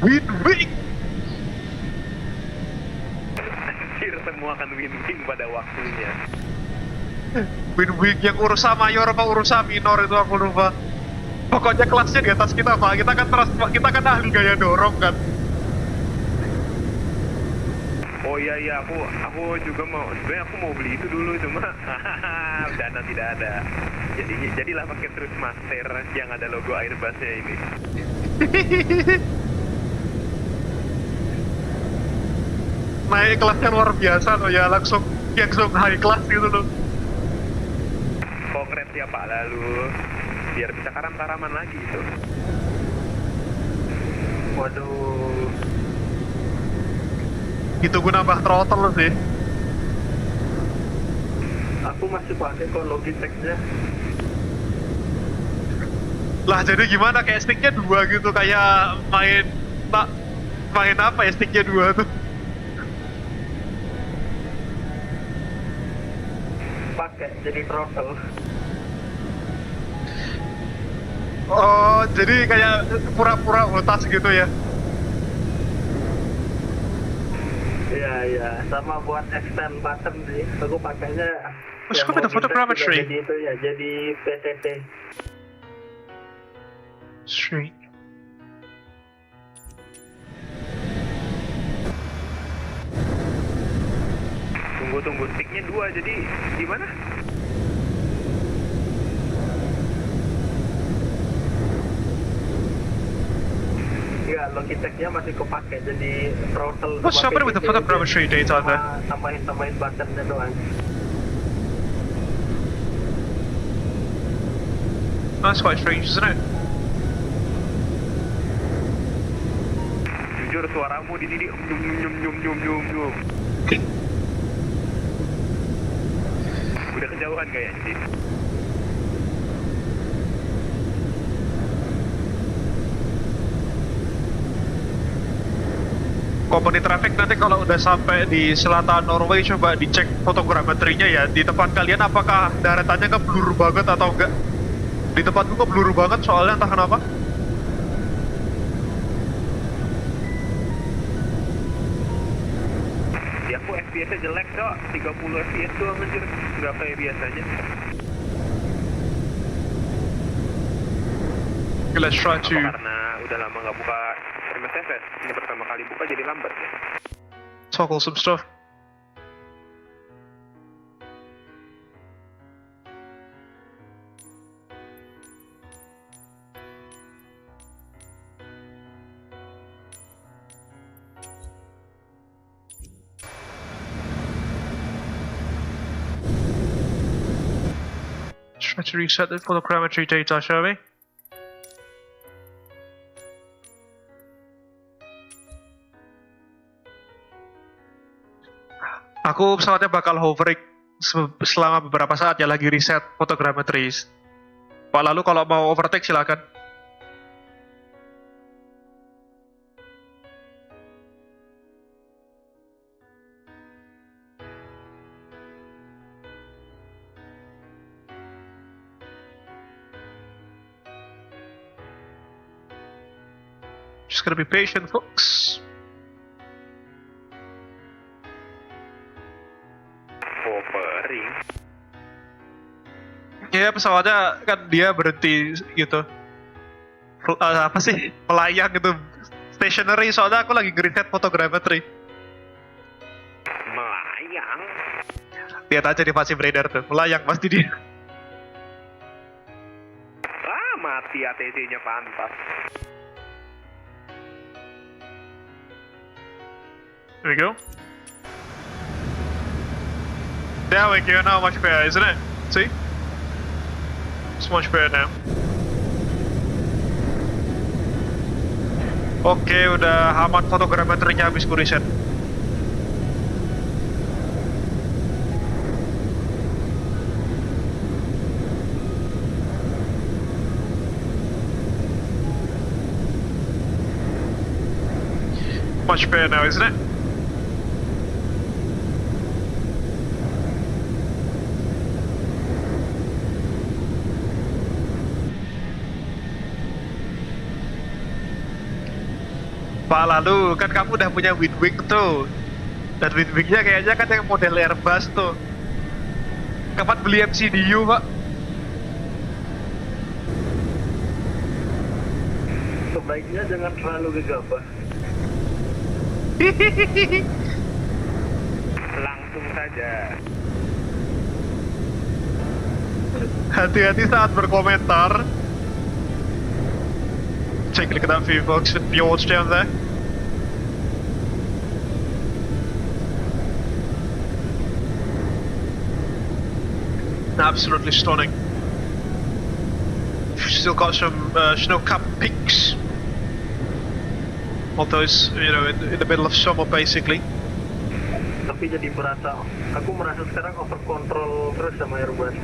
Win-win. Anjir, semua akan win-win pada waktunya. Win-win yang urusan mayor apa urusan minor itu aku lupa. Pokoknya kelasnya di atas kita Pak. Kita kan ahli gaya dorong kan. Oh iya, aku juga sebenarnya aku mau beli itu dulu, cuma dana tidak ada. Jadilah pakai terus master yang ada logo Airbusnya ini. Naik kelasnya luar biasa loh ya, langsung high class gitu loh. Kongres ya Pak, lalu biar bisa karam-karaman lagi itu. Waduh. Itu gue nambah throttle sih. Aku masih pakai kok Logitech-nya. Lah jadi gimana, kayak sticknya 2 gitu, kayak main apa ya, sticknya 2 tuh. Pakai jadi throttle. Oh, jadi kayak pura-pura utas gitu ya. Iya, sama buat extend button sih. Aku pakainya What's called the photogrammetry? jadi itu ya, jadi PTT. Straight. Tunggu, sticknya 2, jadi gimana? Ya, Logitech-nya masih kepake, jadi throttle. What's happening with the photogrammetry data there? Tambahin buttonnya doang. That's quite strange, isn't it? Jujur suaramu di sini nyum. Udah kejauhan kayaknya sih. Company traffic nanti kalau udah sampai di selatan Norway, coba dicek fotogrametrinya ya. Di tempat kalian apakah daretannya blur banget atau enggak? Di tempatku blur banget soalnya, entah kenapa. Di aku FPS-nya jelek kok, 30 FPS doang anjir, nggak kayak biasanya. Let's try to... Karena udah lama nggak buka MSFS, ini pertama kali buka jadi lambat ya. Toggle some stuff. Try to reset the photogrammetry data, shall we? Aku pesawatnya bakal hovering selama beberapa saat ya, lagi reset photogrammetry. Pak, lalu kalau mau overtake silakan. Just gotta be patient, folks. Iya, pesawatnya kan dia berhenti gitu. Apa sih? Melayang gitu. Stationary, soalnya aku lagi ngeriset photogrammetry. Melayang? Lihat aja di VATSIM radar tuh, melayang pasti dia. Ah, mati ATC-nya pantas. There we go. There we go, now much better, isn't it? See? It's much better now. Oke, udah aman fotogrameternya habis ku reset. Much better now, isn't it? Pak, lalu kan kamu udah punya wing tuh. Dan wingnya kayaknya kan yang model Airbus tuh. Kapan beli MCDU, Pak? Sebaiknya jangan terlalu gegabah. Langsung saja. Hati-hati saat berkomentar. Take a look at that view, folks, with fjords down there. Absolutely stunning. Still got some snow-capped peaks. Of those, you know, in the middle of summer, basically. Tapi jadi aku merasa sekarang over control terus sama Airbus.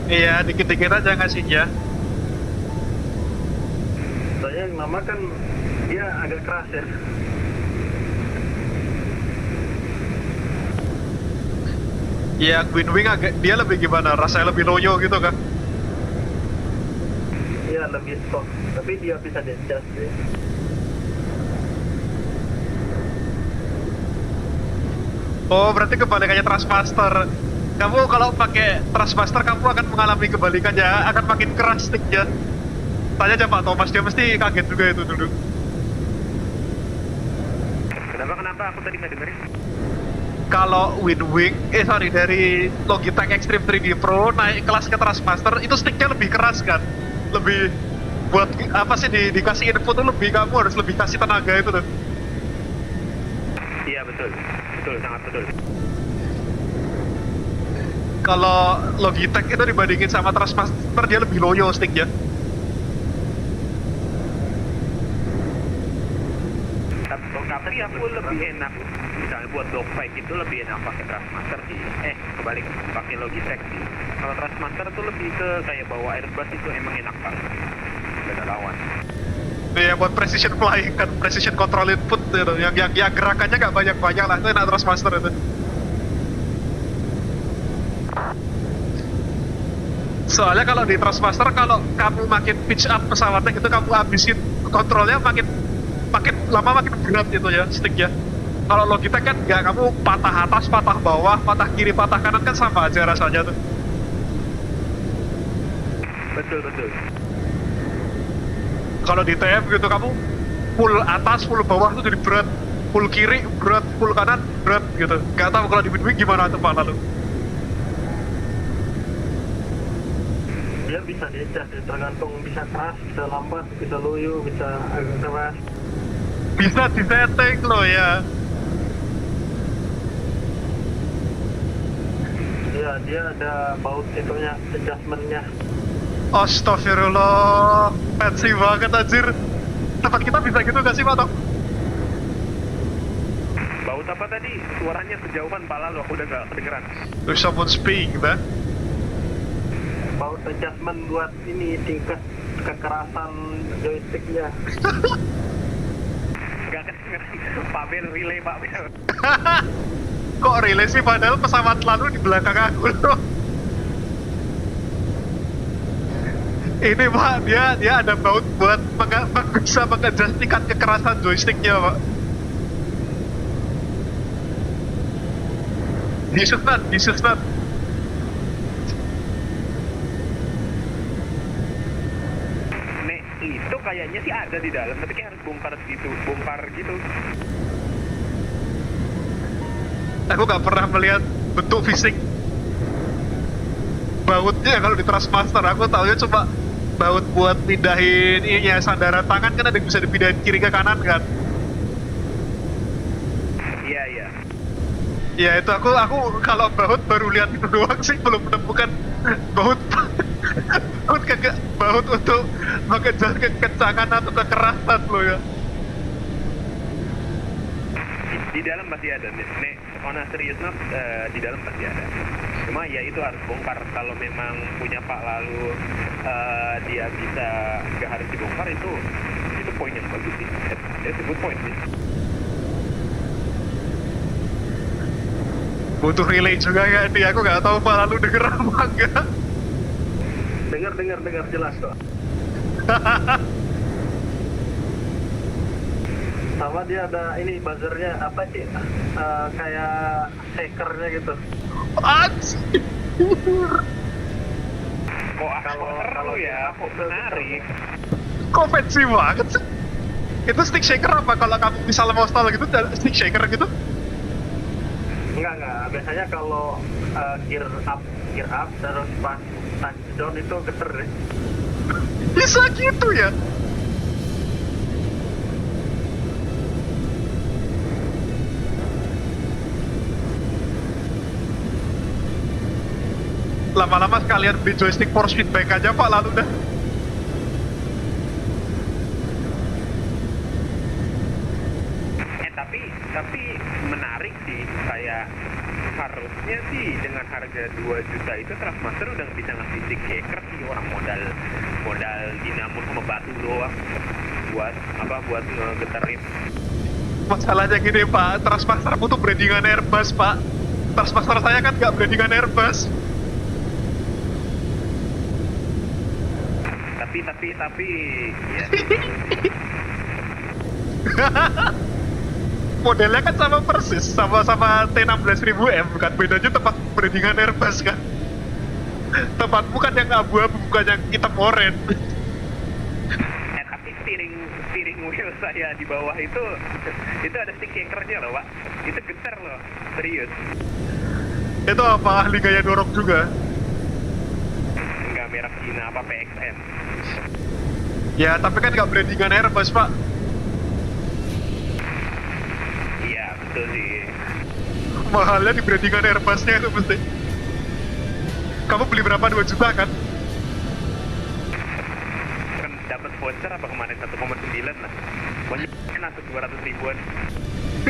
Iya, dikit-dikit aja ngasihnya. Soalnya yang lama kan dia agak keras ya. Ya, wing agak dia lebih gimana? Rasanya lebih loyo gitu kan? Iya, lebih soft. Tapi dia bisa di-adjust ya. Oh, berarti kebalikannya Thrustmaster. Kamu kalau pakai Thrustmaster kamu akan mengalami kebalikannya, akan makin keras sticknya. Tanya aja Pak Thomas, dia mesti kaget juga itu dulu. Kenapa aku tadi nggak dengerin? Kalau dari Logitech Extreme 3D Pro naik kelas ke Thrustmaster itu sticknya lebih keras kan, lebih buat apa sih dikasih info tuh lebih, kamu harus lebih kasih tenaga itu tuh. Iya betul, sangat betul. Kalau Logitech itu dibandingin sama Thrustmaster dia lebih loyo sticknya. Tapi aku lebih enak, misalnya buat dogfight itu lebih enak pakai Thrustmaster sih. Kebalik, pakai Logitech sih. Kalau Thrustmaster tuh lebih ke kayak bawa Airbus itu emang enak banget. Gak ada lawan. Iya, buat precision flying kan, precision control input gitu. Yang gerakannya gak banyak-banyak lah, itu enak Thrustmaster itu. Soalnya kalau di Thrustmaster, kalau kamu makin pitch up pesawatnya gitu, kamu habisin kontrolnya makin lama makin berat gitu ya sticknya. Kalau Logitech kan nggak, kamu patah atas, patah bawah, patah kiri, patah kanan kan sama aja rasanya tuh. Betul. Kalau di TF gitu kamu full atas, full bawah tuh jadi berat, full kiri berat, full kanan berat gitu. Nggak tahu kalau di wing gimana tuh Pak lalu. Dia bisa di-adjust ya, tergantung bisa keras, bisa lambat, bisa loyo, bisa agak keras. Bisa disetting loh ya. Iya, dia ada baut itunya, adjustmentnya. Astagfirullah, fancy banget anjir. Tempat kita bisa gitu gak sih Pak Tom? Baut apa tadi? Suaranya kejauhan pala lo, aku udah gak kedengeran. There's someone speaking man. Baut adjustment buat ini tingkat kekerasan joysticknya. Gak kedengeran. Pak Bel relay Pak Bel. Kok relay sih, padahal pesawat lalu di belakang aku loh. Ini Pak, dia ada baut buat bisa mengadjust tingkat kekerasan joysticknya Pak. This is not. Itu kayaknya sih ada di dalam, tapi kayak harus bongkar gitu. Aku nggak pernah melihat bentuk fisik bautnya kalau di Trustmaster. Aku taunya cuma baut buat pindahin ini ya, sandaran tangan kan ada yang bisa dipindahin kiri ke kanan kan. Iya. Ya itu aku kalau baut baru lihat itu doang sih, belum menemukan baut baut untuk mengejar kekencangan atau kekerasan lo ya. Di dalam pasti ada nih, on a serious note, di dalam pasti ada. Cuma ya itu harus bongkar. Kalau memang punya Pak lalu dia bisa nggak harus dibongkar, itu poin yang bagus sih. It's a good point sih. Butuh relay juga ya ini, aku nggak tahu Pak lalu denger apa enggak. Dengar jelas kok. Sama dia ada ini buzzernya apa sih? Kayak shakernya gitu. Anjir. Kalau ya, kok menarik. Kok fancy banget sih? Itu stick shaker apa? Kalau kamu misalnya mau stall gitu, stick shaker gitu? Enggak. Biasanya kalau gear up terus pas touchdown itu geter deh. Bisa gitu ya? Lama-lama sekalian beli joystick force feedback aja Pak, lalu dah. Tapi menarik sih, kayak harusnya sih dengan harga 2 juta itu Trustmaster udah bisa ngasih stick shaker sih, orang modal dinamo sama batu doang buat ngegetarin. Masalahnya gini Pak, Trustmaster butuh brandingan Airbus Pak. Trustmaster saya kan nggak brandingan Airbus. Tapi ya. Modelnya kan sama persis, sama-sama T16.000M kan, bedanya tempat brandingan Airbus kan. Tempat bukan yang abu-abu, bukan yang hitam oren. Tapi steering wheel saya di bawah itu ada stick shakernya loh Pak. Itu getar loh, serius. Itu apa, ahli gaya dorong juga? Enggak, merek Cina apa PXN. Ya, tapi kan nggak brandingan Airbus Pak. Betul sih. Mahalnya di brandingan Airbusnya itu mesti. Kamu beli berapa? 2 juta kan? Kan dapat voucher apa kemarin 1,9 lah. Banyak enak tuh 200 ribuan.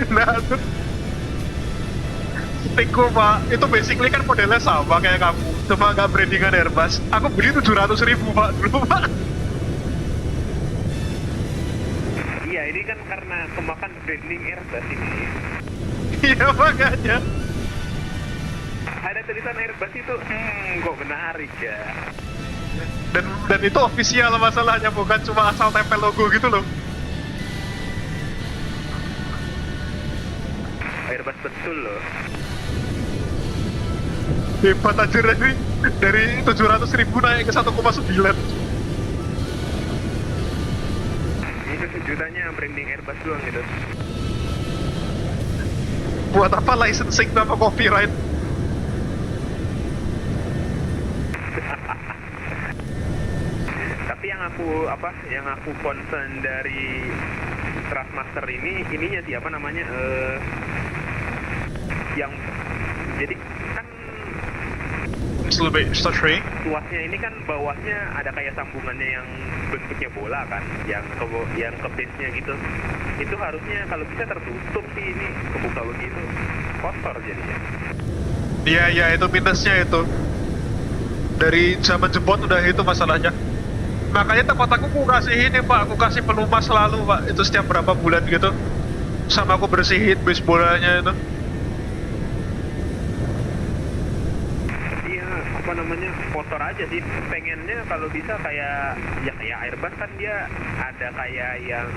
Nah, tuh. Stickku Pak, itu basically kan modelnya sama kayak kamu, cuma nggak brandingan Airbus. Aku beli 700.000 Pak dulu Pak. Iya, ini kan karena kemakan branding Airbus ini. Iya makanya. Ada tulisan Airbus itu, kok menarik ya. Dan itu official masalahnya, bukan cuma asal tempel logo gitu loh. Airbus betul loh. Hebat aja dari 700.000 naik ke 1,9. Itu sejutanya branding Airbus doang gitu. Buat apa licensing nama copyright? Tapi yang aku concern dari Trustmaster ininya sih apa namanya yang jadi kan tuasnya ini kan bawahnya ada kayak sambungannya yang bentuknya bola kan, yang ke base-nya gitu. Itu harusnya kalau bisa tertutup sih, ini kebuka begitu kotor jadinya. Iya itu minusnya itu. Dari zaman jebot udah itu masalahnya. Makanya tempat aku kasih ini Pak, aku kasih pelumas selalu Pak, itu setiap berapa bulan gitu. Sama aku bersihin base bolanya itu. Apa namanya, kotor aja sih. Pengennya kalau bisa kayak Airbus kan dia ada kayak yang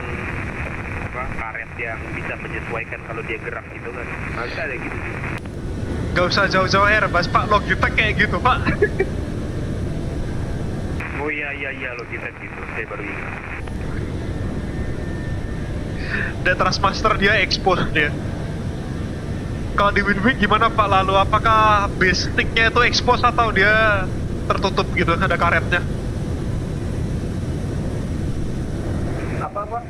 karet yang bisa menyesuaikan kalau dia gerak gitu kan. Harus ada gitu sih. Gak usah jauh-jauh Airbus Pak, Logitech kayak gitu Pak. Oh iya Logitech gitu, saya baru ingat. Dan Trustmaster dia expose dia. Kalau di Winwing gimana Pak? Lalu apakah base sticknya itu expose atau dia tertutup gitu, ada karetnya? Apa Pak?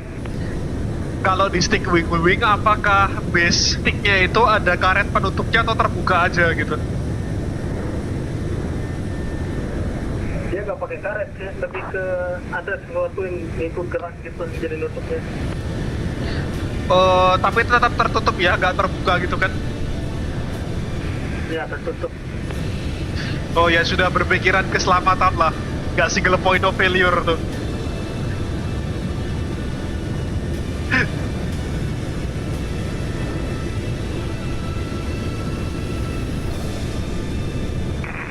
Kalau di stick wing apakah base sticknya itu ada karet penutupnya atau terbuka aja gitu? Dia nggak pakai karet sih, lebih ke ada sesuatu yang ikut gerak gitu jadi nutupnya. Tapi tetap tertutup ya, nggak terbuka gitu kan? Ya tertutup. Oh ya sudah berpikiran keselamatan lah, nggak single point of failure tuh.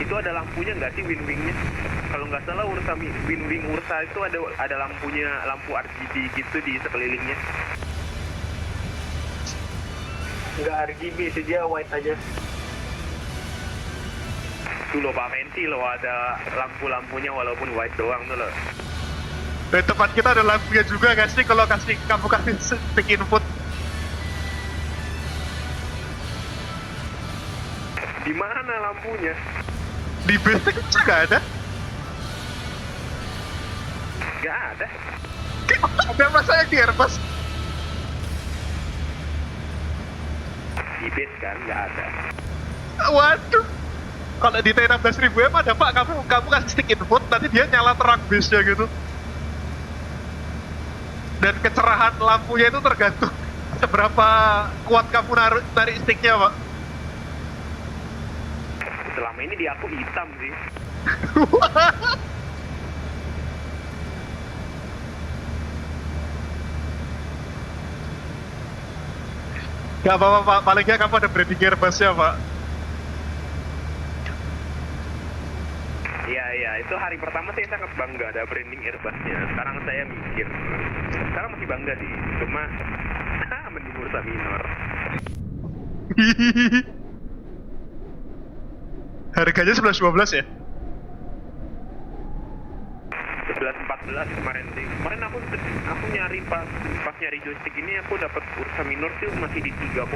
Itu ada lampunya nggak sih wing-wingnya? Kalau nggak salah wing Ursa itu ada lampunya, lampu RGB gitu di sekelilingnya. Nggak RGB sih, dia white aja. Tuh loh Pak Menti loh, ada lampu-lampunya walaupun white doang tuh loh. Dan tempat kita ada lampunya juga nggak sih kalau kamu kasih stick input? Di mana lampunya? Di base juga ada? Gak ada. Ada masa yang di Airbus? Di base kan nggak ada. Waduh. Kalau di T16.000M ada Pak, kamu kasih stick input, nanti dia nyala terang base-nya gitu. Dan kecerahan lampunya itu tergantung seberapa kuat kamu narik sticknya Pak. Selama ini di aku hitam sih. Gak apa-apa Pak, paling gak kamu ada branding Airbus-nya Pak. Iya, itu hari pertama saya sangat bangga ada branding Airbus-nya. Sekarang saya mikir, sekarang masih bangga sih, cuma mending Ursa minor. Harganya 11-12 ya? 11-14 kemarin sih. Kemarin aku nyari pas nyari joystick ini aku dapat Ursa minor sih masih di 3,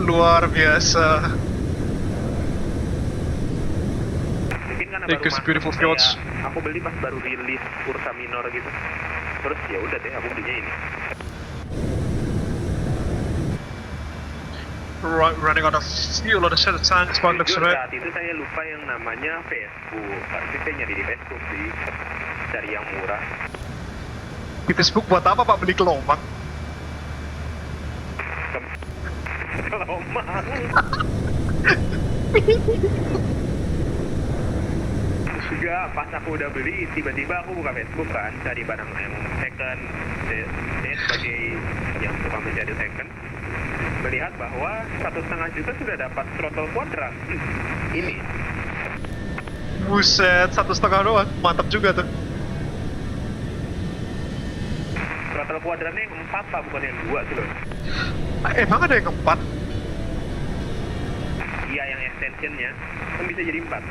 luar biasa. Mungkin karena It baru is beautiful fjords. aku beli pas baru rilis Ursa minor gitu. Terus ya udah deh aku belinya ini. Running out of fuel on the set of tanks, but looks right. Saat itu saya lupa yang namanya Facebook. Tapi saya nyari di Facebook sih, cari yang murah. Di Facebook buat apa Pak, beli kelomang? Kelomang. Juga pas aku udah beli, tiba-tiba aku buka Facebook kan, cari barang yang second. Saya sebagai yang suka mencari second, melihat bahwa 1,5 juta sudah dapat throttle kuadrat. Ini. Buset, 1,5 doang, mantap juga tuh. Throttle kuadratnya yang 4 Pak, bukan yang 2 tuh loh. Emang ada yang 4? Iya, yang extensionnya kan bisa jadi 4.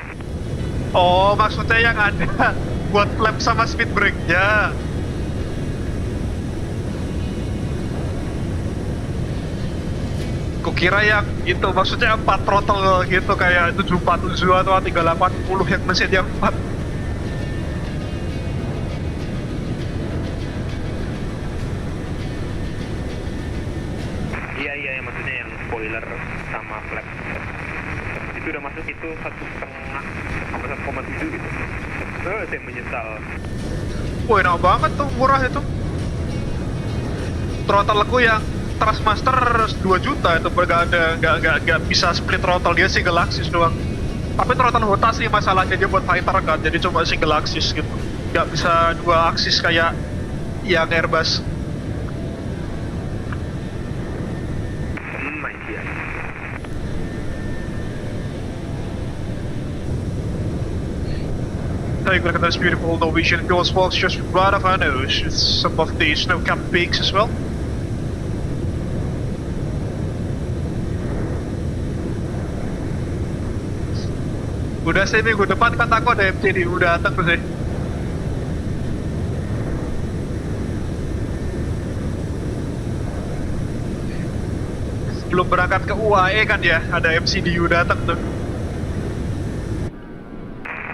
Oh, maksudnya yang ada buat flap sama speed brake-nya. Kukira yang itu maksudnya 4 throttle gitu, kayak 747 atau 380 yang mesin yang 4. Iya, yang maksudnya yang spoiler sama flap. Itu udah masuk itu 1,5 sama 1,7 gitu. Saya menyesal. Wah, enak banget tuh, murah itu. Throttle-ku yang Trustmaster 2 juta itu nggak bisa split throttle, dia single axis doang. Tapi throttle HOTA sih masalahnya, dia buat fighter kan, jadi cuma single axis gitu, nggak bisa 2 axis kayak yang Airbus. Take a look at those beautiful Norwegian fjords, folks, just right off our nose. It's some of the snow-capped peaks as well. Udah sih minggu depan kataku ada MCD, udah datang tuh sih. Sebelum berangkat ke UAE kan ya, ada MCDU datang tuh.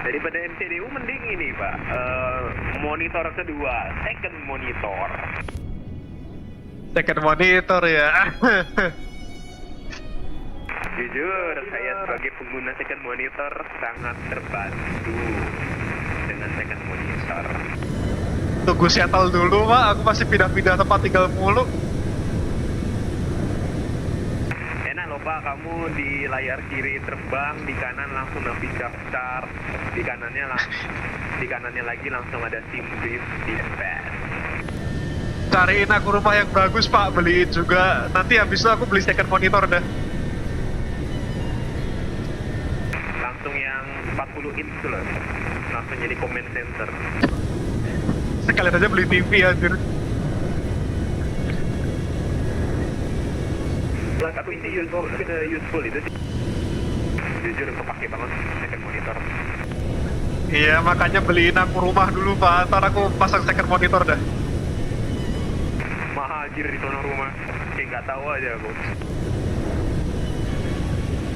Daripada MCDU mending ini Pak, monitor kedua, second monitor. Second monitor ya. Jujur, saya sebagai pengguna second monitor sangat terbantu dengan second monitor. Tunggu shuttle dulu Pak, aku masih pindah-pindah tempat tinggal mulu. Enak loh Pak, kamu di layar kiri terbang, di kanan langsung navigasi start, di kanannya lagi langsung ada sim brief di depan. Cariin aku rumah yang bagus Pak, beliin juga. Nanti habis itu aku beli second monitor dah. Langsung yang 40 inch tuh loh, langsung jadi comment center. Sekalian aja beli TV anjir. Tapi ini useful itu sih. Jujur kepake banget second monitor. Iya, makanya beliin aku rumah dulu Pak, ntar aku pasang second monitor dah. Mahal anjir di sono rumah, kayak nggak tahu aja aku.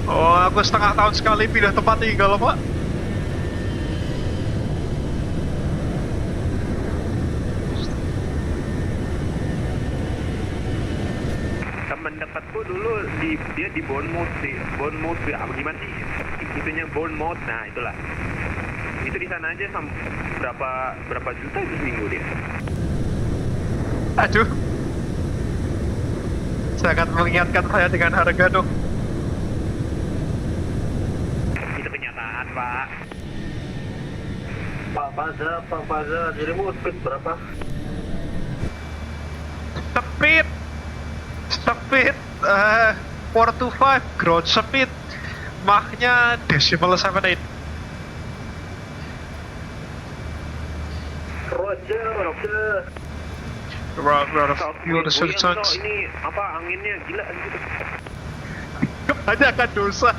Oh, aku setengah tahun sekali pindah tempat tinggal Pak. Temen dekatku dulu dia di Bournemouth sih, apa gimana sih? Itunya Bournemouth, nah itulah. Itu di sana aja berapa juta itu seminggu dia. Aduh, sangat mengingatkan saya dengan harga dong. Itu kenyataan Pak. Pak Faza, dirimu speed berapa? Speed 425 ground speed, Mach-nya decimal 78. Roger. Round of fuel to tanks. Ini apa anginnya gila gitu. Kebanyakan dosa.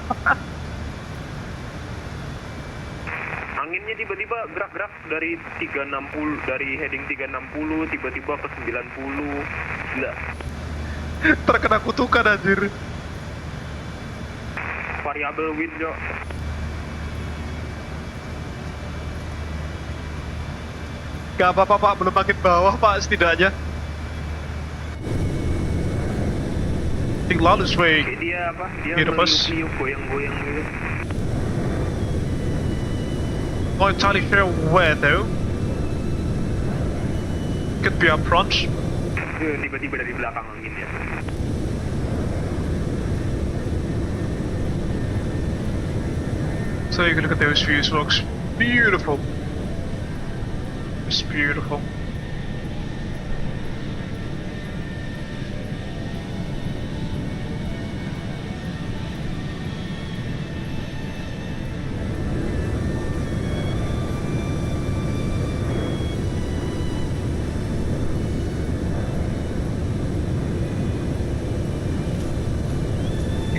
Anginnya tiba-tiba gerak-gerak dari 360, dari heading 360 tiba-tiba ke 90. Gila. Terkena kutukan anjir. Variabel wind jo. Gak apa-apa Pak, belum makin bawah Pak setidaknya. Think lawless way. Dia apa? Dia meniup-niup, goyang-goyang gitu. Not entirely sure where though. Could be up front. Tiba-tiba dari belakang anginnya. So you can look at those views, looks beautiful. It's beautiful.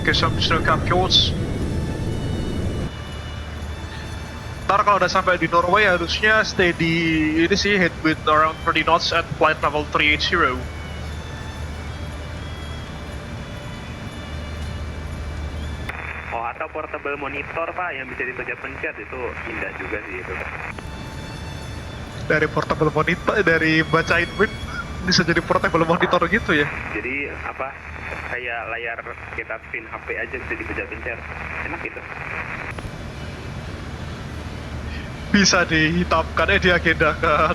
Some snow-capped fjords. Ntar kalau udah sampai di Norway harusnya stay di ini sih, headwind around 30 knots at flight level 380. Oh, atau portable monitor Pak yang bisa dipencet-pencet, itu indah juga sih itu. Dari portable monitor, dari bacain wind bisa jadi portable monitor gitu ya. Jadi apa, kayak layar kita pin HP aja bisa dipencet-pencet, enak gitu. Bisa dihitamkan, diagendakan.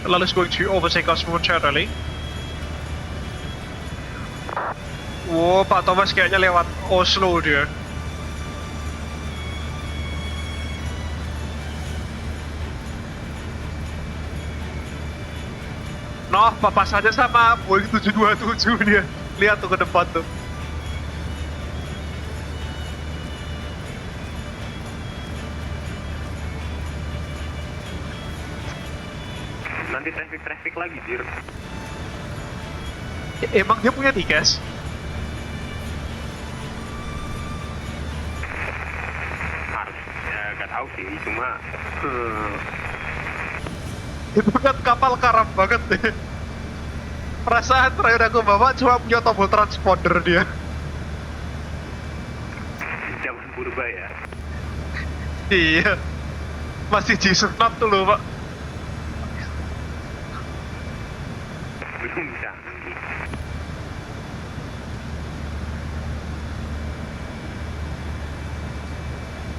LFLL is going to overtake us momentarily. Oh, Pak Thomas kayaknya lewat Oslo dia. Noh, papas saja sama Boeing 727 dia. Lihat tuh ke depan tuh. Nanti traffic lagi, Jir. Emang dia punya tiket? Harusnya gak tahu sih, cuma itu kan kapal karam banget deh. Perasaan terakhir aku bawa cuma punya tombol transponder dia. zaman purba ya. Iya. Masih Jesus not tuh loh, Pak. Belum canggih.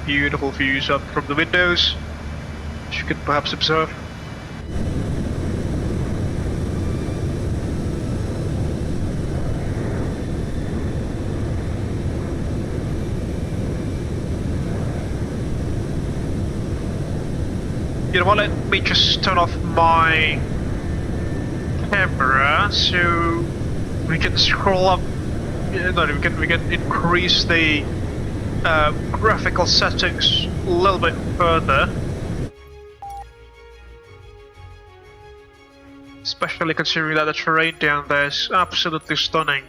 Beautiful views up from the windows, which you can perhaps observe. You know what, let me just turn off my camera so we can scroll up. No, we can increase the graphical settings a little bit further. Especially considering that the terrain down there is absolutely stunning.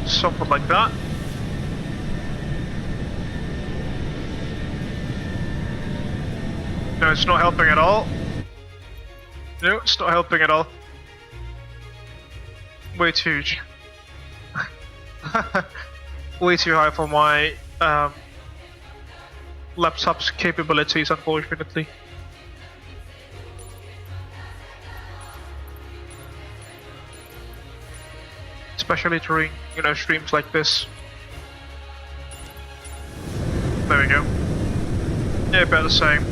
Something like that. No, it's not helping at all. No, it's not helping at all. Way too... way too high for my laptop's capabilities, unfortunately. Especially during, streams like this. There we go. Yeah, about the same.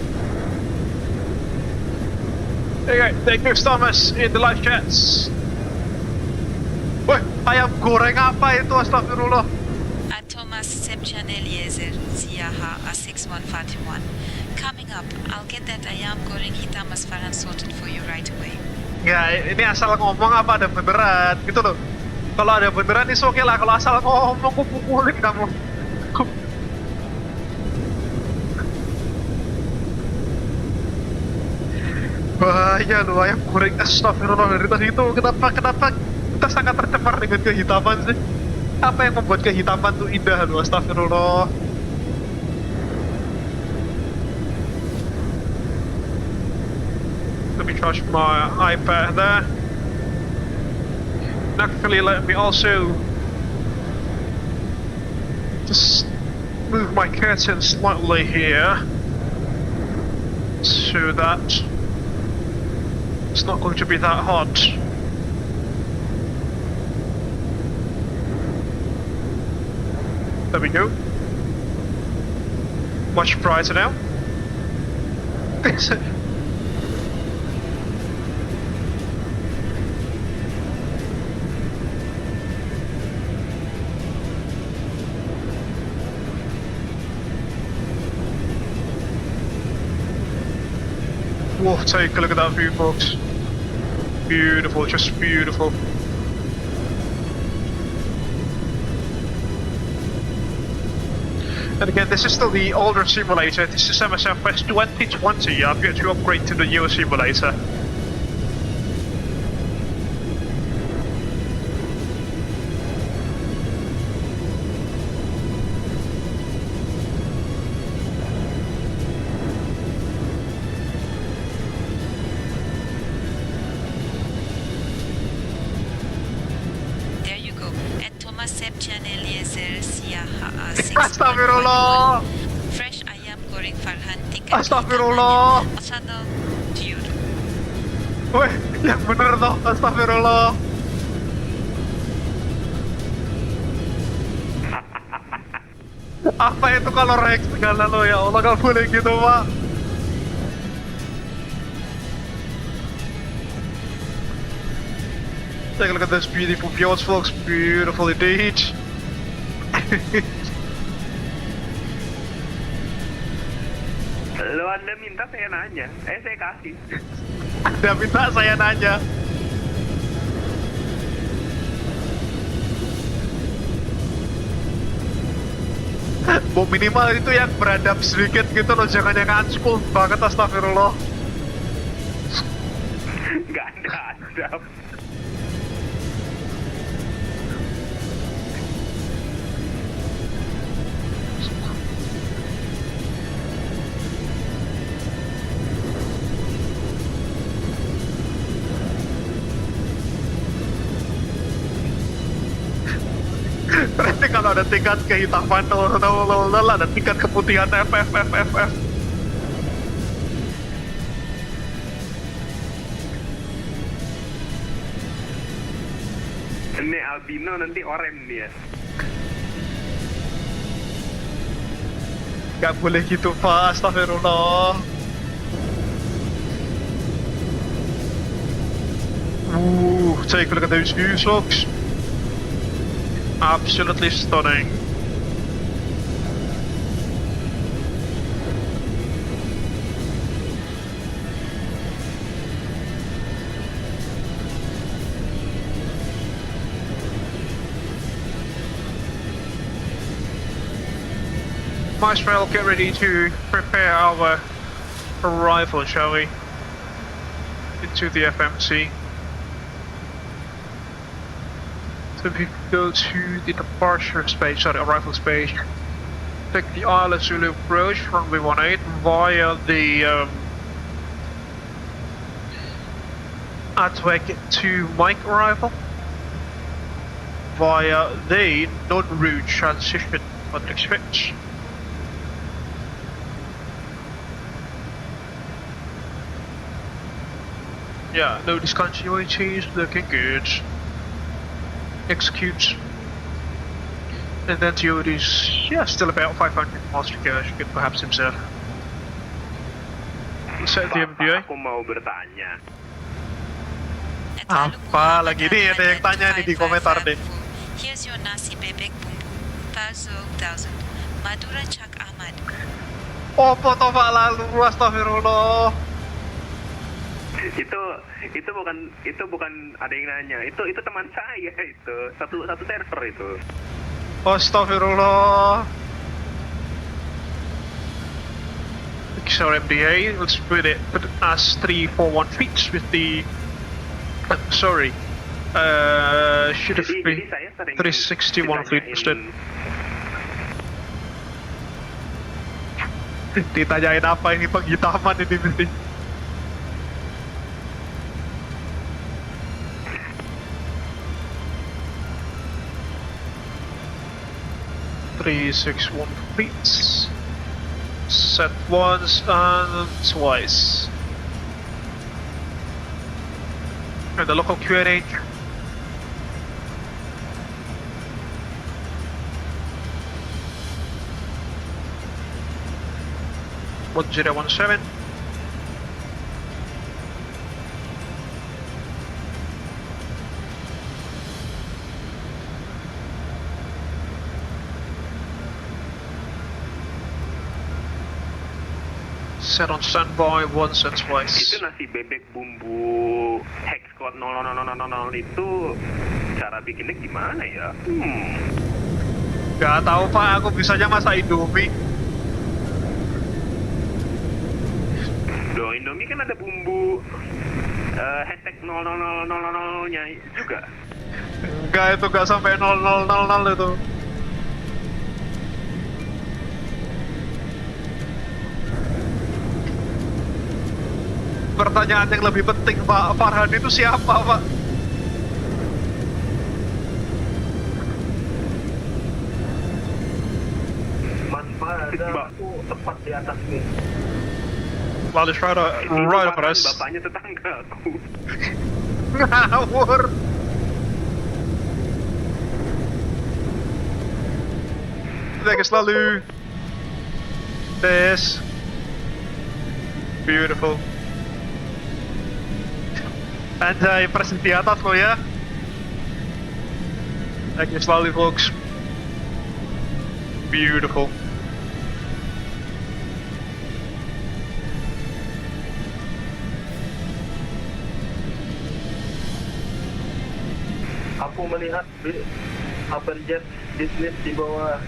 There you go, thank you Thomas in the live chats. Woi, ayam goreng apa itu, astagfirullah. Thomas Sepchan Eliezer, Siaha A6141. Coming up, I'll get that ayam goreng hitam Mas Farhan sorted for you right away. Ya, ini asal ngomong apa ada beneran, gitu loh. Kalau ada beneran is oke lah, kalau asal ngomong aku pukulin kamu. Bahaya loh ayam goreng, astagfirullah, dari tadi itu kenapa kita sangat tercemar dengan kehitaman sih? Apa yang membuat kehitaman tuh indah loh, astagfirullah. Let me charge my iPad there. Actually, let me also just move my curtain slightly here so that it's not going to be that hot. There we go. Much brighter now. Whoa, take a look at that view, folks. Beautiful, just beautiful. And again, this is still the older simulator. This is MSFS 2020. I've got to upgrade to the newer simulator. Astagfirullah. Fresh ayam goreng Farhan tiket. Astagfirullah. Osano to you. Weh, yang bener toh, astagfirullah. Apa itu kalau Rex segala lo ya Allah, gak boleh gitu pak. Take a look at this beautiful fjords folks, beautiful indeed. Lo Anda minta saya nanya, saya kasih. Anda minta saya nanya. Bo minimal itu yang beradab sedikit gitu loh, jangan yang unskool banget, astagfirullah. Gak ada adab. Berarti kalau ada tingkat kehitaman, ada tingkat keputihan F. Ini albino nanti oranye dia. Gak boleh gitu pak, astagfirullah. Take a look at those views folks. Absolutely stunning. Might as well get ready to prepare our arrival, shall we? Into the FMC. So we go to the departure space, sorry, arrival space. Take the Isle of Zulu approach, runway 18 via the ATWEC to Mike arrival via the non-route transition on the switch. Yeah, no discontinuities, looking good. Execute, and then to is still about 500 miles to go. You could perhaps observe. Set the MBA. Aku mau bertanya. Apa lagi nih? Ada yang tanya nih di komentar deh. Here's your nasi bebek bumbu, Pazo 1000, Madura Chak Ahmad. Oh, foto pak lalu, astagfirullah. itu bukan ada yang nanya, itu teman saya, itu satu server itu. Astagfirullah. Sorry MDA, let's put it as 341 feet with the sorry, should have been 361 feet instead. Ditanyain apa ini penghitaman ini mesti. Three, 6, 1 feet. Set once and twice. And the local QNH. What 017? Set on standby once and twice. Itu nasi bebek bumbu hex code 00000 itu cara bikinnya gimana ya? Gak tahu pak, aku bisanya masak Indomie. Loh, Indomie kan ada bumbu hashtag 00000-nya juga. Enggak, itu gak sampai 0000 itu. Pertanyaan yang lebih penting Pak, Farhan itu siapa Pak? Mas Farhan, aku tepat di atas nih. Lalu right over us. Bapaknya tetangga aku. Ngawur. Lekker selalu. This. Beautiful. Anjay, present di atas lo ya. Lekker selalu, folks. Beautiful. Aku melihat Abel Jets Business di bawah.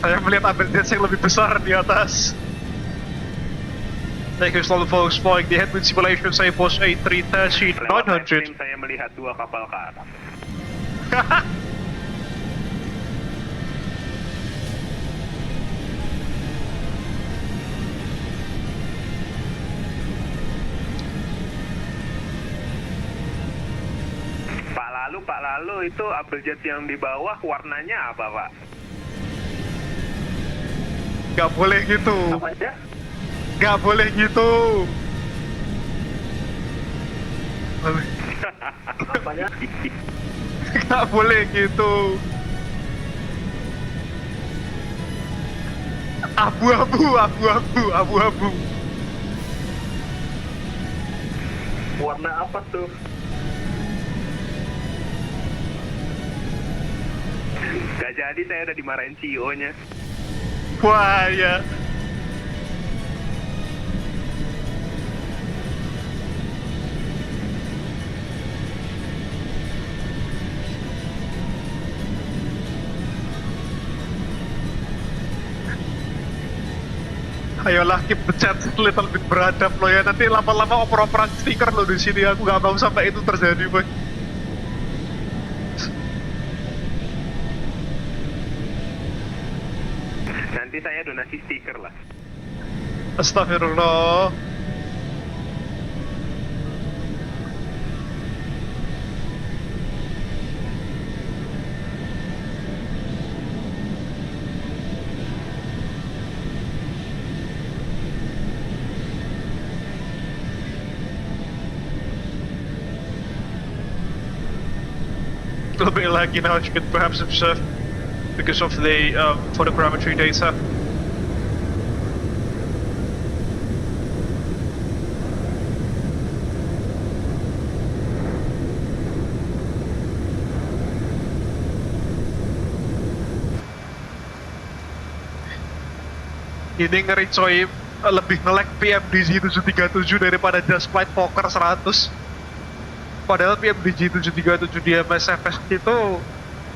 Saya melihat Abel Jets yang lebih besar di atas. Thank you, slowly folks, flying the headwind simulation, say post 8330 900. Saya melihat 2 kapal ke atas. Pak Lalu itu Abel Jets yang di bawah warnanya apa, Pak? Gak boleh gitu. Apanya? Gak boleh gitu. Apanya? Gak boleh gitu. Abu-abu. Warna apa tuh? Gak jadi, saya udah dimarahin CEO-nya. Wah, ya. Ayolah, keep the chat little bit beradab lo ya. Nanti lama-lama oper-operan stiker lo di sini. Aku gak mau sampai itu terjadi, boy. Nanti saya donasi stiker lah. Astagfirullah. A little bit laggy now, as you can perhaps observe, because of the photogrammetry data. Ini ngeri coy, lebih nge-lag PMDG 737 daripada Just Flight Fokker 100. Padahal PMDG 737 di MSFS itu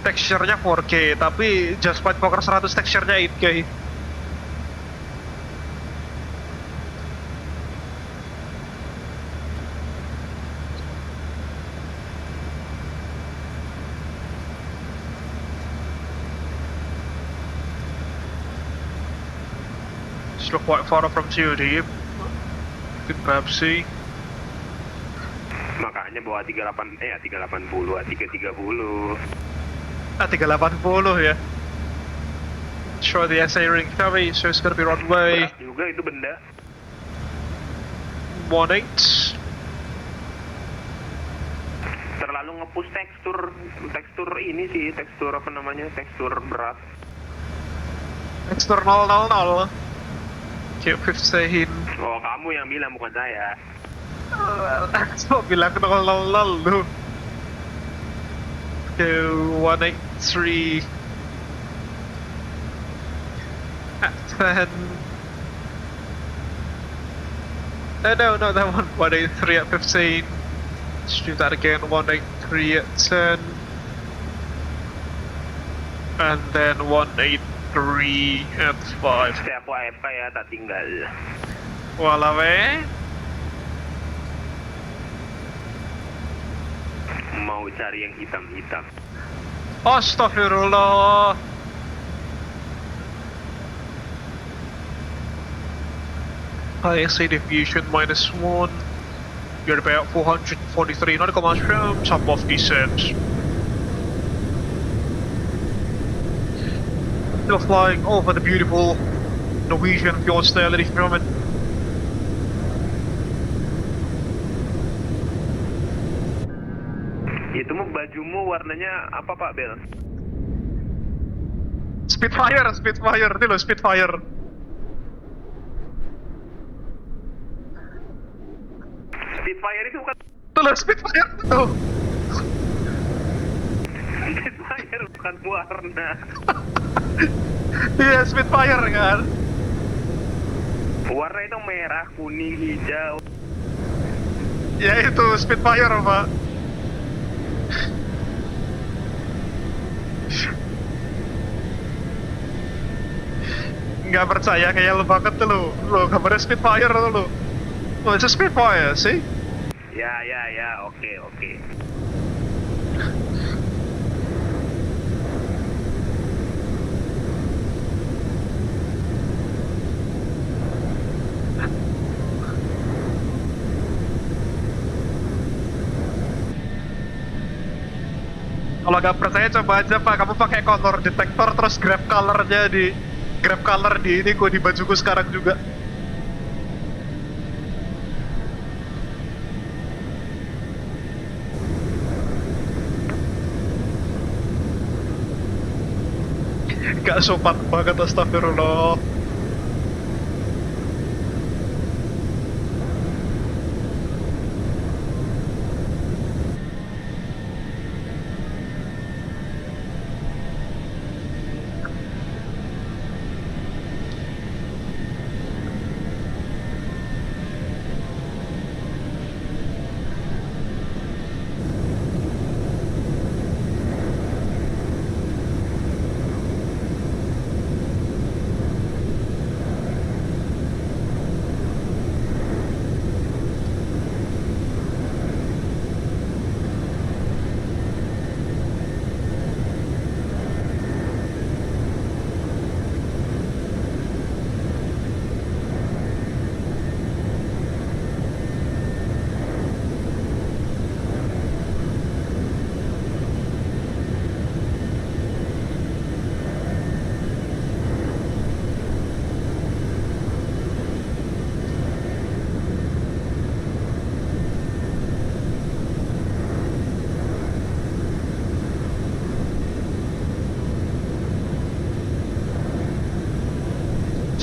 teksturnya 4K, tapi Just Flight Fokker 100 teksturnya 8K. Still quite far from COD. You can perhaps see. Makanya bawa 380 A330. A380 ya. Show the SA ring carry, so it's gonna be runway. Berat juga itu benda. 18. Terlalu nge-push tekstur ini sih, tekstur apa namanya, tekstur berat. Tekstur 000. Q15. Oh, kamu yang bilang, bukan saya. Coba bilang 000 lu. Q183. 10. No, that one. 183 at 15. Let's do that again. 183 at 10. And then 183 at 5. Saya aku AFK ya, tak tinggal. Walawe. Mau cari yang hitam-hitam. Astaghfirullah. ISA deviation -1. You're about 443 nautical miles from top of descent. Still flying over the beautiful Norwegian fjords there, ladies and gentlemen. Itu mah bajumu warnanya apa Pak Bel? Spitfire ini loh Spitfire. Spitfire itu bukan. Itu loh Spitfire tuh. Spitfire bukan warna. Iya Spitfire kan. Warna itu merah, kuning, hijau. Ya itu Spitfire Pak. Nggak percaya kayak lu banget tuh lu gambarnya Spitfire tuh lu. Oh, it's a Spitfire, see? Ya, oke. Kalau nggak percaya coba aja Pak, kamu pakai color detector terus grab color di ini kok di bajuku sekarang juga. Gak sopan banget, astagfirullah.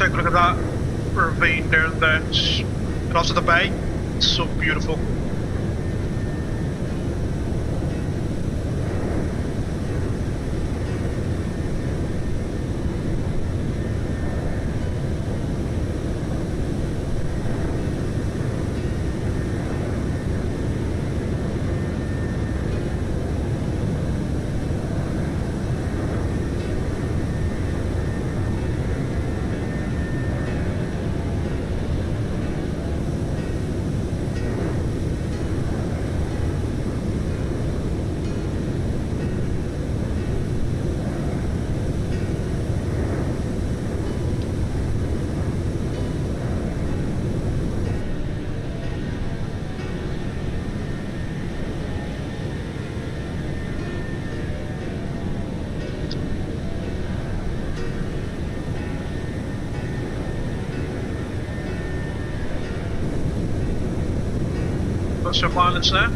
Take a look at that ravine down there, and also the bay. It's so beautiful. Got some violence there.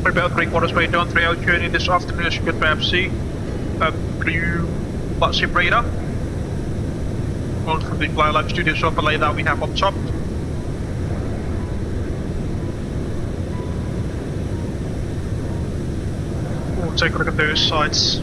We're about 3/4 way down 3-hour journey this afternoon. Should get by FC. Blue VATSIM radar. Going from the Fly Live Studios overlay that we have on top. We'll take a look at those sites.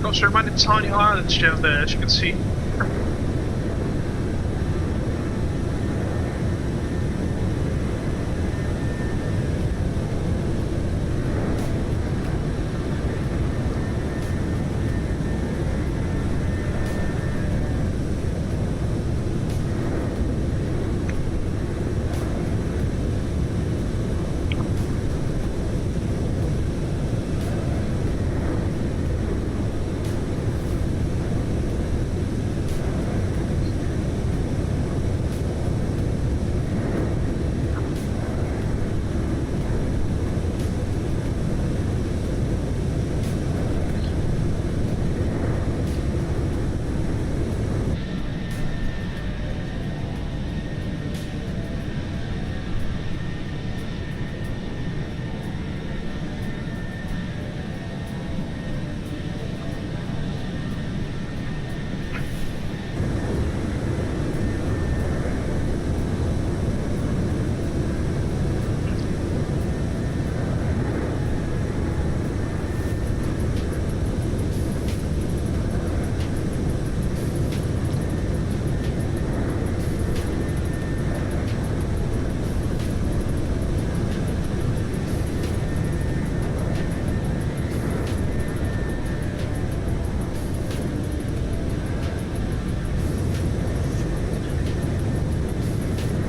got so many tiny islands down there, as you can see.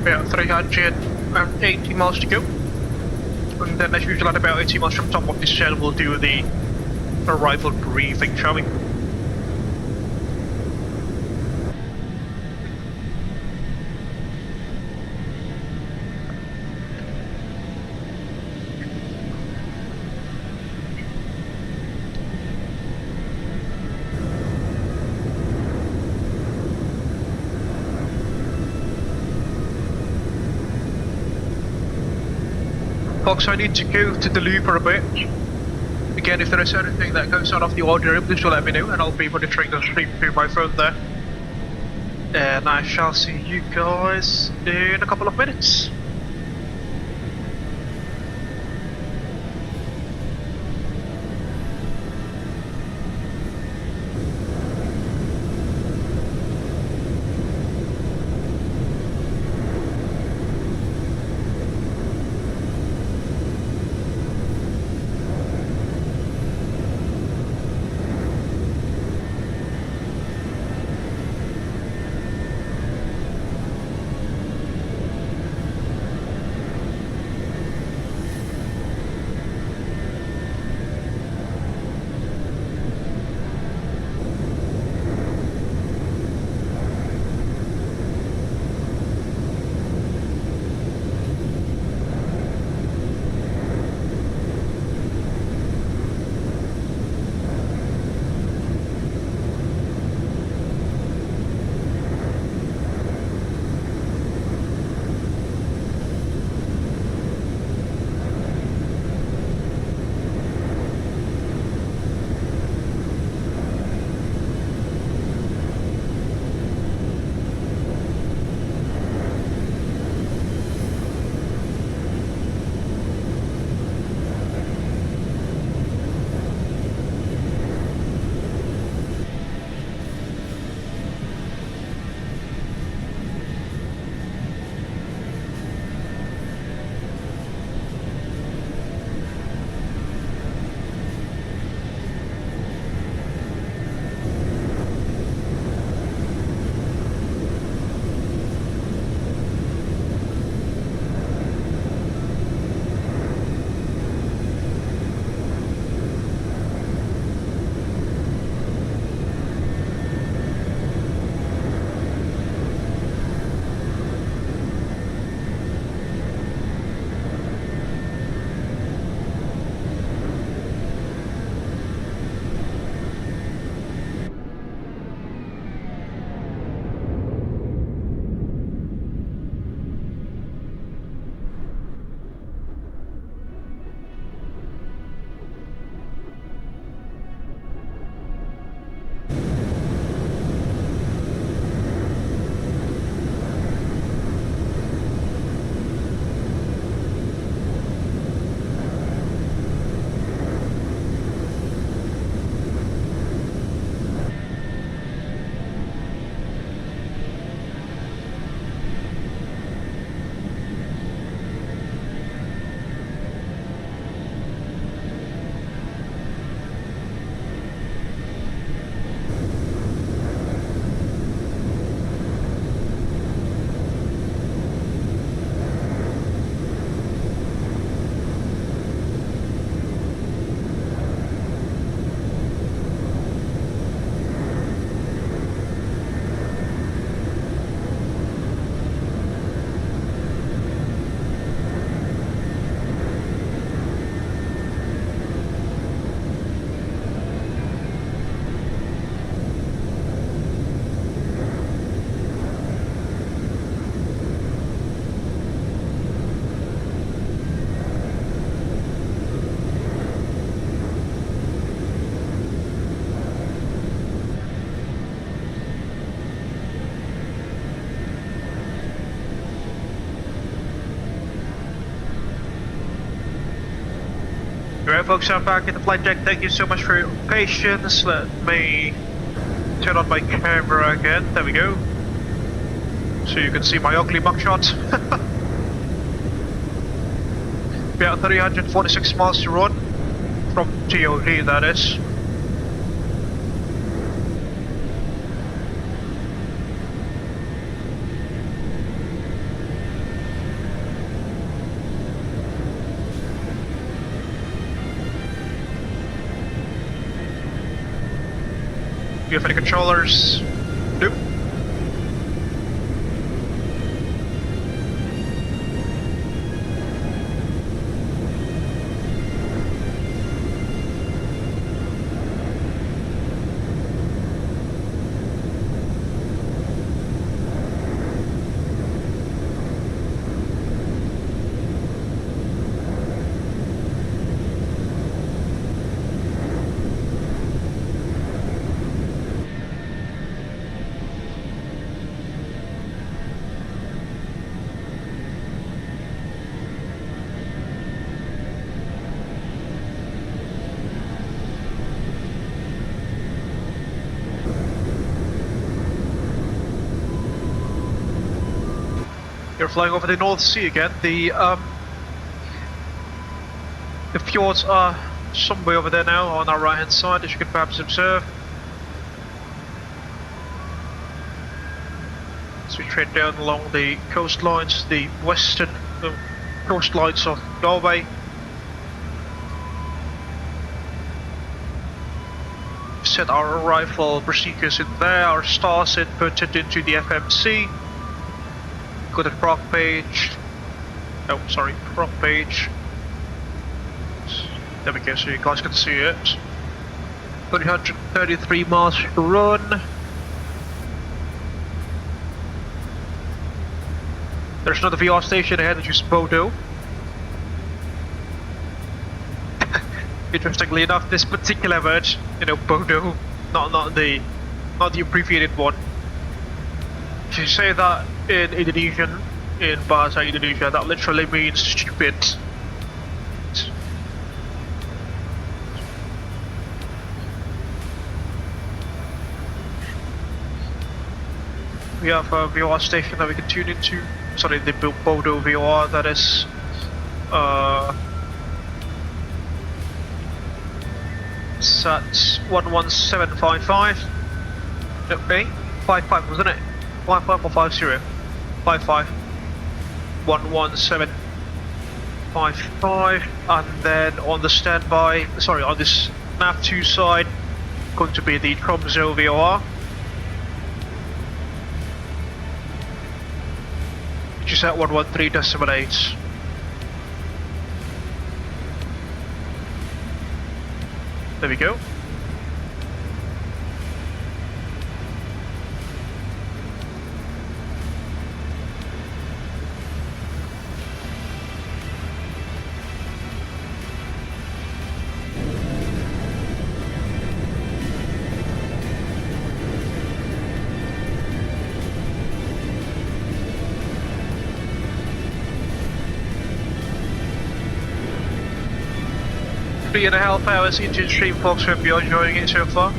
About 380 miles to go, and then as usual at about 80 miles from top of this channel we'll do the arrival briefing, shall we? Folks, I need to go to the loo for a bit. Again, if there is anything that goes out of the ordinary, please do let me know and I'll be monitoring the stream through my phone there. And I shall see you guys in a couple of minutes. folks, I'm back in the flight deck. Thank you so much for your patience. Let me turn on my camera again. There we go. So you can see my ugly mugshot. About 346 miles to run from TOD, that is. Do you have any controllers? Nope. You're flying over the North Sea again. The fjords are somewhere over there now on our right hand side, as you can perhaps observe. As we tread down along the coastlines, the western coastlines of Norway. Set our arrival procedures in there, our stars inputted into the FMC. Go to the prop page. Oh, sorry, prop page. There we go, so you guys can see it. 333 miles to run. There's another VR station ahead, which is Bodo. Interestingly enough, this particular word, you know, Bodo, not the abbreviated one. If you say that in Indonesian, in Bahasa Indonesia, that literally means stupid. We have a VR station that we can tune into. Sorry, the Bodo VR, that is. Sat 11755. Okay, 55 wasn't it? 55 or 50? 55 11755, and then on the standby, sorry, on this map 2 side, going to be the Tromso VOR, which is at 113.8. There we go. Three and a half hours into the stream, folks. Hope you're enjoying it so far.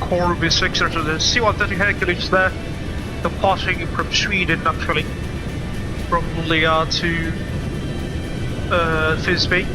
Core V6, there's the C-130 Hercules there, departing from Sweden actually. From Lyon to Thisbe.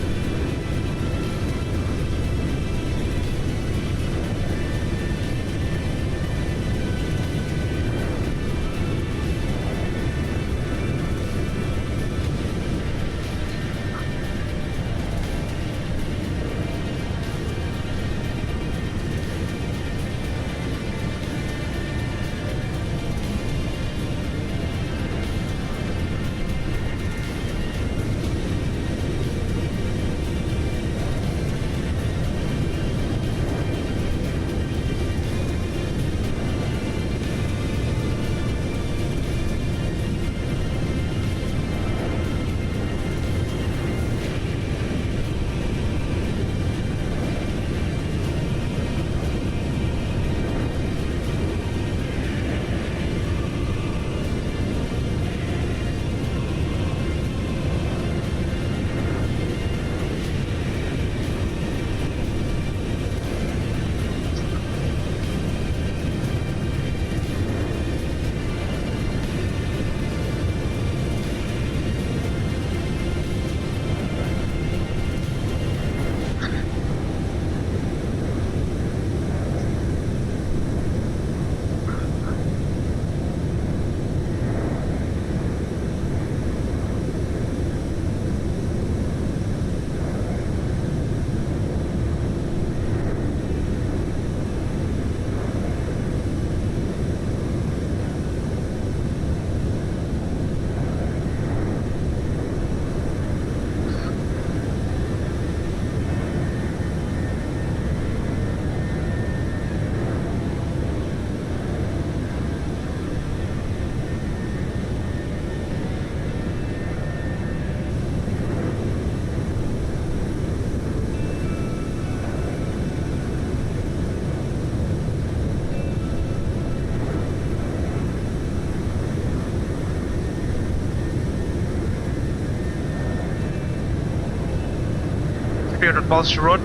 300 miles to run.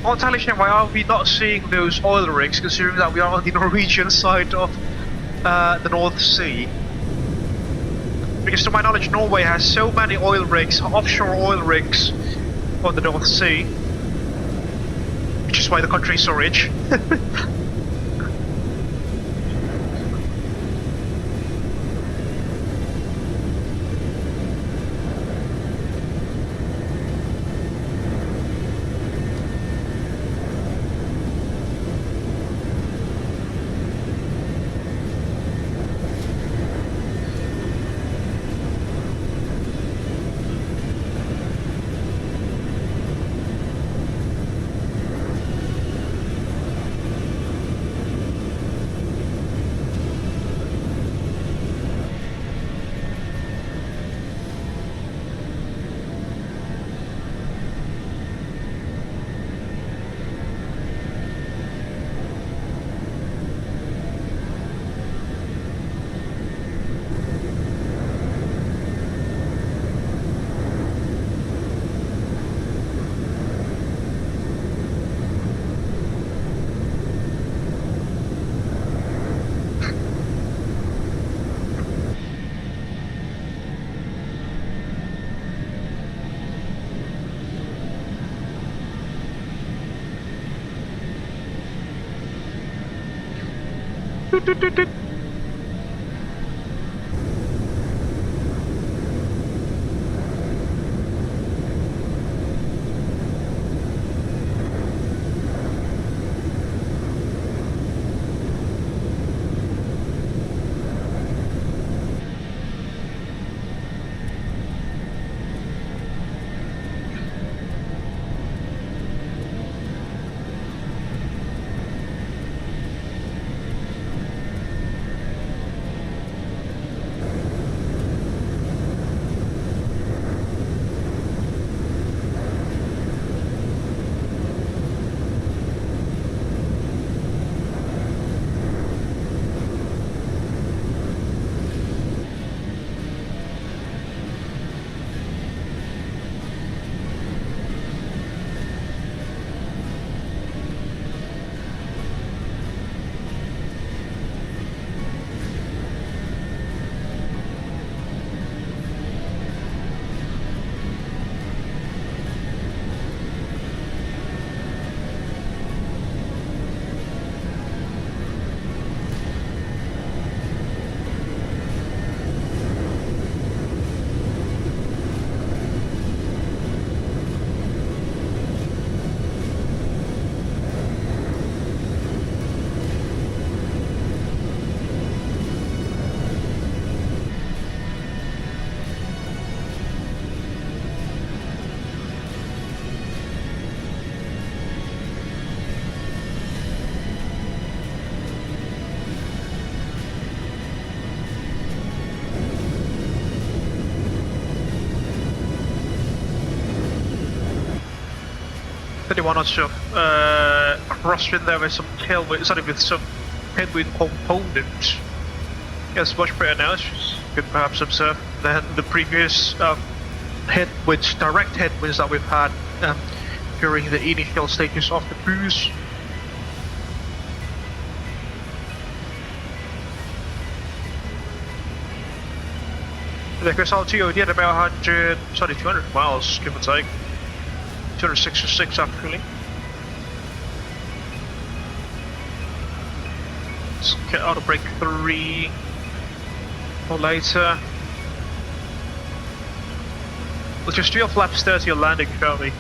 Not entirely sure why are we not seeing those oil rigs, considering that we are on the Norwegian side of the North Sea. Because to my knowledge, Norway has so many oil rigs, offshore oil rigs, on the North Sea, which is why the country is so rich. One or two crosswind there with some tailwind, sorry, with some headwind component. Yes, much better now. You could perhaps observe than the previous headwinds, direct headwinds that we've had during the initial stages of the cruise. Because altitude did about 200 miles, give or take. 266 actually. Let's get out of break 3 or later. We'll just do a flaps 30 or landing, shall we?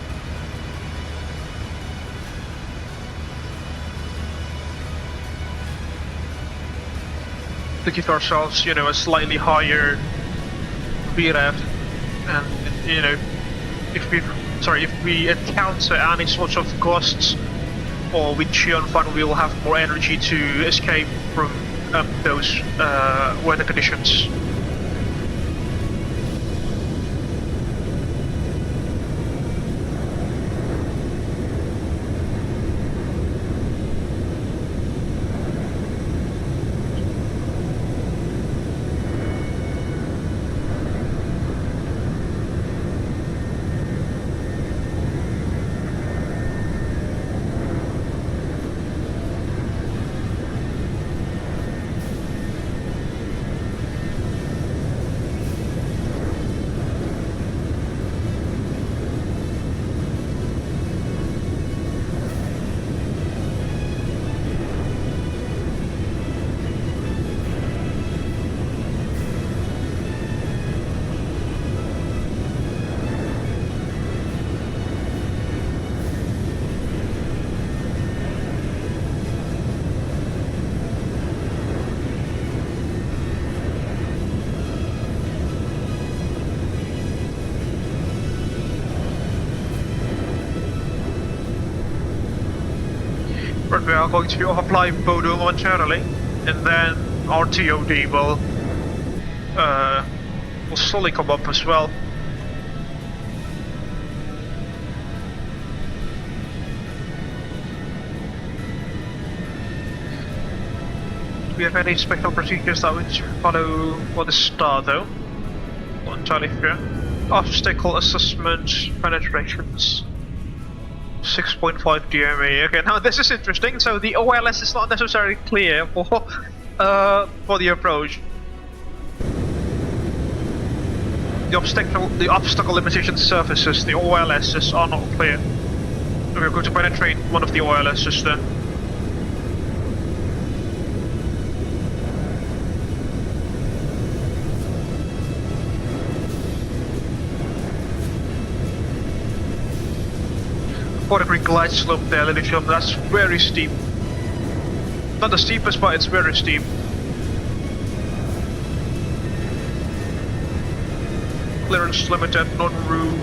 To give ourselves, you know, a slightly higher VRAF, and you know, if we've if we encounter any sorts of gusts or wind shear on front, we will have more energy to escape from those weather conditions. But we are going to apply Bodo momentarily, and then our TOD will slowly come up as well. Do we have any spectral procedures that would follow for the start though? Not entirely clear. Obstacle assessment, penetrations. 6.5 DMA. Okay, now this is interesting. So the OLS is not necessarily clear for the approach. The obstacle limitation surfaces, the OLSs are not clear. We're going to penetrate one of the OLSs then. Degree glide slope there, Lily. That's very steep. Not the steepest, but it's very steep. Clearance limited, non-room.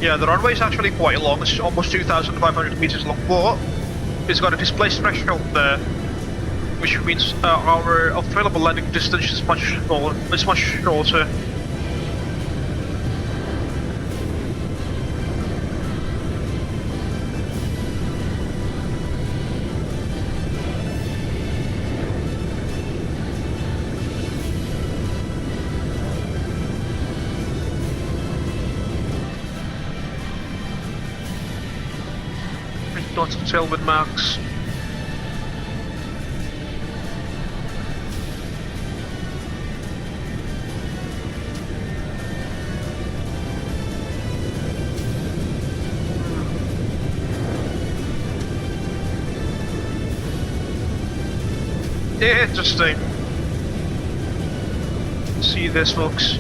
Yeah, the runway is actually quite long. It's almost 2,500 meters long, but it's got a displaced threshold there, which means our available landing distance is much shorter. Lots of tailwind marks. Interesting. See this, folks.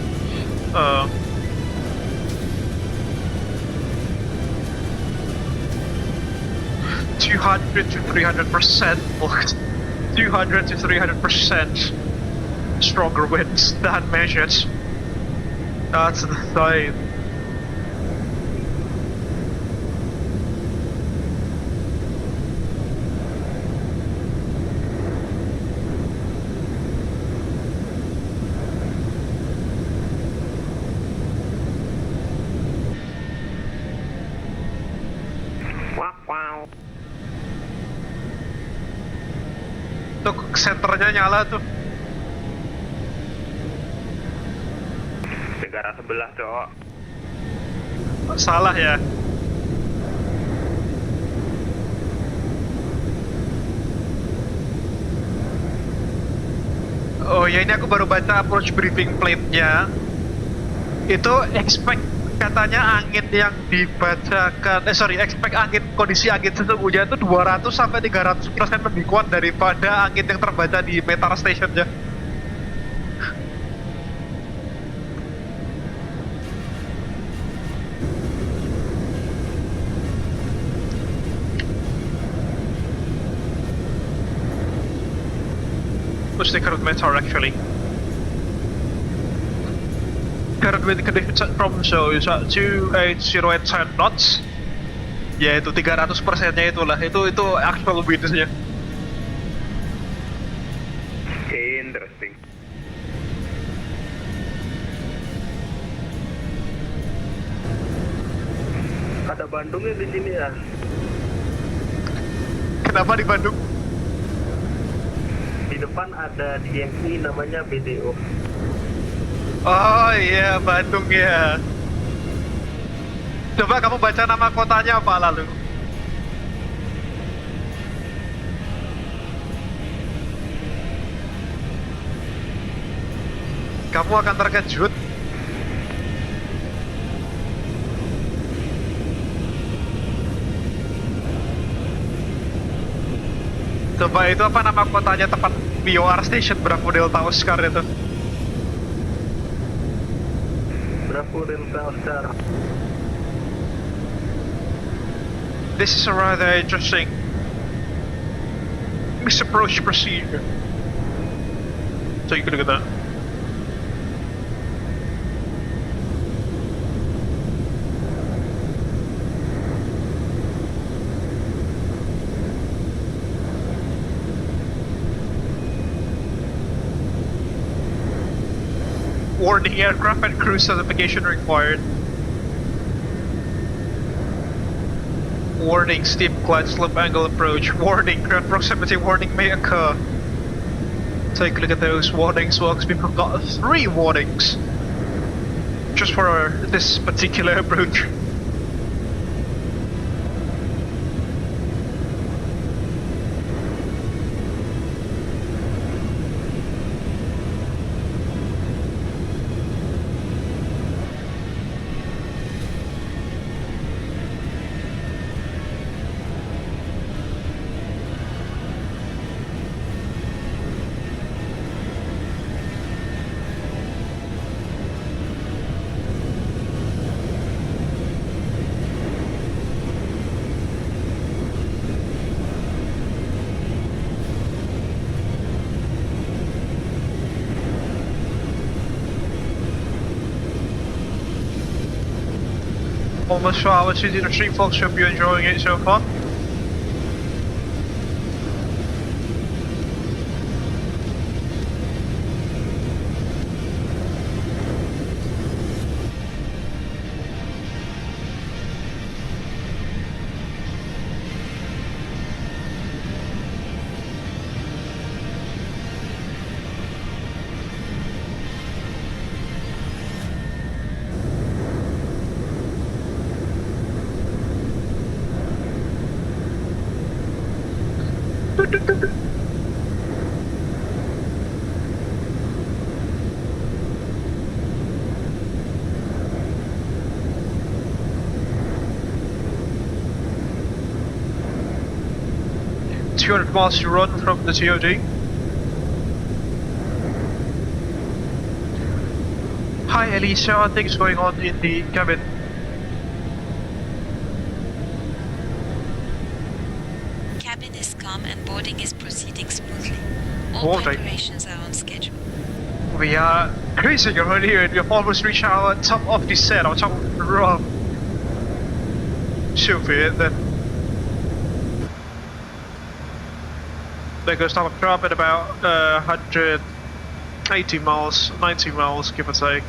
200 to 300%, look, 200 to 300% stronger winds than measured. That's insane. Senternya nyala tuh. Negara sebelah, Cok. Salah ya. Oh ya, ini aku baru baca approach briefing plate-nya. Itu expect katanya angin yang dibacakan, expect angin, kondisi angin sesungguhnya itu 200 sampai 300% lebih kuat daripada angin yang terbaca di meter station-nya. which they current winds are actually. Current wind conditions at Tromso is at 280 at 10 knots. Ya itu 300%-nya itulah, itu actual windsnya. Interesting. Ada Bandungnya di sini ya. Kenapa di Bandung? Di depan ada DMI namanya BDO. Oh iya, Bandung ya. Coba kamu baca nama kotanya apa lalu? Kamu akan terkejut. Coba itu apa nama kotanya, tempat VOR Station Bravo Delta Oscar itu? Bravo Delta Oscar. This is a rather interesting misapproach procedure. Take a look at that. Warning, aircraft and crew certification required. Warning, steep glide slope angle approach. Warning, ground proximity warning may occur. Take a look at those warnings, folks. We've got 3 warnings just for this particular approach. Almost 4 hours into the stream, folks. Hope you're enjoying it so far. Miles to run from the TOD. Hi Elisa, what things going on in the cabin? Cabin is calm and boarding is proceeding smoothly. All Boarding. preparations are on schedule. We are cruising over here and we have almost reached our top of the set, our top of the run. Should be it then. They're going to stop and drop at about 180 miles, 90 miles, give or take.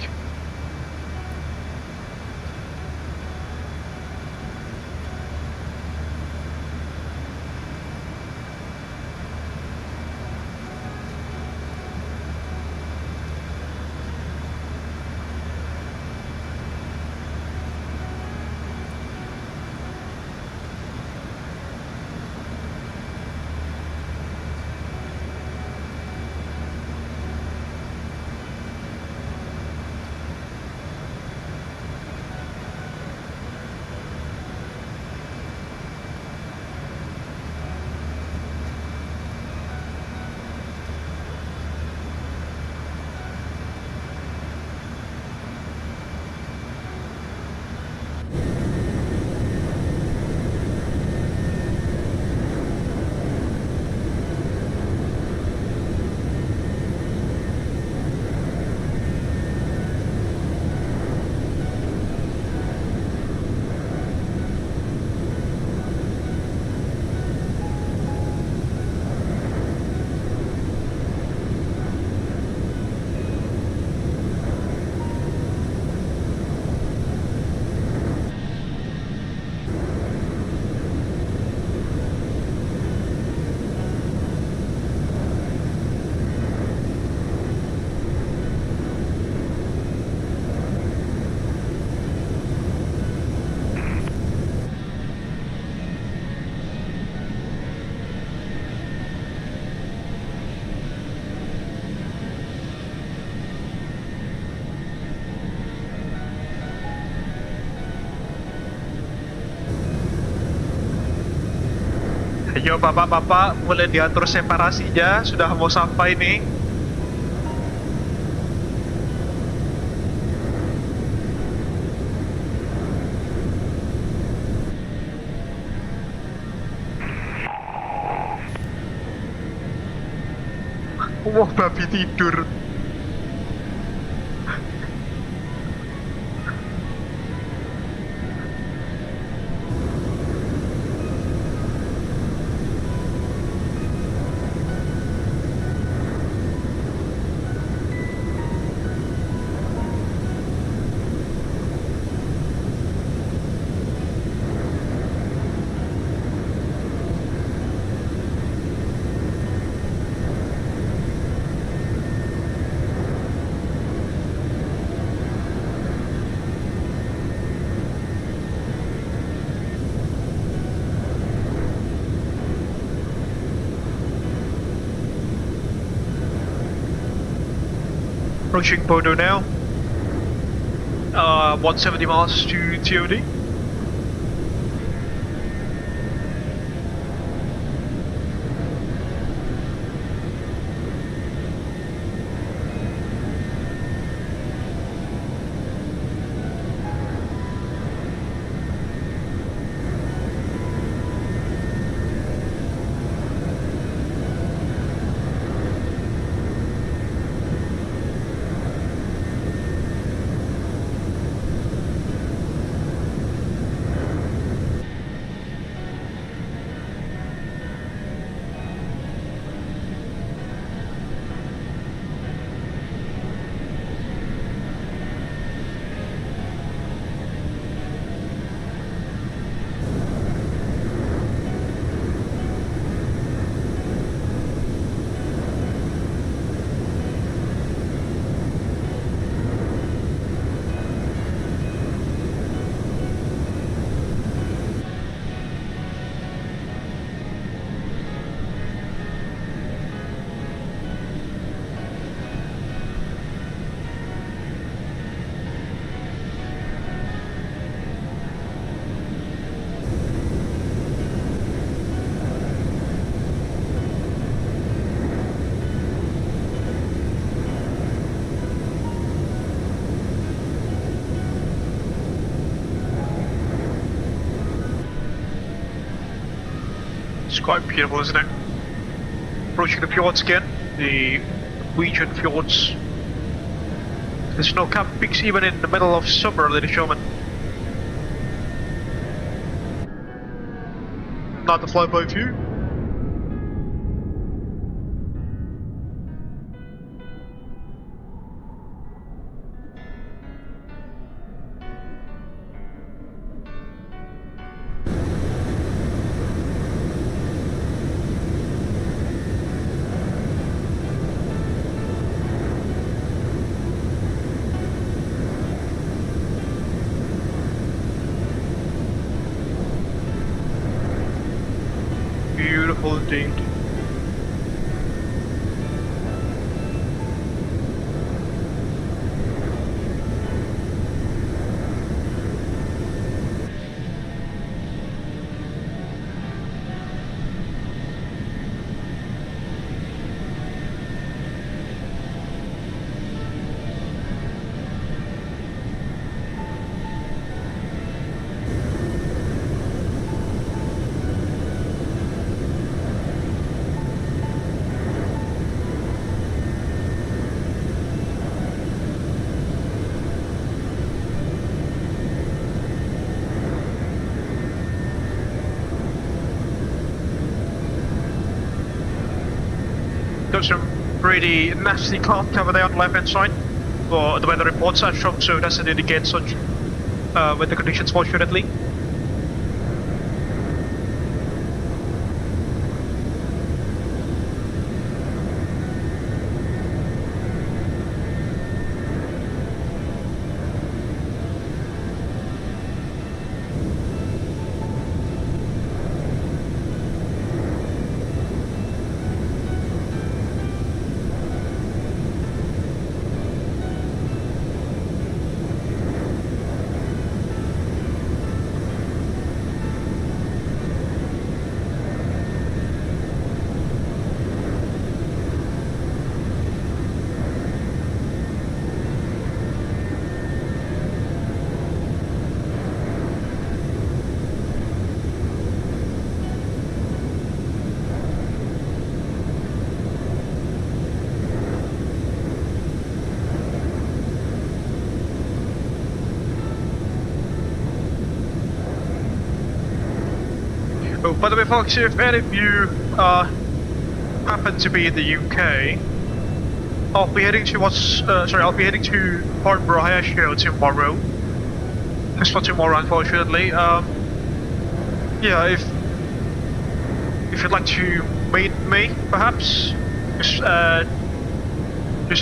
Ayo bapak-bapak, mulai diatur separasinya, sudah mau sampai nih. Wah, babi tidur. Approaching Bodo now. 170 miles to TOD. It's quite beautiful, isn't it? Approaching the fjords again, the Norwegian fjords. There's no cap peaks even in the middle of summer, ladies and gentlemen. Not the flyby view. Beautiful indeed. Got some pretty nasty cloud cover there on the left hand side, but the weather reports at Tromso doesn't indicate such weather conditions, fortunately. by the way, folks, if any of you happen to be in the UK, I'll be heading to I'll be heading to Farnborough High Show tomorrow. It's not tomorrow, unfortunately. Yeah, if you'd like to meet me, perhaps, just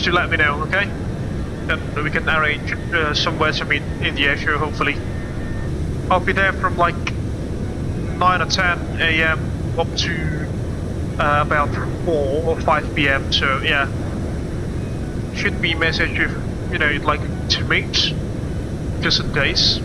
to let me know, okay? Then we can arrange somewhere to meet in the air show, hopefully. I'll be there from like 9 or 10 a.m. up to about 4 or 5 p.m. So yeah, should be a message if you'd like to meet, just in case.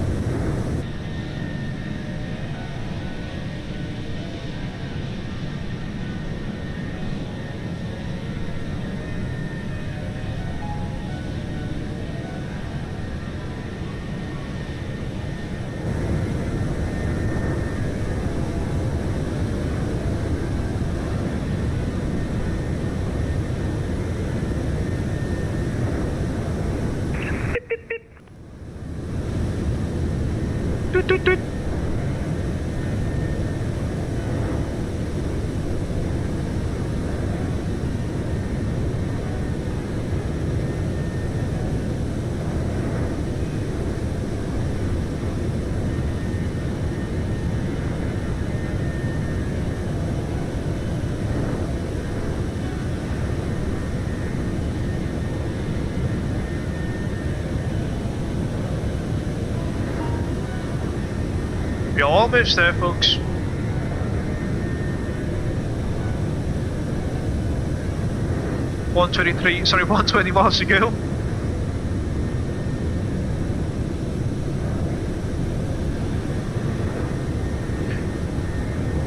You're almost there, folks. Sorry, 120 miles to go.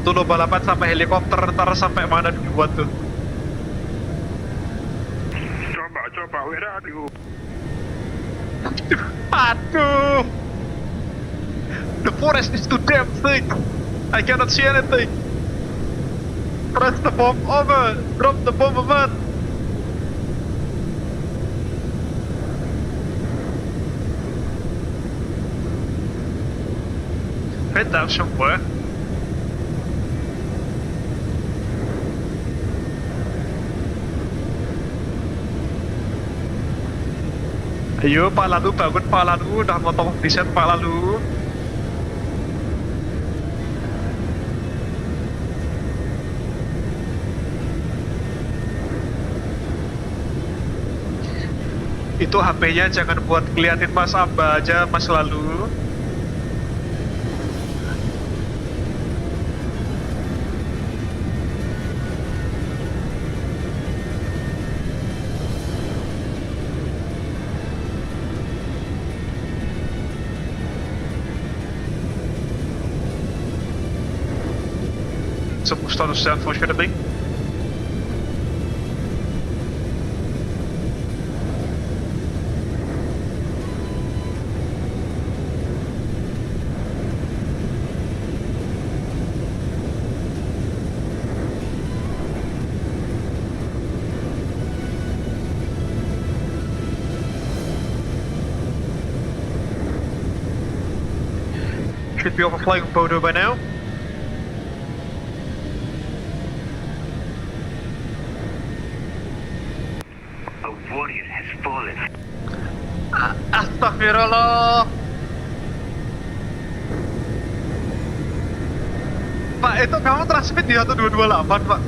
Tuh lo balapan sampai helikopter, ntar sampai mana duluan tuh. Coba, where are you? Aduh. The forest is too damn thick. I cannot see anything. Press the bomb over. Drop the bomb over. Head down somewhere. Ayo Pak Lalu, bangun Pak Lalu, udah motong desain Pak Lalu. Itu HP-nya jangan buat keliatin Mas Amba aja, Mas Lalu. Supposed to understand, unfortunately. Should be overflying Bodo by now. A warrior has fallen. Astagfirullah. Pak, itu kamu transmit di 1228, Pak.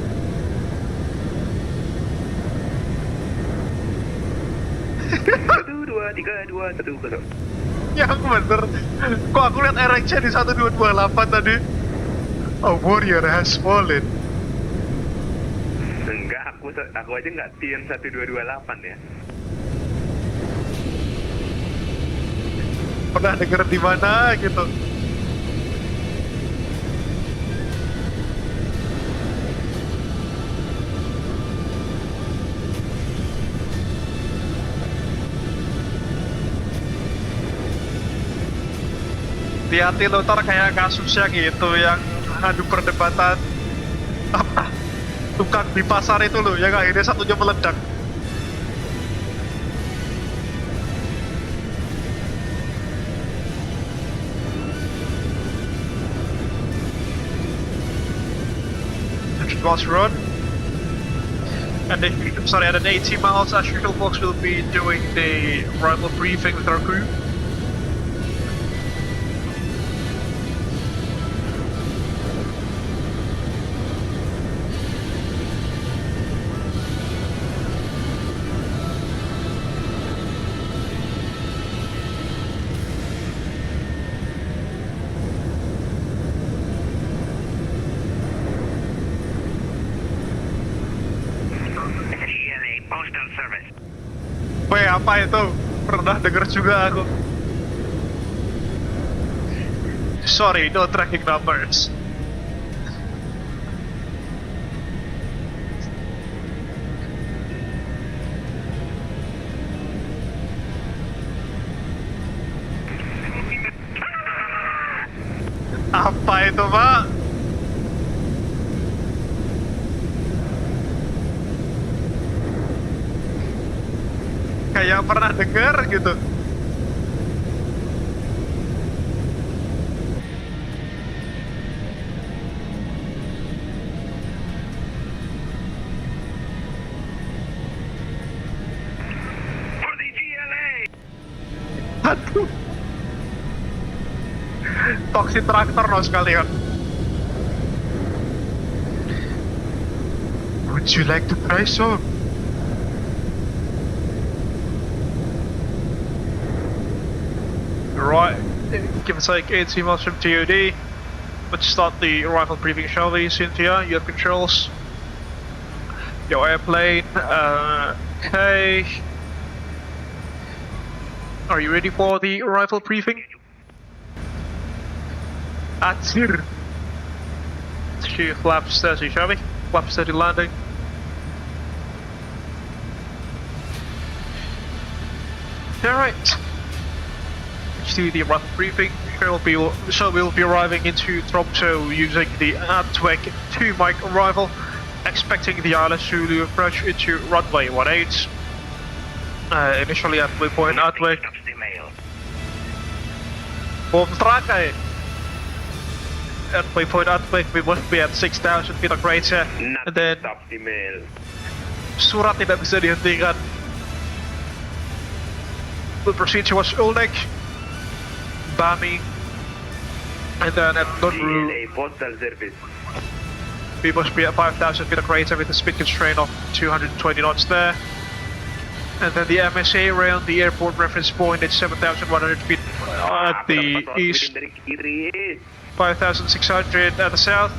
Dua, tiga, dua, satu, kosong. Yang bener. Kok aku lihat RX di 1228 tadi? A warrior has fallen. Enggak, aku aja nggak tien 1228 ya. Pernah denger di mana gitu? Hati-hati lo, ntar kayak kasusnya gitu yang adu perdebatan apa tukang di pasar itu loh, yang akhirnya satunya meledak. 8 miles run. And then, sorry, at 18 miles, as usual, folks will be doing the arrival briefing with our crew. Weh, apa itu? Pernah denger juga aku. Sorry, no tracking numbers. Apa itu, Pak? Kayak pernah denger gitu. Aduh. Toxic traktor no sekalian. Would you like to try some? Right, give us like 18 miles from TOD. Let's start the arrival briefing, shall we, Cynthia? You have controls. Your airplane, okay. Are you ready for the arrival briefing? Atsir. Flap steady, shall we? Flap steady landing. Alright. To the arrival briefing. We'll be arriving into Tromso using the AVgeek 2 mic arrival, expecting the ILS Zulu approach into runway 18. Initially at waypoint AVgeek. At waypoint AVgeek we must be at 6,000 feet or greater, and then surat tidak bisa dihentikan. We'll proceed towards Ulnik, Bami, and then at Bonjour we must be at 5,000 feet or greater with a speed constraint of 220 knots there. And then the MSA around the airport reference point at 7,100 feet at the east, 5,600 at the south.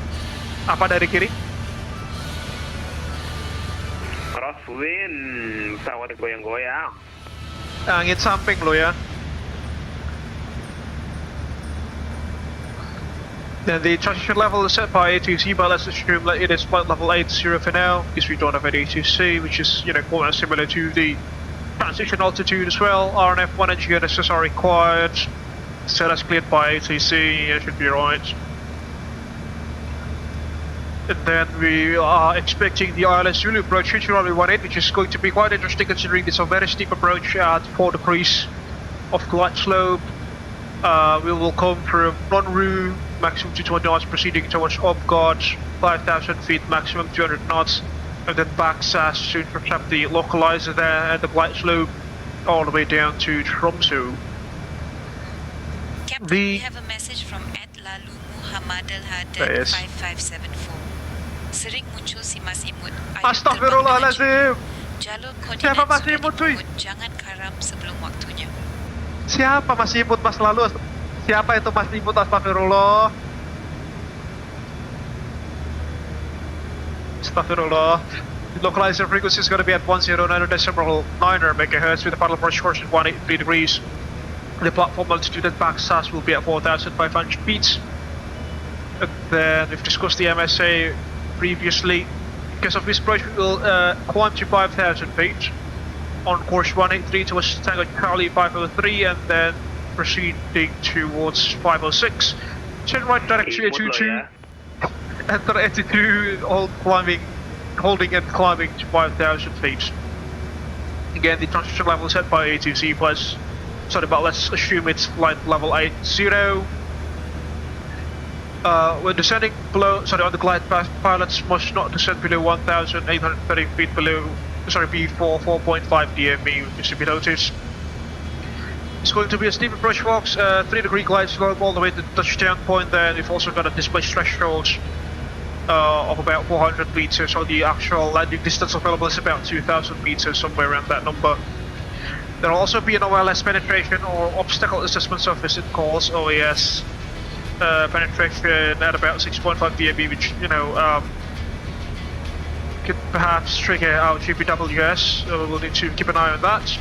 Apa dari kiri? Crosswind, pesawat goyang-goyang. Angin samping lo ya. Then the transition level is set by A2C, but let's assume that it is flight level 80 for now, because we don't have an A2C, which is, you know, quite similar to the transition altitude as well. RNF1 and GNSS are required, so that's cleared by A2C, it should be right. And then we are expecting the ILS Zulu approach into runway 18, which is going to be quite interesting considering it's a very steep approach at 4 degrees of glide slope. We will come from Bonjour, maximum 220 knots, proceeding towards Guard, 5,000 feet, maximum 200 knots, and then back SAS soon to accept the localizer there at the glide slope, all the way down to Tromso. Captain, we have a message from @lalu Muhammad Al-Haddad 5574. Sering muncul si Mas Imut. Astaghfirullahaladzim. Jalur koordinat sudah dipungut, jangan karam sebelum waktunya. Siapa Mas Imut Mas lalu? Siapa itu Mas Imut? Astagfirullah. Astagfirullah. The localizer frequency is going to be at 109.9 megahertz with a final approach course at 183 degrees. The platform altitude at back SAS will be at 4,500 feet. And then we've discussed the MSA previously. Because of this approach, we will climb to 5,000 feet on course 183 towards Tango Charlie 503, and then proceeding towards 506. Turn right direction at 22. Enter 82, holding and climbing to 5,000 feet. Again, the transition level is set by A2C plus. Sorry, but let's assume it's flight level 80. When descending below, on the glide path, pilots must not descend below 1,830 feet before 4.5 dME, which should be noticed. It's going to be a steep approach, folks. 3-degree glide slope all the way to the touchdown point. Then we've also got a display threshold of about 400 meters. So the actual landing distance available is about 2,000 meters, somewhere around that number. There will also be an OLS penetration or obstacle assessment surface, it calls OAS. Penetration at about 6.5 dB, which could perhaps trigger our GPWS, so we'll need to keep an eye on that.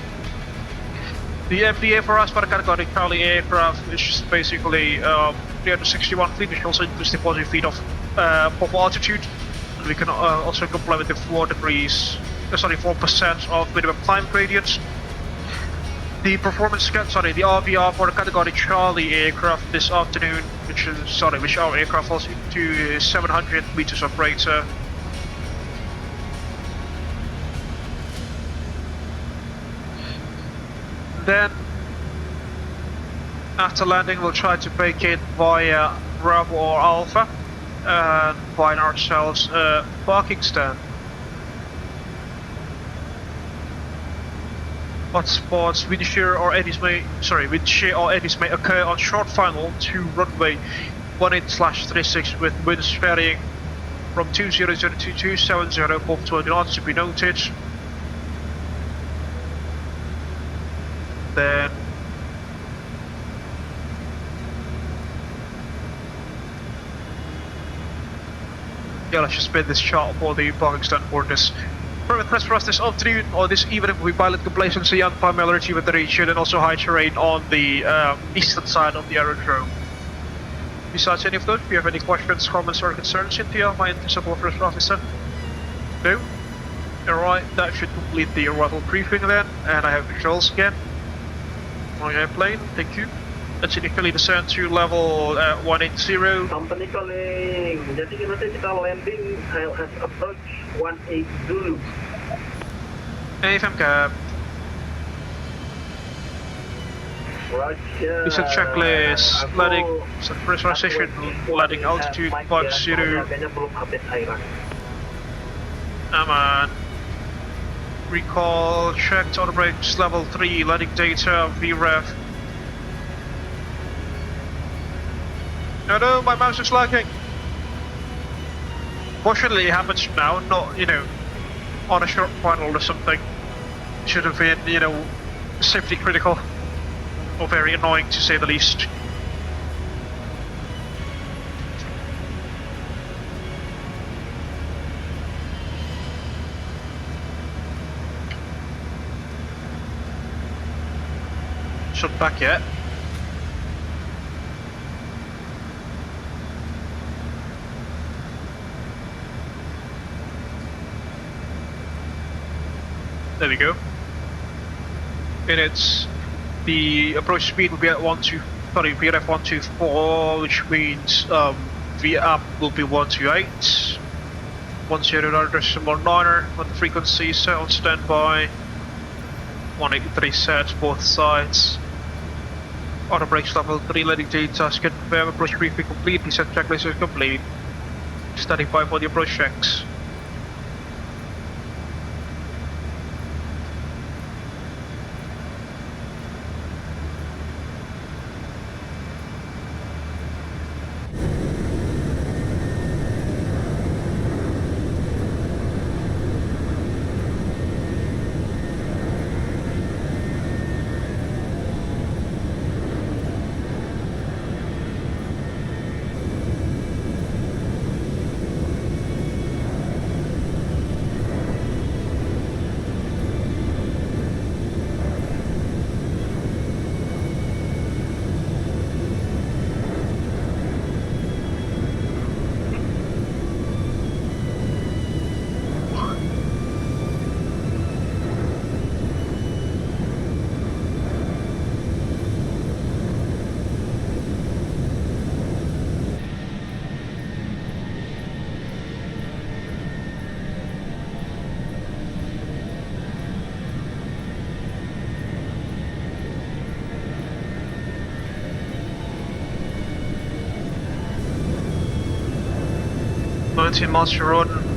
The MDA for us for the category Charlie aircraft is basically 361 feet, which also includes the 40 feet of altitude. We can also comply with the 4% of minimum climb gradients. The performance the RVR for the category Charlie aircraft this afternoon, which our aircraft falls into 700 meters of rate. Then, after landing, we'll try to vacate via Bravo or Alpha and find ourselves a parking stand. Hotspots, wind shear or eddies may occur on short final to runway 18/36 with winds varying from 200 to 270 above 20 knots to be noted. Then let's just spin this chart for the parking stand for this. Request for us this afternoon or this evening will be pilot complacency and familiarity with the region and also high terrain on the eastern side of the aerodrome. Besides any of those, if you have any questions, comments or concerns, Cynthia, my Principal First Officer? No? Alright, that should complete the arrival briefing then, and I have visuals again. On the airplane, thank you. Let's initially descend to level 180. Company calling. Jadi nanti kita landing ILS approach 18 Zulu. AFM cap. Roger. It's a checklist. Landing, pressurization, landing altitude 50. Aman. Recall, checked auto brakes, level 3, landing data, VREF. No, my mouse is lagging. Fortunately, it happens now, not, on a short final or something. Should have been, safety critical. Or very annoying to say the least. Shut back yet. There we go. And the approach speed will be at VRF 124, which means VAP will be 128. 10.9er on the frequency set on standby. 183 sets both sides. Auto brakes level 3 landing data, confirm approach briefing complete, descent checklist is complete. Standing by for the approach checks. 19 miles to run.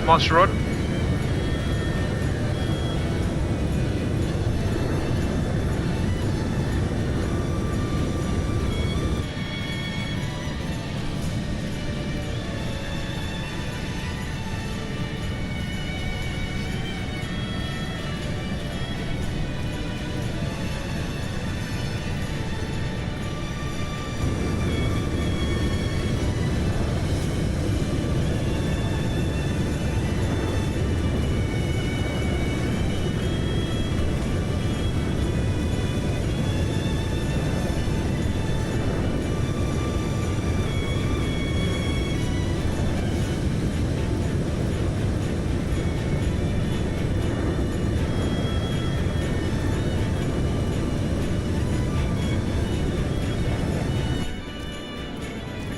Miles to run.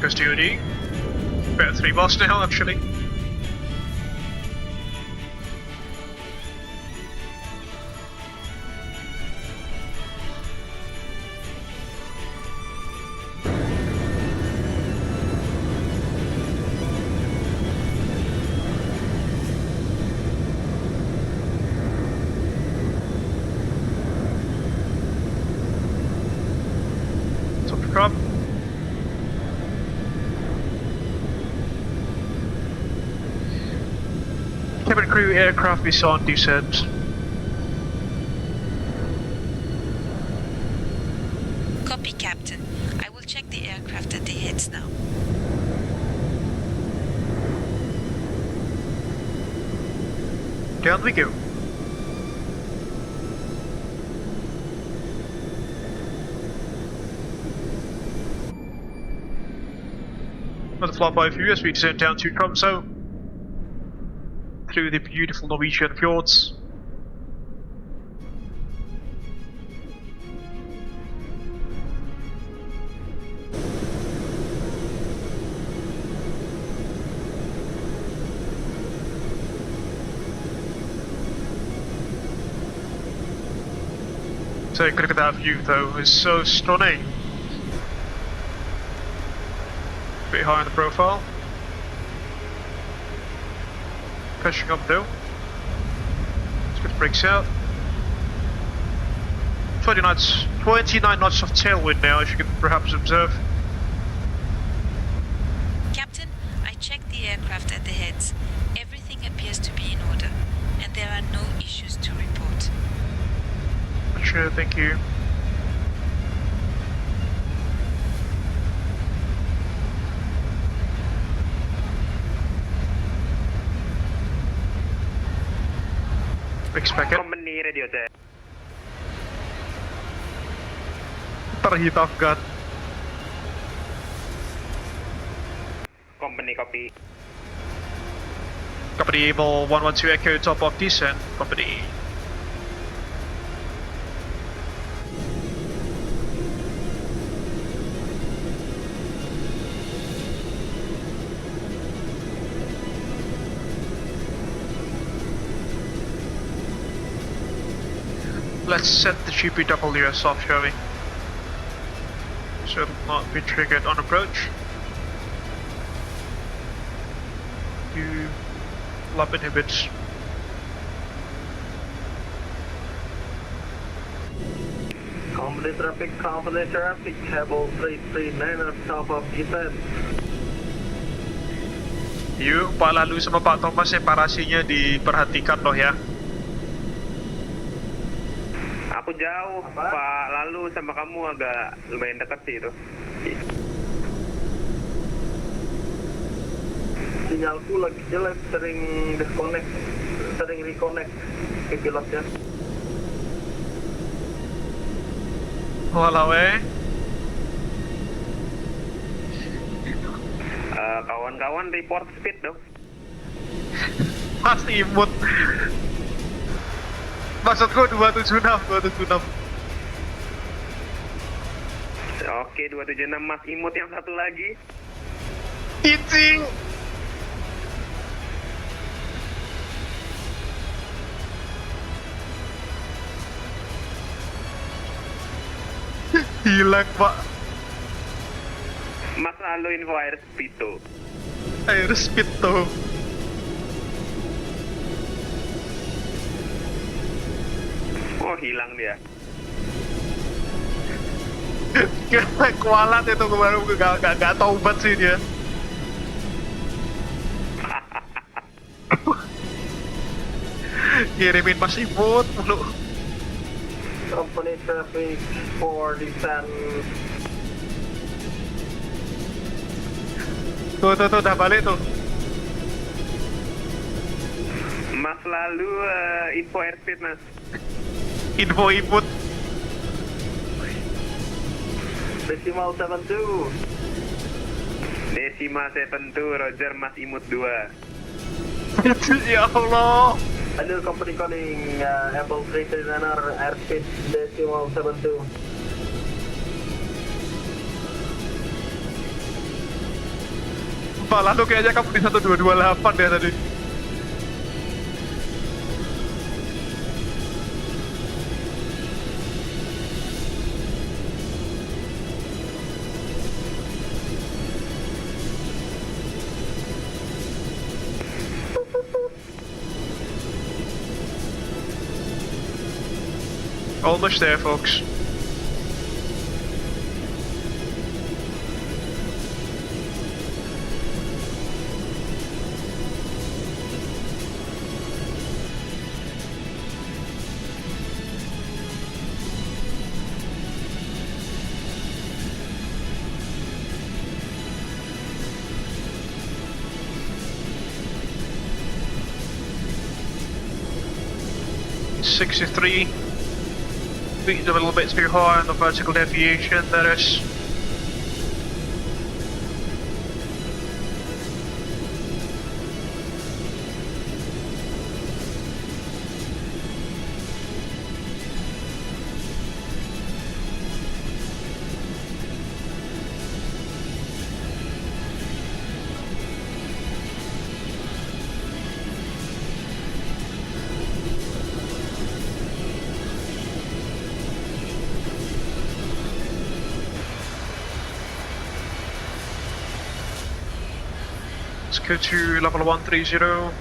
Custody. About 3 miles now, actually. Top to crop. Cabin crew aircraft is on descent. Copy, Captain. I will check the aircraft at the heads now. Down we go. Another flyby for you as we descend down to Tromso. Through the beautiful Norwegian fjords. Take a look at that view though, it's so stunning. A bit high on the profile. Pushing up though. Let's get the brakes out. 29 knots of tailwind now, as you can perhaps observe. Captain, I checked the aircraft at the heads. Everything appears to be in order, and there are no issues to report. Sure, thank you. Expect it. Company radio check. Terhit off guard. Company copy. Company Abel 112 Echo top of descent. Company. Let's set the GPWS off, shall we? So it will not be triggered on approach. Do lap inhibits. Company traffic, Abel 339 at top of descent. Yuk, Pak Lalu sama Pak Thomas separasinya diperhatikan loh ya. Aku jauh, Pak Lalu sama kamu agak lumayan dekat sih itu. Sinyalku lagi jelek, sering disconnect, sering reconnect ke pilotnya. Walau Kawan-kawan report speed dong. Mas imut. Maksudku 276. Oke, 276 Mas Imut yang satu lagi. Pitching. Hilang, Pak. Mas Lalu info airspeed tuh. Airspeed tuh. Oh, hilang dia. Kualat itu kemarin gak taubat sih dia. Kirimin Mas Imut mulu. Company traffic for descent. Tuh, udah balik tuh. Mas Lalu info airspeed, Mas. Info input. Decimal 72. Decimal 72, Roger, Mas Imut 2. Ya Allah. Hello, company calling Abel Executive airspeed decimal 72. Pak Lalu kayaknya kamu di 1228 ya tadi. Almost there, folks. .63. Speed's a little bit too high on the vertical deviation, that is. Let's go to level 130.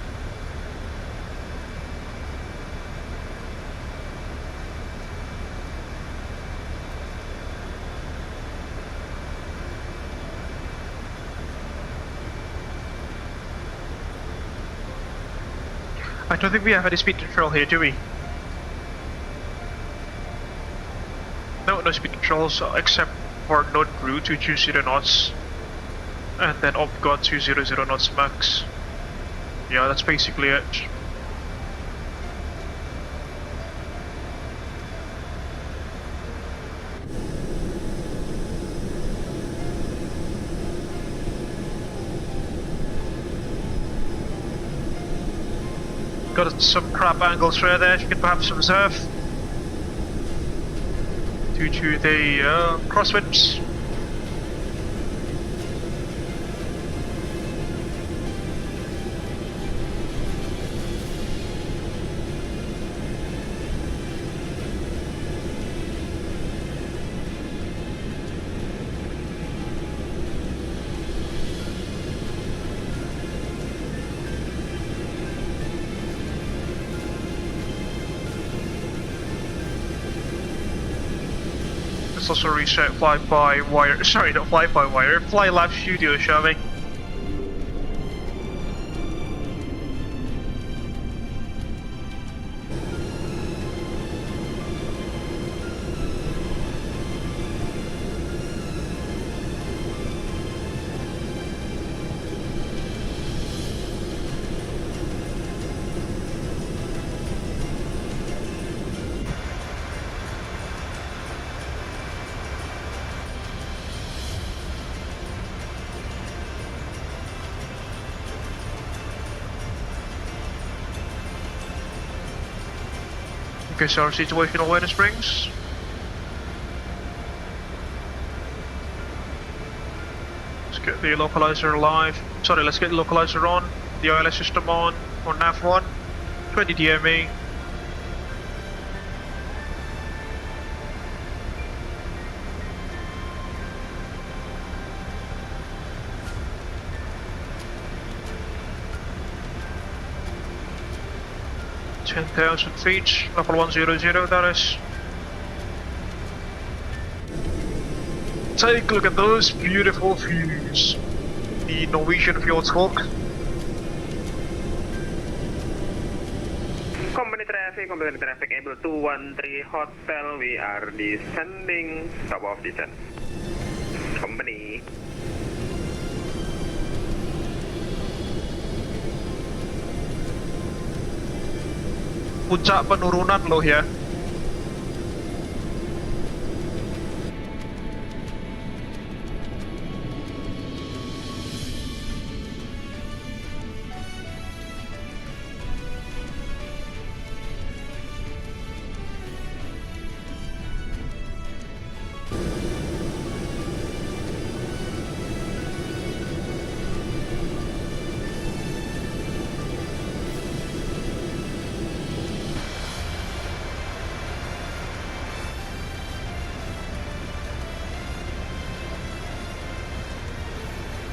I don't think we have any speed control here, do we? No speed controls except for node crew 220 knots. And then op got 200 knots max. Yeah, that's basically it. Got some crap angles right there, you can perhaps observe. Due to the crosswinds. Let's also reset fly-by-wire, sorry, not fly-by-wire, fly live studio, shall we? Okay, so our situational awareness brings. Let's get the localizer live. Sorry, let's get the localizer on. The ILS system on nav 1. 20 DME. (10,000 feet), level 100, that is. Take a look at those beautiful views. The Norwegian fjords walk. Company traffic, Abel 213 Hotel, we are descending, stop of descent. Company. Puncak penurunan loh ya.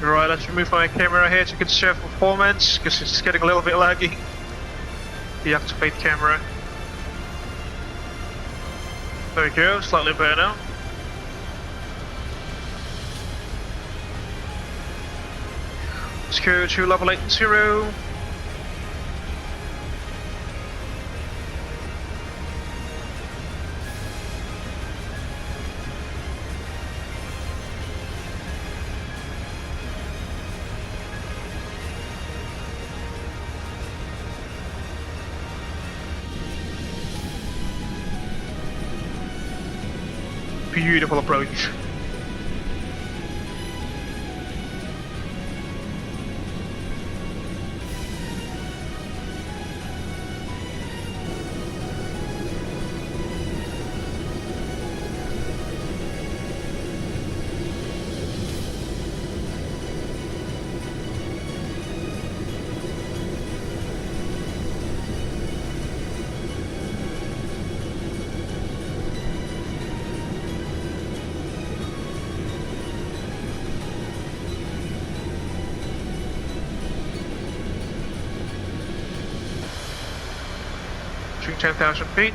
Right, let's remove my camera here to conserve performance, because it's getting a little bit laggy. Deactivate camera. There we go, slightly better now. Let's go to level 80. Beautiful approach. Reaching 10,000 feet.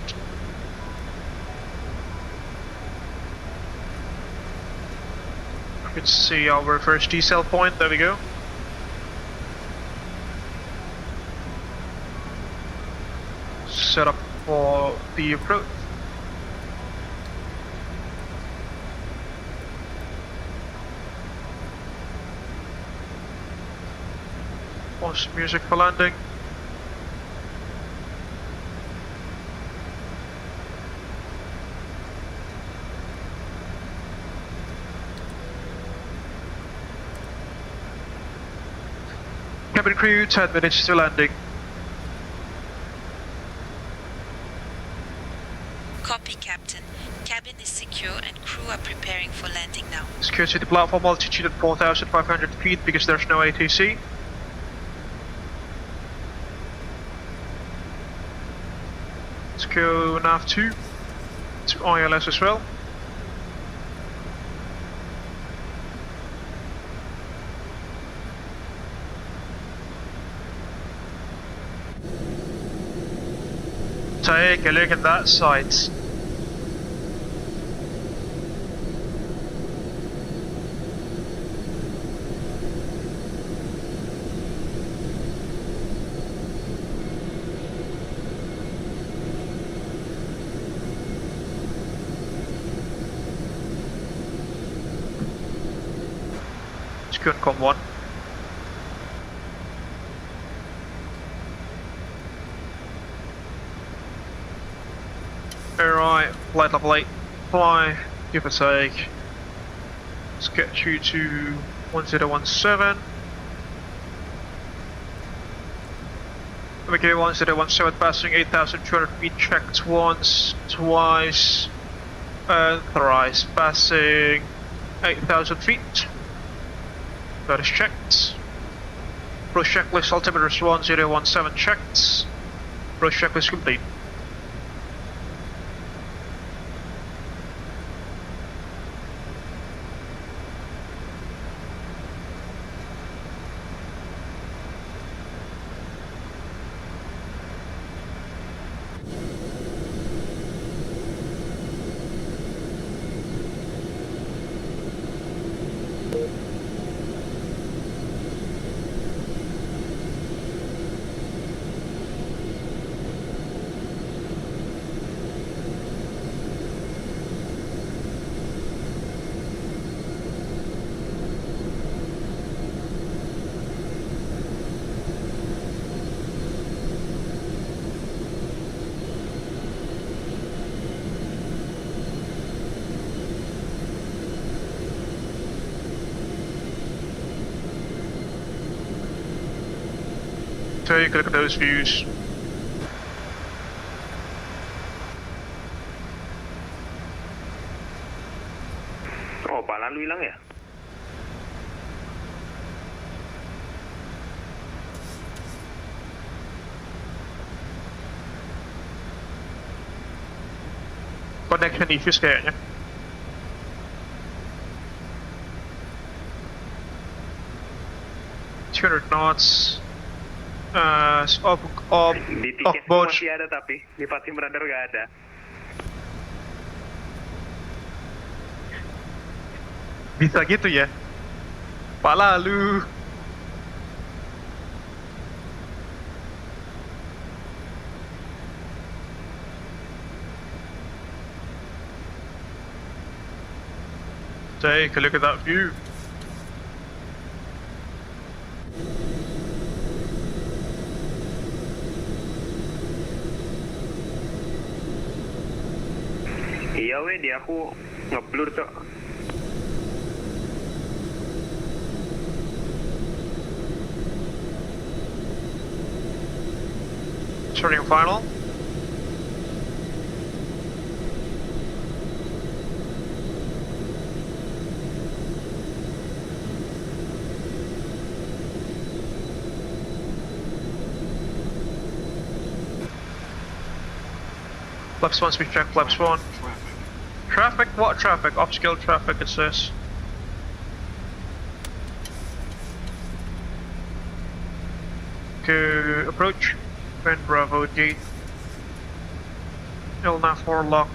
Let's see our first decel point, there we go. Set up for the approach. Awesome music for landing. Cabin crew, 10 minutes to landing. Copy, Captain. Cabin is secure and crew are preparing for landing now. Secure to the platform, altitude at 4,500 feet because there's no ATC. Let's go nav 2 to ILS as well. Take a look at that sight. It's good, com 1. Alright, flight level 8, fly, give or take. Let's get you to 1017. Okay, 1017 passing 8,200 feet, checked once, twice, and thrice, passing 8,000 feet. That is checked. Approach checklist, altimeter 1017 checked. Approach checklist complete. Take a look at those views. Oh, Pak Lalu hilang ya? Connection issues kayaknya. knots. Di tiket masih ada tapi di VATSIM radar nggak ada. Bisa gitu ya? Pak Lalu. Take a look at that view. Iya weh, di aku ngeblur cok. Turning final. Flaps 1 speed check, flaps 1. Traffic? What traffic? Upscale traffic, it says. Okay, approach. Bend Bravo gate. LNAV 4 lock.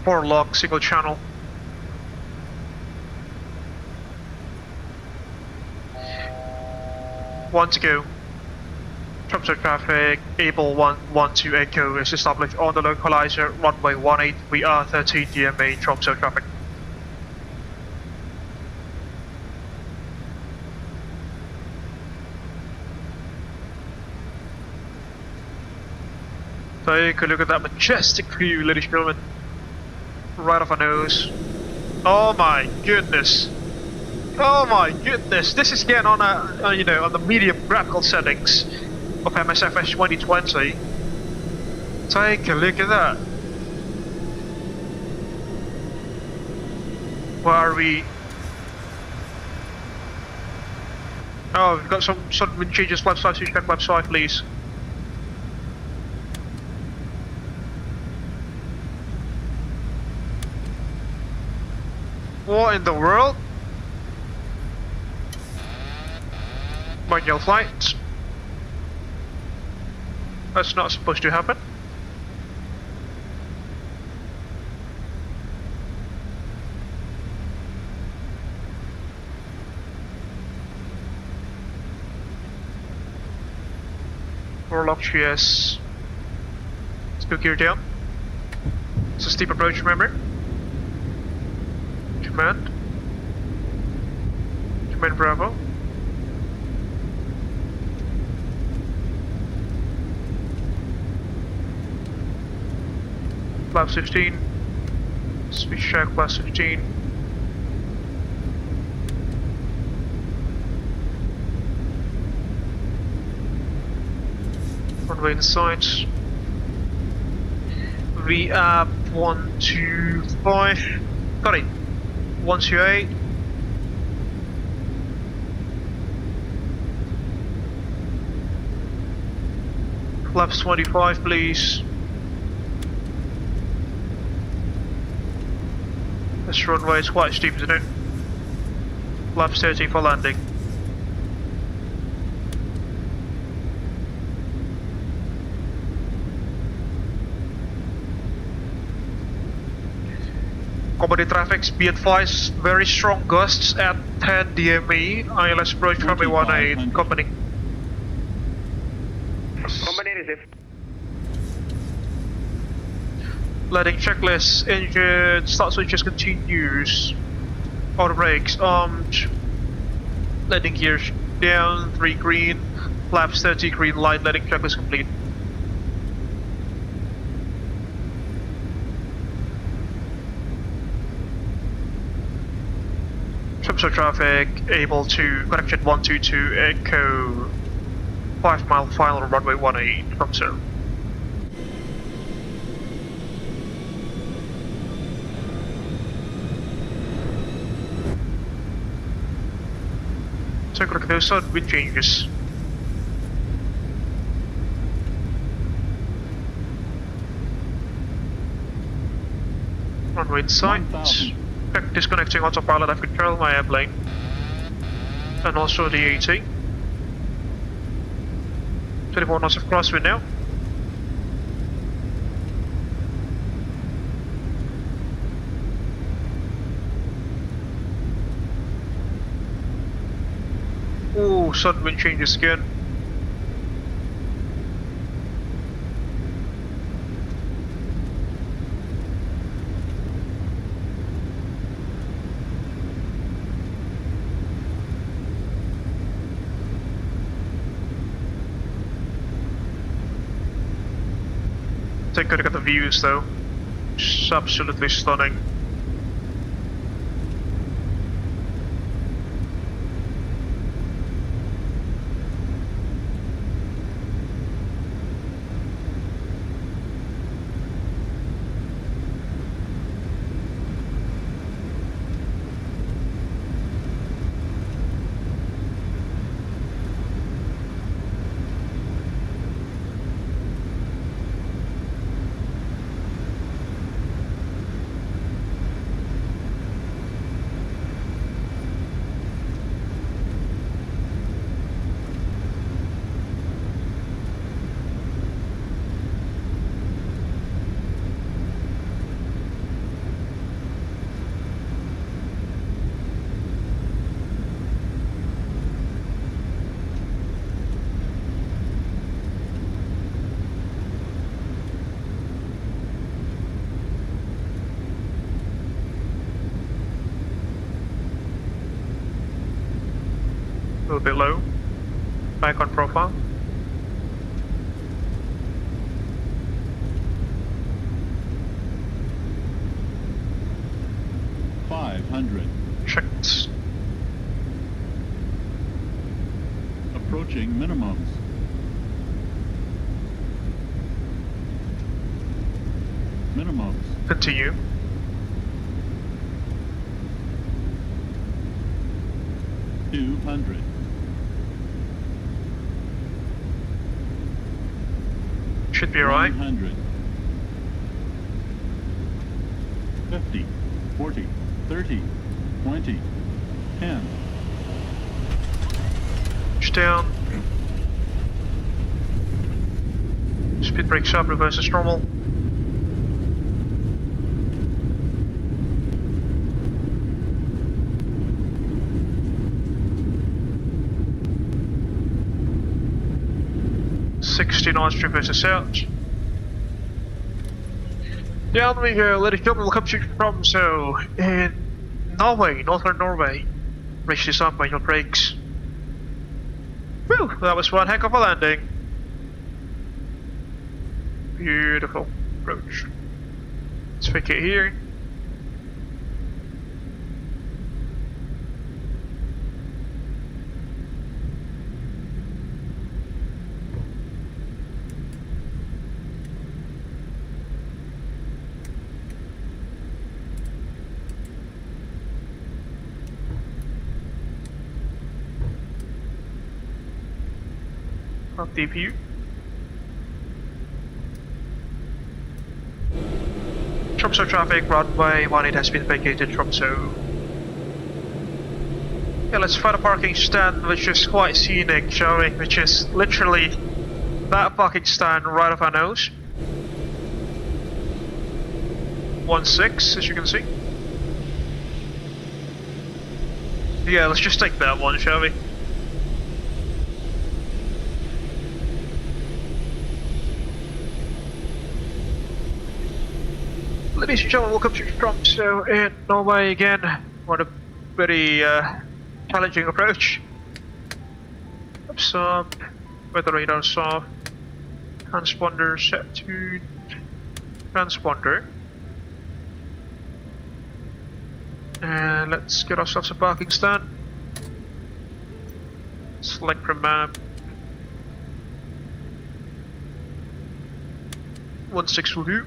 Four lock, single channel. One to go. Tromso traffic, Abel 112 Echo is established on the localizer, runway 18, we are 13 DMA, Tromso traffic. Take a look at that majestic view, ladies and gentlemen. Right off our nose. Oh my goodness. Oh my goodness, this is again on a, you know, on the medium graphical settings of MSFS 2020. Take a look at that. Where are we? Oh, we've got some wind changes left side, so you check left side please. What in the world? Manual flight. That's not supposed to happen. Warlock GS. Let's go gear down. It's a steep approach, remember? Command. Command Bravo. Flaps 15. Speed check plus 15. Runway in sight. V up 125. Got it. 128. Flaps 25, please. This runway is quite steep, isn't it? Flaps 30 for landing. Commodity traffic, be advised, very strong gusts at 10 DME. ILS approach runway 18, company. Company receive. Landing checklist, engine, start switches continues. Auto brakes, armed. Landing gears down, 3 green. Flaps 30 green light, landing checklist complete. Tromso traffic, able to connection 122 Echo 5 mile final runway 18, Tromso. Take a look at those sudden wind changes. Runway in sight. Check disconnecting autopilot F control my airplane. And also the AT. 24 knots of crosswind now. Ooh, sudden wind changes again. Take a look at the views though. It's absolutely stunning. A little bit low. Back on profile. Checked. Approaching minimums. Minimums. Continue. Should be alright. 100. 50, 40, 30, 20, 10. Push down. Speed brakes up, reverse is normal. Knots, reverse is out. Down we go, ladies and gentlemen, welcome to Tromso in Norway, northern Norway. Brace this up by your brakes. Whew, that was one heck of a landing. Beautiful approach. Let's pick it here. Not DPU. Tromso traffic, runway 18 has been vacated, Tromso. Yeah, let's find a parking stand which is quite scenic, shall we? Which is literally that parking stand right off our nose. 16, as you can see. Yeah, let's just take that one, shall we? Ladies and gentlemen, welcome to Tromso in Norway again. What a very challenging approach. Ups up, weather radar's off, transponder set to transponder. And let's get ourselves a parking stand. Select from map. 16 will do.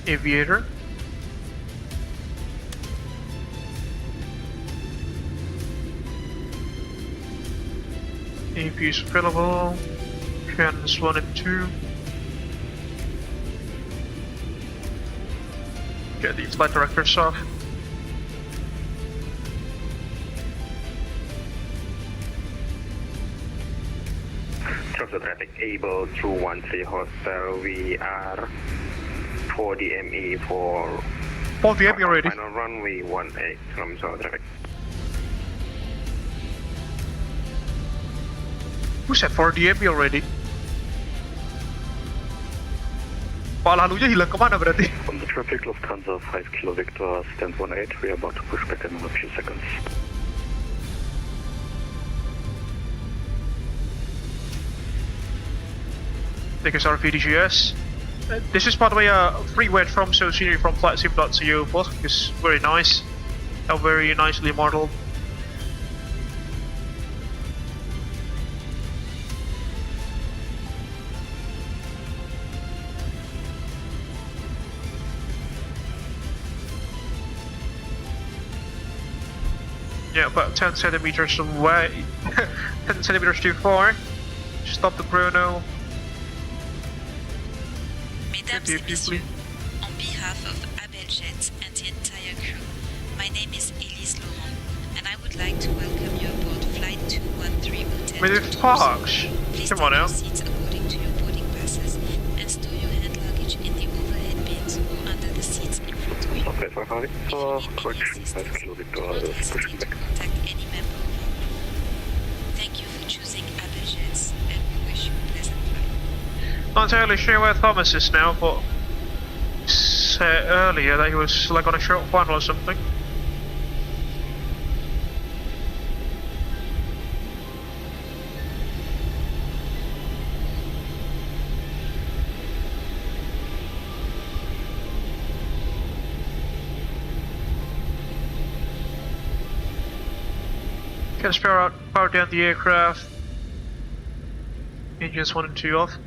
Aviator. AP is available. Channels 1 and 2. Get the flight directors off. Tromso traffic Abel 213 Hotel. We are 4 DME for 4 DME already. Final runway 18 Tromso traffic. Who said 4 DME already? Pak lalunya hilang kemana berarti? On the traffic, Lufthansa 5 Kilo Victor, stand 18, we are about to push back in a few seconds. Thank you, sorry, PDGS. This is, by the way, a freeware Tromso scenery from VATSIM.co, both is very nice. Very nicely modeled. Yeah, about 10 centimeters away. 10 centimeters too far. Stop the chrono. Mesdames et messieurs, on behalf of Abel Jets and the entire crew, my name is Elise Laurent, and I would like to welcome you aboard Flight 213 Hotel. But it talks. Please Come on take now. your seats according to your boarding passes and store your hand luggage in the overhead bins or under the seats in front of you. Okay, so how If you need any assistance, do not hesitate to contact any member of our crew. Thank you for choosing Abel Jets, and we wish you a pleasant flight. Not entirely sure where Thomas is now, but said earlier that he was like on a short funnel or something. Can power down the aircraft. Engines 1 and 2 off.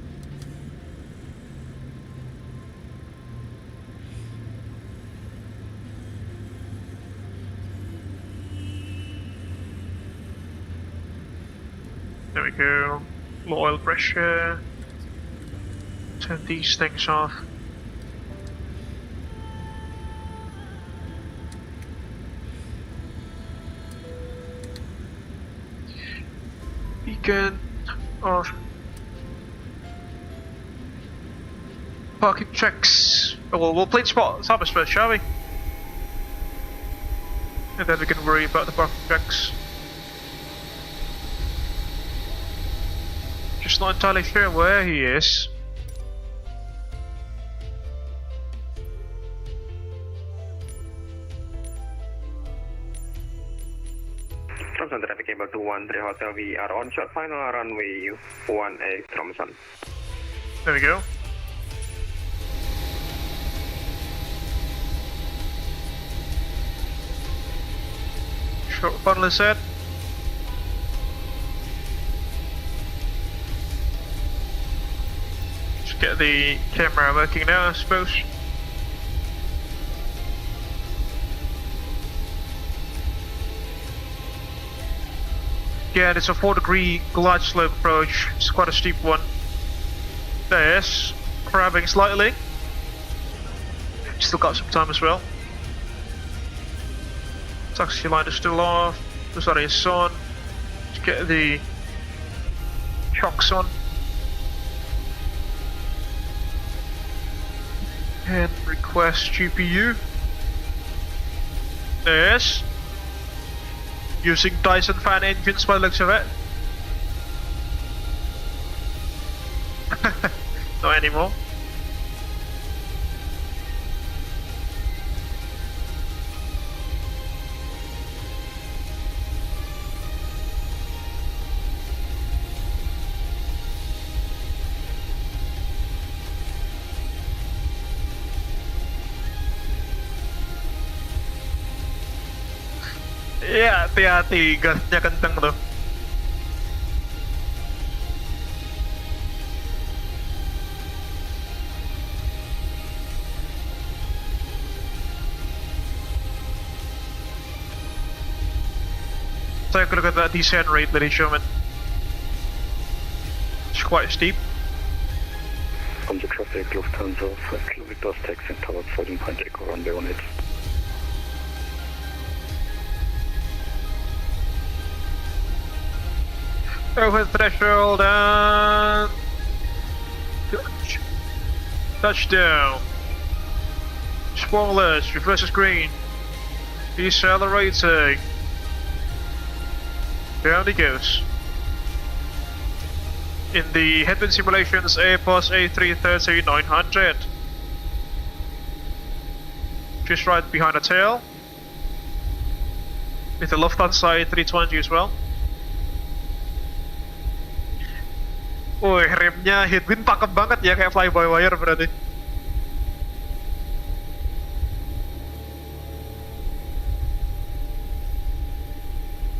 There we go. Low oil pressure. Turn these things off. Beacon off. Parking checks. Oh, well, we'll plane spot Thomas first, shall we? And then we can worry about the parking checks. Just not entirely sure where he is. Tromso traffic Abel 213 Hotel. We are on short final runway 18 Tromso. There we go. Short funnel is set. Just get the camera working now, I suppose. Again, it's a 4-degree glide slope approach. It's quite a steep one. There's crabbing slightly. Still got some time as well. Taxi line is still off. The sun is on. Let's get the chocks on. And request GPU. Yes. Using Dyson fan engines by the looks of it. Not anymore. Ya, hati-hati, gasnya kenceng tuh. Take a look at that descent rate, ladies and gentlemen. It's quite steep. On the traffic, Lufthansa, 5 kilometers, taxi towards 14.8 Echo runway 18. Over threshold and touchdown. Spoilers, reverse green. Decelerating. Down he goes. In the headwind simulations, Airbus A330-900. Just right behind the tail. With the Lufthansa A320 as well. Woi, remnya headwind pakem banget ya, kayak fly-by-wire berarti.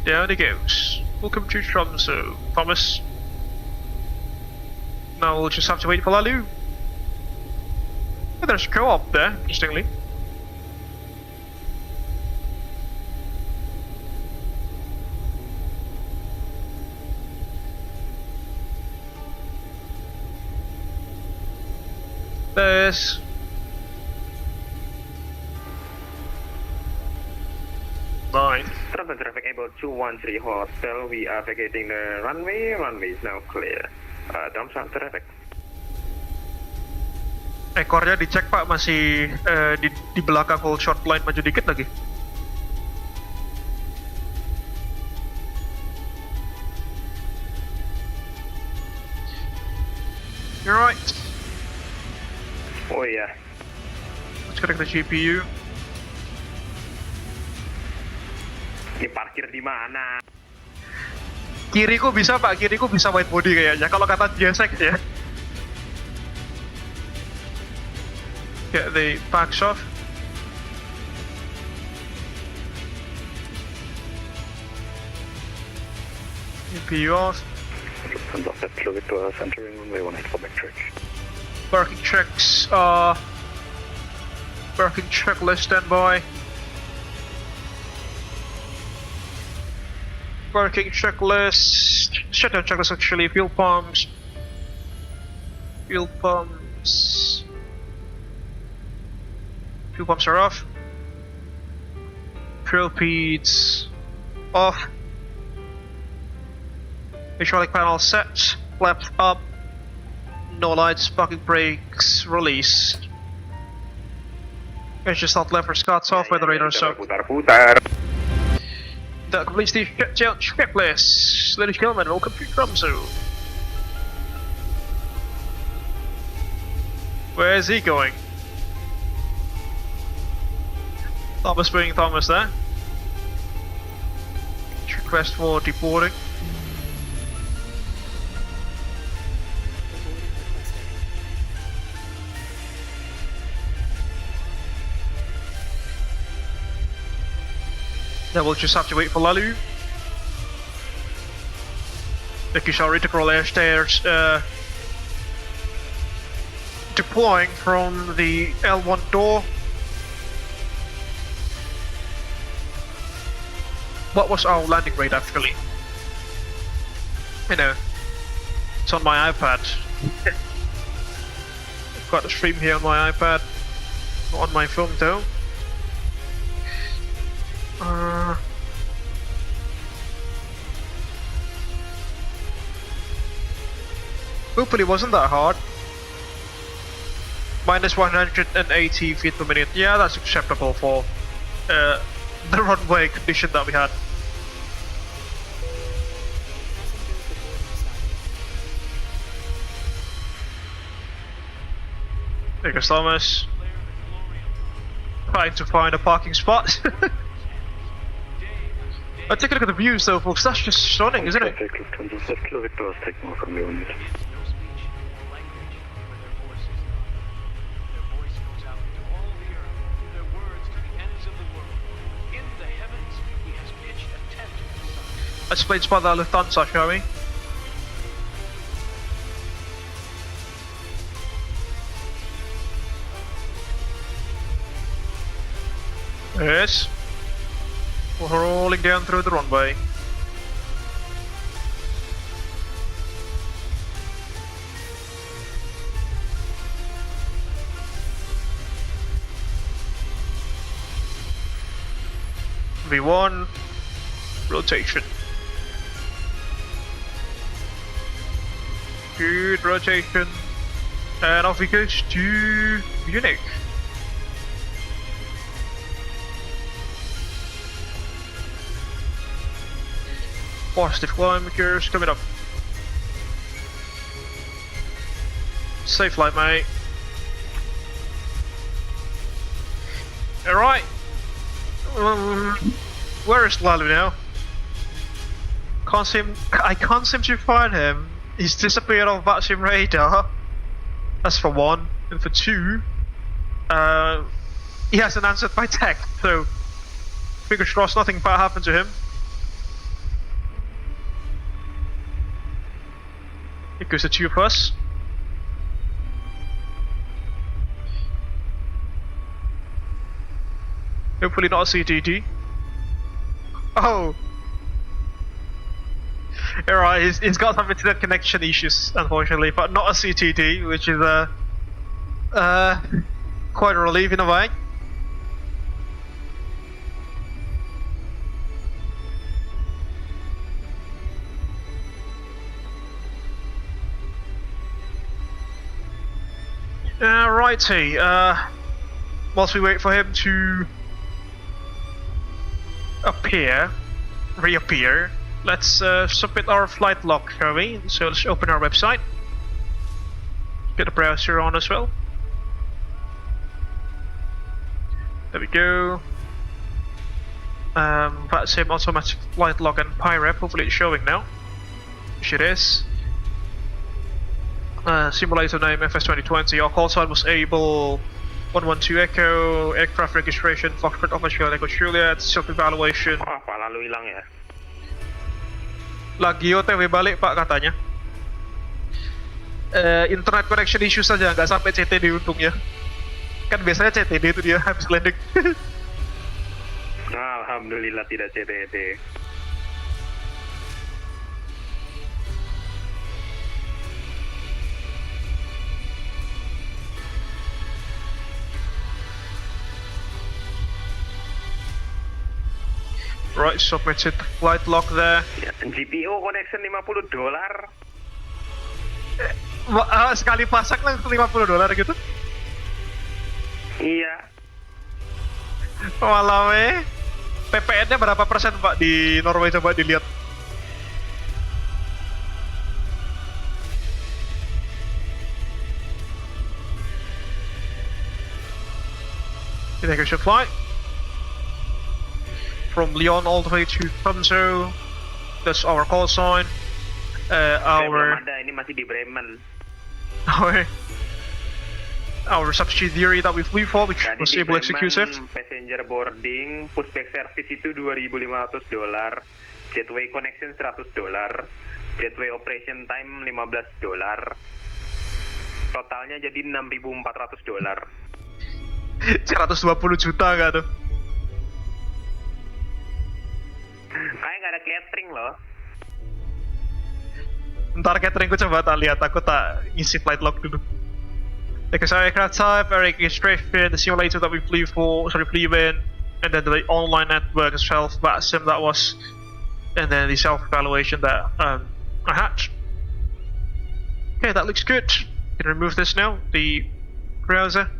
Down he goes. Welcome to Tromso, Thomas. Now we'll just have to wait for Lalu. Oh, there's a co-op there, interestingly. There's Nine. Traffic about 213 hotel. We are vacating the runway. Runway is now clear. Dumps on traffic. Ekornya dicek Pak, masih di belakang whole short line, maju dikit lagi. You're right. Oh iya. Let's connect the GPU. Ini parkir di mana? Kiriku bisa Pak, kiriku bisa wide body kayaknya. Kalau kata Jesek ya. Get the backs off. GPU off. Entering runway 18 for backtrack. Parking checks, parking checklist standby. Parking checklist, shutdown checklist actually, fuel pumps. Fuel pumps are off. Propeds off. Hydraulic panel set, flaps up. No lights, parking brakes released. Engine start lever Scott's off, weather radar up. That completes the shutdown checklist. Ladies and gentlemen, welcome to Tromso. Where is he going? Thomas being Thomas there. Request for deporting. Then we'll just have to wait for Lalu. Because our integral air stairs deploying from the L1 door. What was our landing rate actually? You know, it's on my iPad. I've got a stream here on my iPad, not on my phone though. Hopefully it wasn't that hard. Minus 180 feet per minute. Yeah, that's acceptable for the runway condition that we had. There goes Thomas. Trying to find a parking spot. Take a look at the views though, folks. That's just stunning, isn't it? Let's play by the Lufthansa, shall we? Yes. We're rolling down through the runway. V1 rotation. Good rotation. And off we go to Munich. Positive climb gears coming up. Safe flight, mate. Alright. Where is Lalo now? I can't seem to find him. He's disappeared off VATSIM radar. That's for one. And for two, he hasn't answered my text, so fingers crossed nothing bad happened to him. It goes the two of us. Hopefully not a CTD. Oh! Alright, he's got some internet connection issues, unfortunately, but not a CTD, which is quite a relief in a way. Righty, whilst we wait for him to reappear, let's submit our flight log, shall we? So let's open our website. Get the browser on as well. There we go. VATSIM automatic flight log and PyRep, hopefully it's showing now. Which it is. Simulator name FS2020, our call sign was Abel 112 Echo, aircraft registration, Foxtrot Official Echo Juliet, self-evaluation. Apa lalu hilang ya? Lagi OTW balik pak katanya. Internet connection issue saja, nggak sampai CTD untungnya. Kan biasanya CTD itu dia habis landing. Alhamdulillah tidak CTD. Right, submitted flight log there. Ya, GPO connection $50. Sekali pasang langsung $50 gitu? Iya. Walau PPN-nya berapa persen pak di Norway, coba dilihat. Kita ke flight. From Lyon all the way to Tromso. That's our call sign. Ini masih di Bremen. Our subsidiary that we flew for, which was Abel Executive. Passenger boarding, pushback service itu $2.500, gateway connection $100, gateway operation time $15. Totalnya jadi $6.400. 120 juta gak tuh? Kayak nggak ada catering loh. Ntar cateringku coba tak lihat, aku tak isi flight log dulu. Because our aircraft type, our registration, the simulator that we flew in, and then the online network as well, VATSIM that was, and then the self-evaluation that I had. Okay, that looks good. Can remove this now, the browser.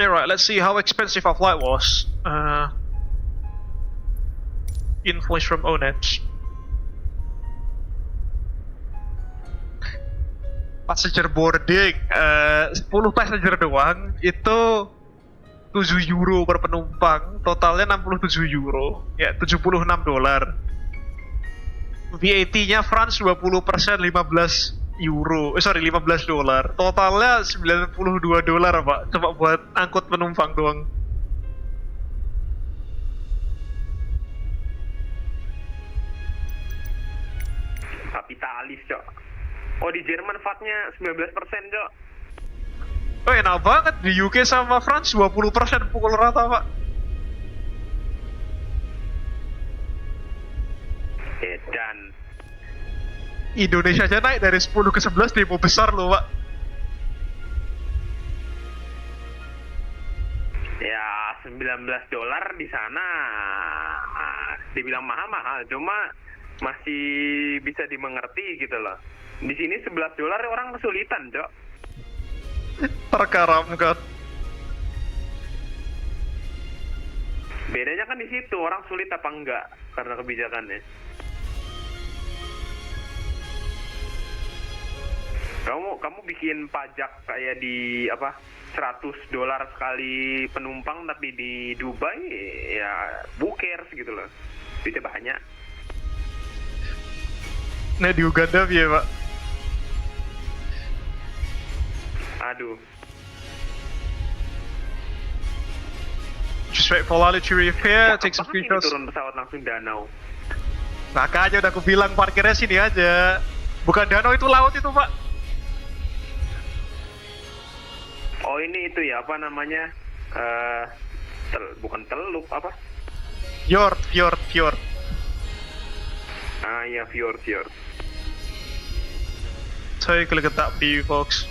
Alright, let's see how expensive our flight was. Invoice from ONET. Passenger boarding, 10 passenger doang, itu 7 euro per penumpang, totalnya 67 euro, ya $76. VAT-nya France 20%, 15 dolar, totalnya $92 pak, cuma buat angkut penumpang doang. Kapitalis cok. Oh di Jerman VAT-nya 19% cok. Oh enak banget, di UK sama France 20% pukul rata pak. Dan Indonesia aja naik dari 10 ke 11 demo besar loh pak. Ya $19 di sana dibilang mahal-mahal, cuma masih bisa dimengerti gitu loh. Di sini $11 orang kesulitan, cok. Terkaramkan. Bedanya kan di situ orang sulit apa enggak karena kebijakannya. Kamu bikin pajak kayak di apa $100 sekali penumpang, tapi di Dubai ya who cares gitu loh. Duitnya banyak. Nah di Uganda ya pak. Aduh. Just wait for Lalo to reappear, take some screenshots. Turun pesawat langsung danau. Makanya udah aku bilang parkirnya sini aja. Bukan danau, itu laut itu pak. Oh ini itu ya, apa namanya? Bukan teluk, apa? Fjord. Ah ya, fjord. Take a look at that view, folks.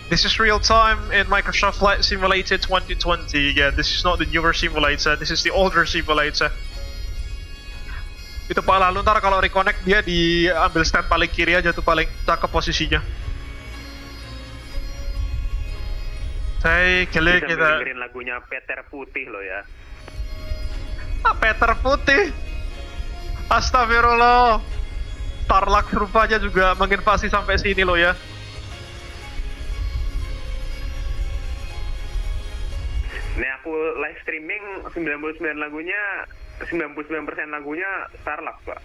This is real time in Microsoft Flight Simulator 2020. Yeah, this is not the newer simulator, this is the older simulator. Itu Pak Lalu ntar kalau reconnect dia diambil stand paling kiri aja tuh, paling cakep posisinya. Take a look at that. Dengerin lagunya Peter Putih loh ya. Peter Putih? Astagfirullah. Tarlac rupanya juga menginvasi sampai sini loh ya. Nih aku live streaming 99% lagunya Tarlac pak.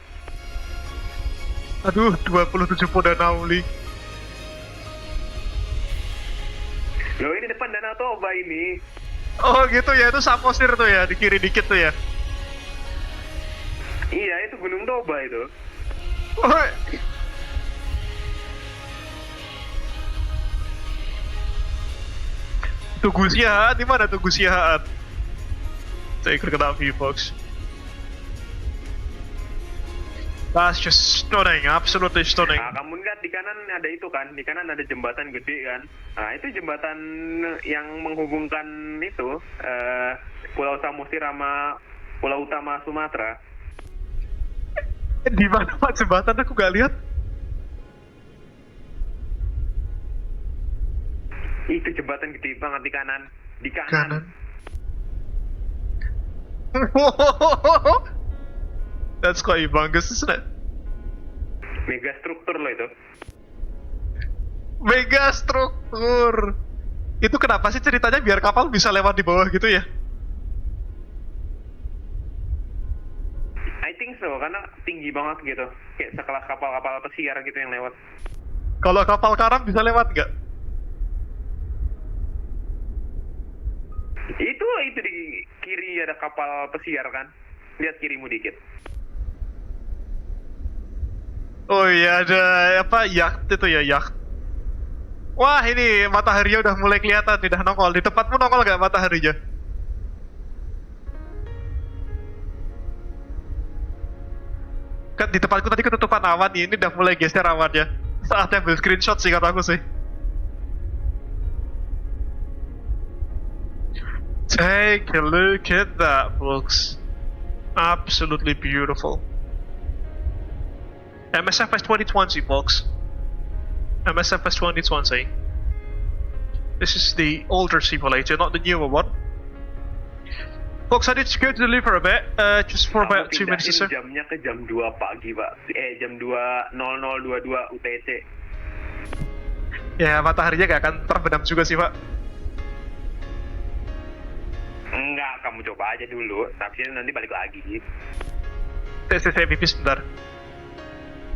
Aduh, 27 Poda Nauli. Loh ini depan Danau Toba ini. Oh gitu ya, itu Samosir tuh ya, di kiri dikit tuh ya. Iya, itu Gunung Toba itu. Oh. Tugu Siahaan, di mana Tugu Siahaan? Take a look at that view, folks. That's just stunning, absolutely stunning. Nah, kamu lihat di kanan ada itu kan, di kanan ada jembatan gede kan. Nah, itu jembatan yang menghubungkan itu Pulau Samosir sama Pulau Utama Sumatera. Di mana Pak jembatan? Aku gak lihat. Itu jembatan gede banget di kanan, di kanan. That's quite humongous, isn't it? Mega struktur loh itu. Mega struktur. Itu kenapa sih ceritanya biar kapal bisa lewat di bawah gitu ya? I think so, karena tinggi banget gitu. Kayak sekelas kapal-kapal pesiar gitu yang lewat. Kalau kapal karam bisa lewat nggak? Itu di kiri ada kapal pesiar kan. Lihat kirimu dikit. Oh iya, ada apa, yacht itu ya, yacht. Wah ini mataharinya udah mulai kelihatan, udah nongol. Di tempatmu nongol nggak mataharinya? Kan di tempatku tadi ketutupan awan nih, ini udah mulai geser awannya. Saatnya ambil screenshot sih kataku sih. Take a look at that, folks. Absolutely beautiful. MSFS 2020, folks. MSFS 2020. This is the older simulator, not the newer one. Folks, I need to go to the loo for a bit, just for about 2 minutes or so. Jamnya ke jam 2 pagi, Pak. Jam 2.0022 UTC. Ya, mataharinya gak akan terbenam juga sih, Pak. Enggak, kamu coba aja dulu, tapi nanti balik lagi. Saya pipis sebentar.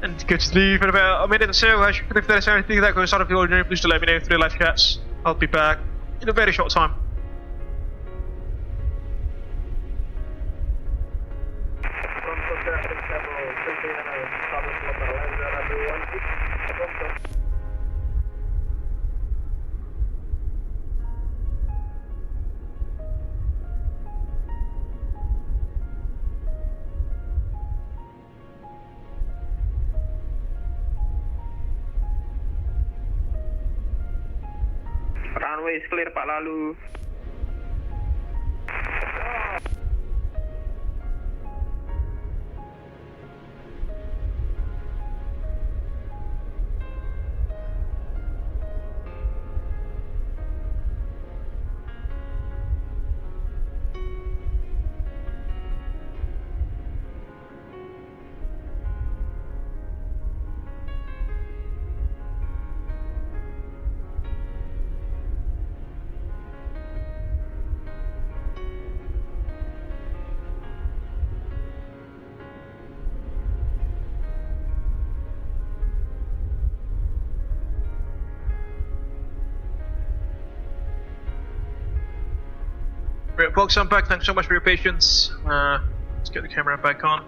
And go to leave in about a minute or so. If there's anything that goes out of the ordinary, please do let me know through live chats. I'll be back in a very short time. Runway is clear, Pak Lalu. Right, folks, I'm back. Thanks so much for your patience. Let's get the camera back on.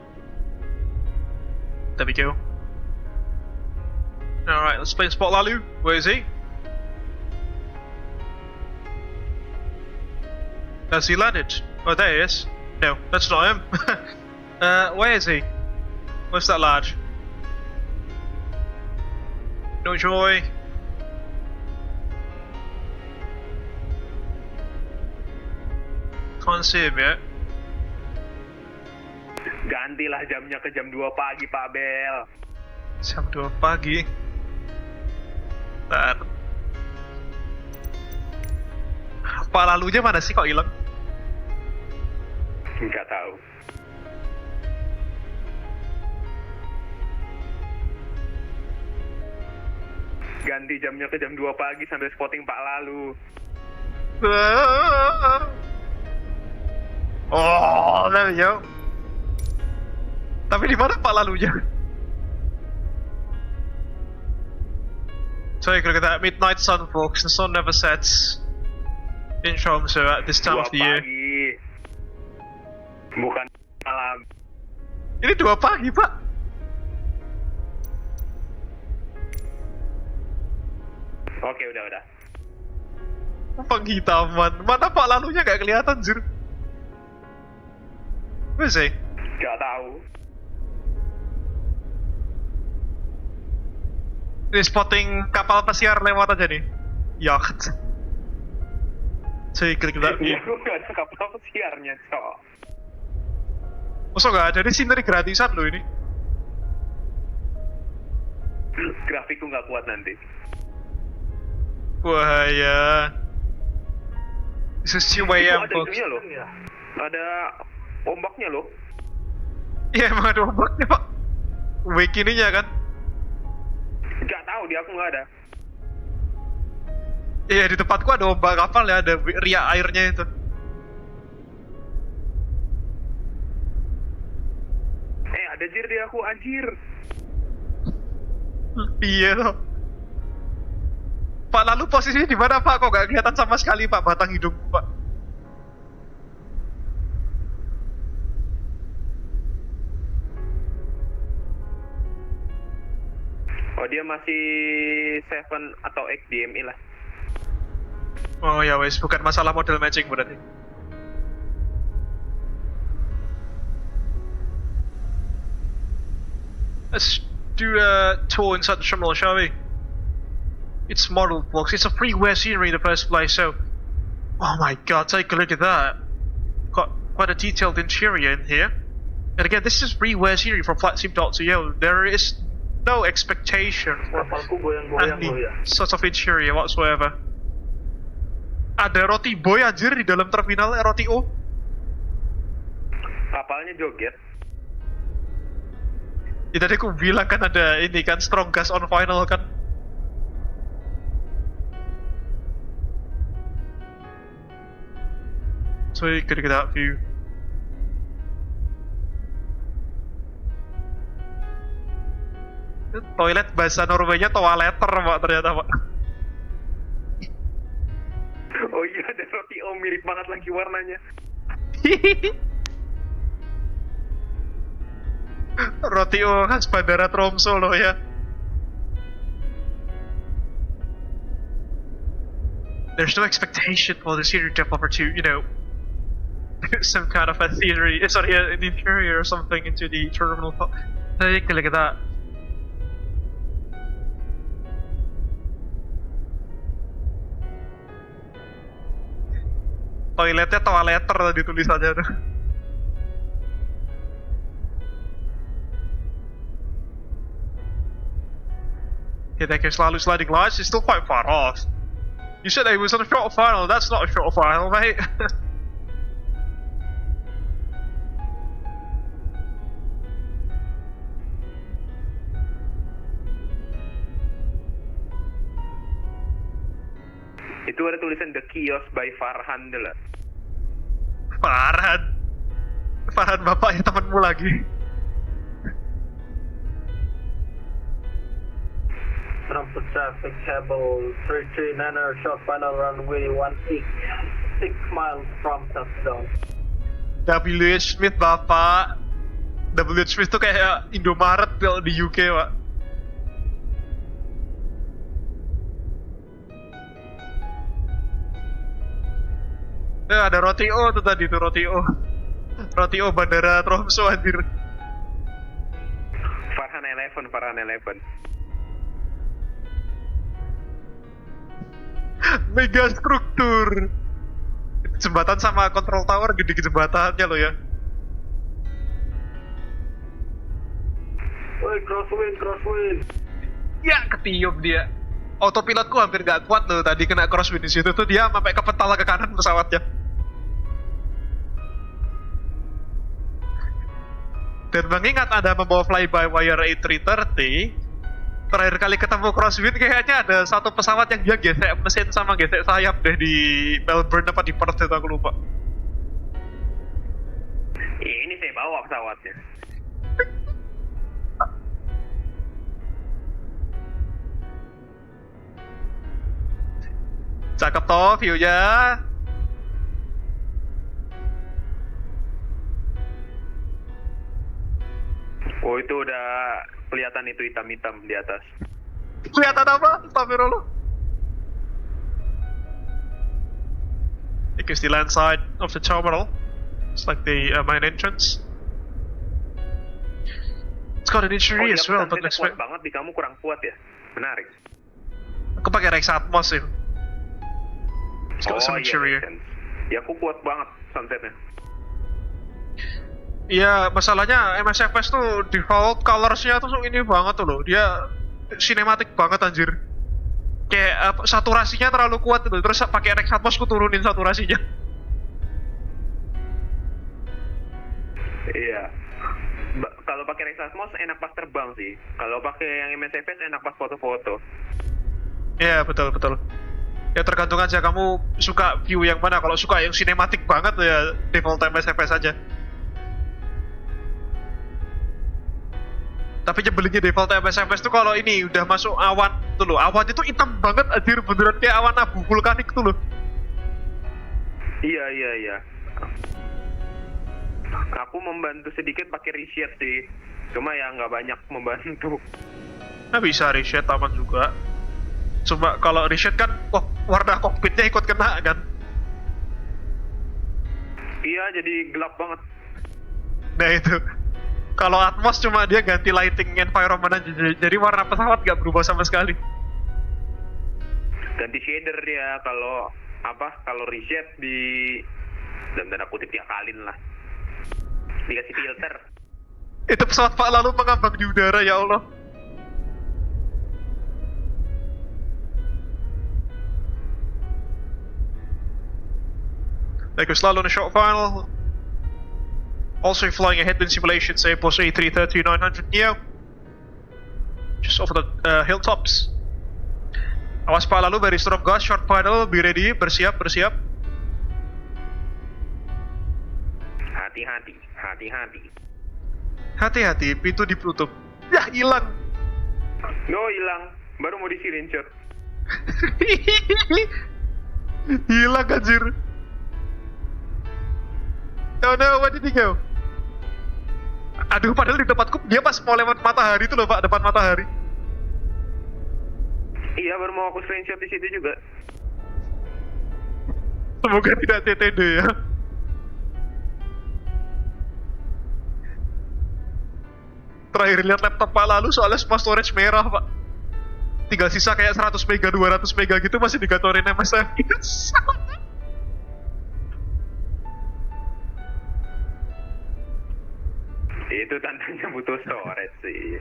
There we go. Alright, let's play Spot Lalu. Where is he? Has he landed? Oh, there he is. No, that's not him. Where is he? Where's that lad? No joy. Can't see him yet. Gantilah jamnya ke jam 2 pagi, Pak Abel. Jam 2 pagi? Bentar. Pak Lalunya mana sih kok hilang? Nggak tahu. Ganti jamnya ke jam 2 pagi sambil spotting Pak Lalu. Oh, there we go. Tapi di mana Pak Lalunya? Take a look at that midnight sun, folks. The sun never sets in Tromso at this time of the year. Bukan malam. Ini 2 pagi, Pak. Oke, udah. Penghitaman. Mana Pak Lalunya gak kelihatan, Zir? Where is he? Gak tahu. Ini spotting kapal pesiar lewat aja nih. Yacht. Saya klik that. Iya, gak ada kapal pesiarnya, cok. Masa gak ada? Ini scenery gratisan loh ini. Grafikku gak kuat nanti. Bahaya. This is CWM, ada folks. itunya loh. Ada ombaknya loh. Iya, emang ada ombaknya, Pak. Wake ininya kan? Gak tahu, di aku gak ada. Iya, di tempatku ada ombak kapal ya, ada riak airnya itu. Ada jir di aku, anjir. Iya loh. Pak, lalu posisinya di mana, Pak? Kok gak kelihatan sama sekali, Pak, batang hidung, Pak? Oh, dia masih 7 atau 8 DMI lah. Oh ya wes, bukan masalah model matching berarti. Let's do a tour inside the terminal, shall we? It's modeled blocks. It's a freeware scenery in the first place, so... Oh my god, take a look at that. Got quite a detailed interior in here. And again, this is freeware scenery from VATSIM.to. There is no expectation for any sort of interior whatsoever. Ada roti boy anjir di dalam terminal roti O. Kapalnya joget. Ya tadi aku bilang kan ada ini kan strong gas on final kan. So you could get that view. Toilet bahasa Norway-nya toileter Pak ternyata Pak. Oh iya, ada roti O mirip banget lagi warnanya. Roti O khas bandara Tromso loh ya. There's no expectation for the senior developer to, you know, do some kind of a theory, an interior or something into the terminal. Take a look at that. Toiletnya toileter tadi tulisannya tuh. Yeah, they can slightly sliding lines. It's still quite far off. You said it was on a short final. That's not a short final, mate. Itu ada tulisan The Kiosk by Farhan dulu. Farhan bapaknya temanmu lagi. Tromso traffic cable 339er short final runway 16 6 miles from touchdown. W.H. Smith bapak. W.H. Smith tuh kayak Indomaret kalau di UK Pak. Ada roti O tuh tadi tuh roti O. Roti O bandara Tromso anjir. Farhan 11. Mega struktur. Jembatan sama control tower gede jembatannya loh ya. Woi, crosswind. Ya, ketiup dia. Autopilotku hampir gak kuat loh tadi kena crosswind di situ tuh dia sampai kepetala ke kanan pesawatnya. Dan mengingat ada membawa fly-by-wire A330, terakhir kali ketemu crosswind kayaknya ada satu pesawat yang dia gesek mesin sama gesek sayap deh di Melbourne apa di Perth itu aku lupa. Ini saya bawa pesawatnya. Cakep toh view-nya. Oh itu udah kelihatan itu hitam-hitam di atas. Kelihatan apa? Astagfirullah. It is the land side of the terminal. It's like the main entrance. It's got an interior as well, but kuat banget di kamu kurang kuat ya. Menarik. Aku pakai Rex Atmos sih. It's got some interior. Ya aku kuat banget sunsetnya. Iya, masalahnya MSFS tuh default colors-nya tuh ini banget tuh loh. Dia sinematik banget anjir. Kayak saturasinya terlalu kuat tuh. Terus pakai Rex Atmos ku turunin saturasinya. Iya. Kalau pakai Rex Atmos enak pas terbang sih. Kalau pakai yang MSFS enak pas foto-foto. Iya, betul. Ya tergantung aja kamu suka view yang mana. Kalau suka yang sinematik banget ya default MSFS aja. Tapi nyebelinnya default MSFS tuh kalau ini udah masuk awan tuh loh. Awan itu hitam banget anjir, beneran kayak awan abu vulkanik tuh loh. Iya. Aku membantu sedikit pakai reset sih. Cuma ya nggak banyak membantu. Nah bisa reset aman juga. Coba kalau reset kan warna kokpitnya ikut kena kan. Iya jadi gelap banget. Nah itu. Kalau Atmos cuma dia ganti lighting environment aja, jadi warna pesawat nggak berubah sama sekali. Ganti shader dia, kalau reset di dalam tanda kutip diakalin lah. Dikasih filter. Itu pesawat Pak lalu mengambang di udara, ya Allah. Like slalom on a short final. Also flying a headwind simulation, say Airbus A330-900 Neo. Just over the hilltops. Awas Pak lalu, very strong gas, short final, be ready, bersiap. Hati-hati, pintu ditutup. Ya, hilang. Hilang, baru mau di screenshot. Hilang anjir. Oh no, where did he go? Aduh, padahal di tempatku dia pas mau lewat matahari itu loh Pak, depan matahari. Iya, baru mau aku screenshot di situ juga. Semoga tidak TTD ya. Terakhir lihat laptop Pak lalu soalnya semua storage merah Pak. Tinggal sisa kayak 100 mega, 200 mega gitu masih digatorin MSFS. Itu tandanya butuh storage sih.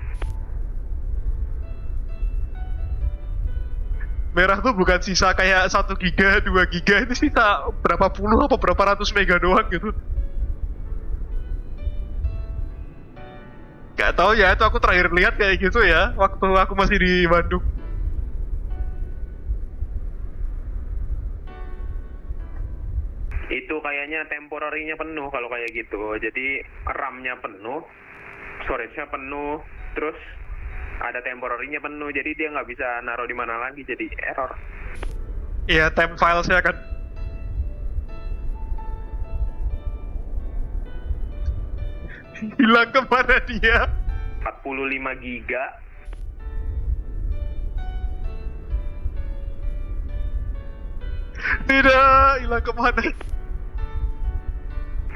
Merah tuh bukan sisa kayak 1 giga, 2 giga, itu sisa berapa puluh atau berapa ratus mega doang gitu. Gak tau ya, itu aku terakhir lihat kayak gitu ya, waktu aku masih di Bandung. Itu kayaknya temporarinya penuh kalau kayak gitu. Jadi RAM-nya penuh, storage-nya penuh, terus ada temporarinya penuh. Jadi dia nggak bisa naruh di mana lagi, jadi error. Iya, temp file-nya kan. Hilang kemana dia? 45 giga. Tidak, hilang kemana?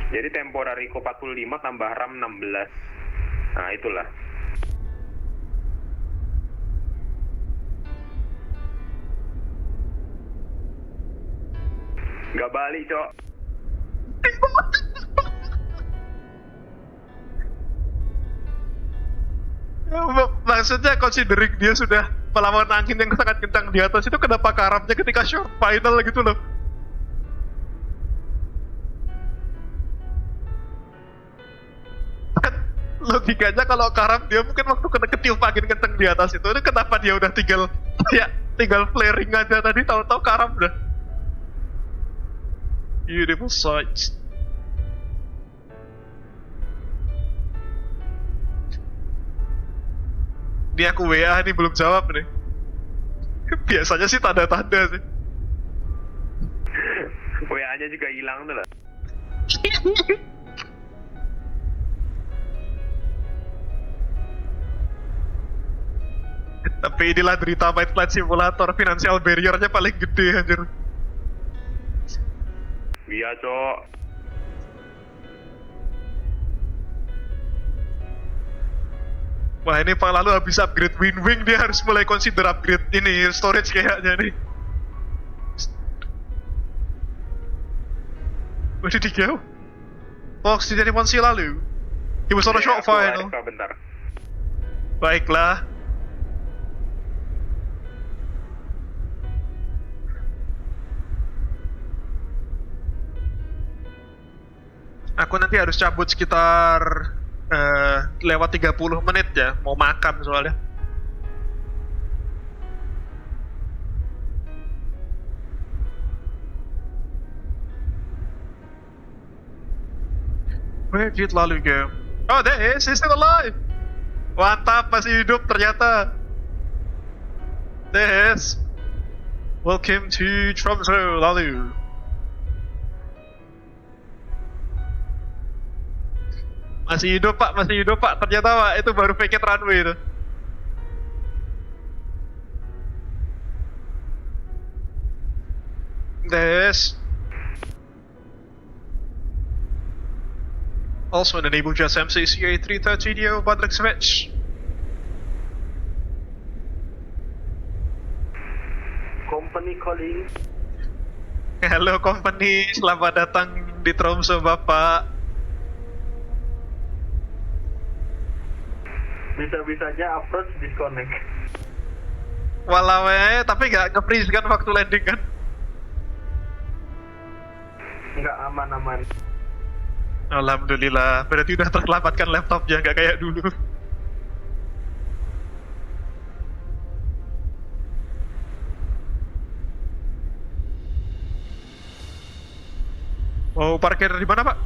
Jadi temporary ko 45 tambah RAM 16. Nah, itulah. Gak balik, Cok. Maksudnya considering dia sudah melawan angin yang sangat kencang di atas itu, kenapa karamnya ketika short final gitu loh? Logikanya kalau karam dia mungkin waktu kena ketiup angin kencang di atas itu kenapa dia udah tinggal flaring aja tadi, tahu-tahu karam udah. Beautiful sights. Ini aku WA nih belum jawab nih. Biasanya sih tanda-tanda sih. WA-nya juga hilang tuh lah. Tapi inilah derita main flight simulator, financial barrier-nya paling gede anjir. Iya, Cok. Wah, ini Pak lalu habis upgrade wing, dia harus mulai consider upgrade ini storage kayaknya nih. Where did he go? Fox, did anyone see lalu? He was on a short final. Bentar. Baiklah. Aku nanti harus cabut sekitar lewat 30 menit ya, mau makan soalnya. Where did Lalu go? Oh, there he is, he's still alive. Mantap, masih hidup ternyata. There he is. Welcome to Tromso, Lalu. Masih hidup Pak, ternyata Pak, itu baru fake runway itu. Des. Also an Abel Jets MCCA 330 DO by the looks of it. Company calling. Hello company, selamat datang di Tromso Bapak. Bisa-bisanya approach disconnect. Walau tapi nggak nge-freeze kan waktu landing kan? Nggak aman-aman. Alhamdulillah, berarti udah terselamatkan laptopnya, nggak kayak dulu. Mau parkir di mana, Pak?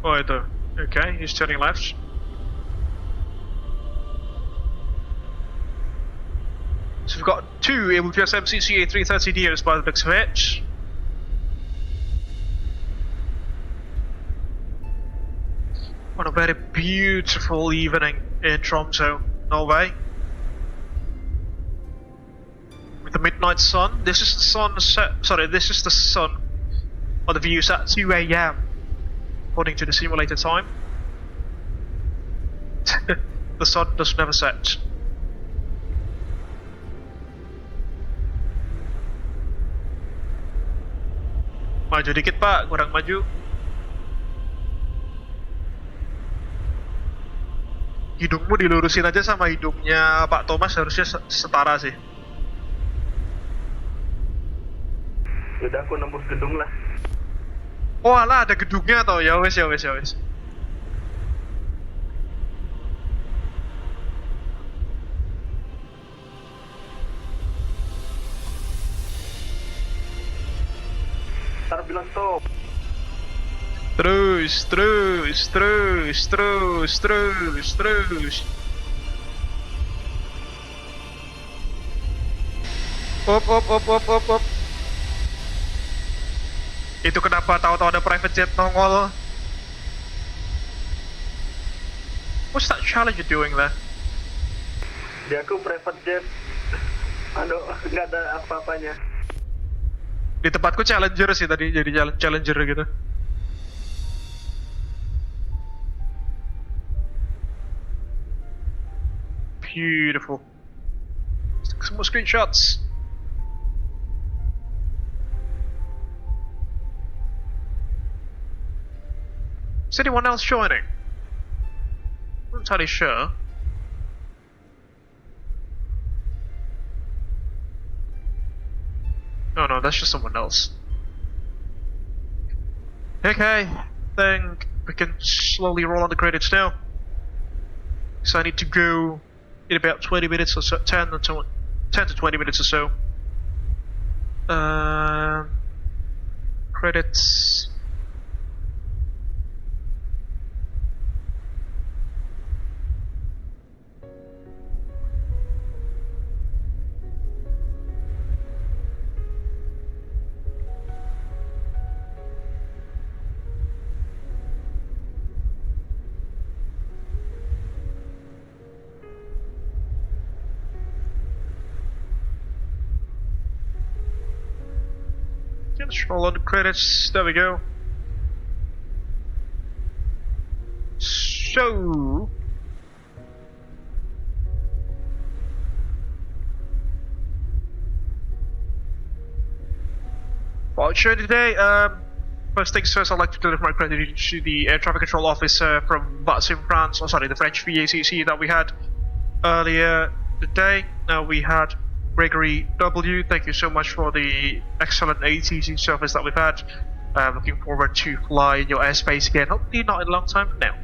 Oh itu, okay, he's turning left. So we've got two Abel Jets MCCA 330 DOs by the looks of it. On a very beautiful evening in Tromso, Norway. With the midnight sun. This is the sun this is the sun of the views at 2 AM according to the simulated time. The sun does never set. Maju dikit Pak, kurang maju. Hidungmu dilurusin aja sama hidungnya Pak Thomas, harusnya setara sih. Udah aku nembus gedung lah. Oh alah, ada gedungnya tau, ya wes. Ntar bilang stop. Terus. Op. Itu kenapa tahu-tahu ada private jet nongol? What's that Challenger doing there? Dia aku private jet. Aduh, nggak ada apa-apanya. Di tempatku Challenger sih tadi, jadi Challenger gitu. Beautiful. Some more screenshots. Is anyone else joining? I'm not entirely sure. Oh no, that's just someone else. Okay, think we can slowly roll on the credits now. So I need to go in about 20 minutes or so, 10 to 20 minutes or so. Credits. Let's roll on the credits. There we go. So, well, sure today. First things first, I'd like to deliver my credit to the air traffic control officer from VATSIM France. Oh, sorry, the French VACC that we had earlier today. Now we had Gregory W. Thank you so much for the excellent ATC service that we've had. Looking forward to fly in your airspace again. Hopefully not in a long time now.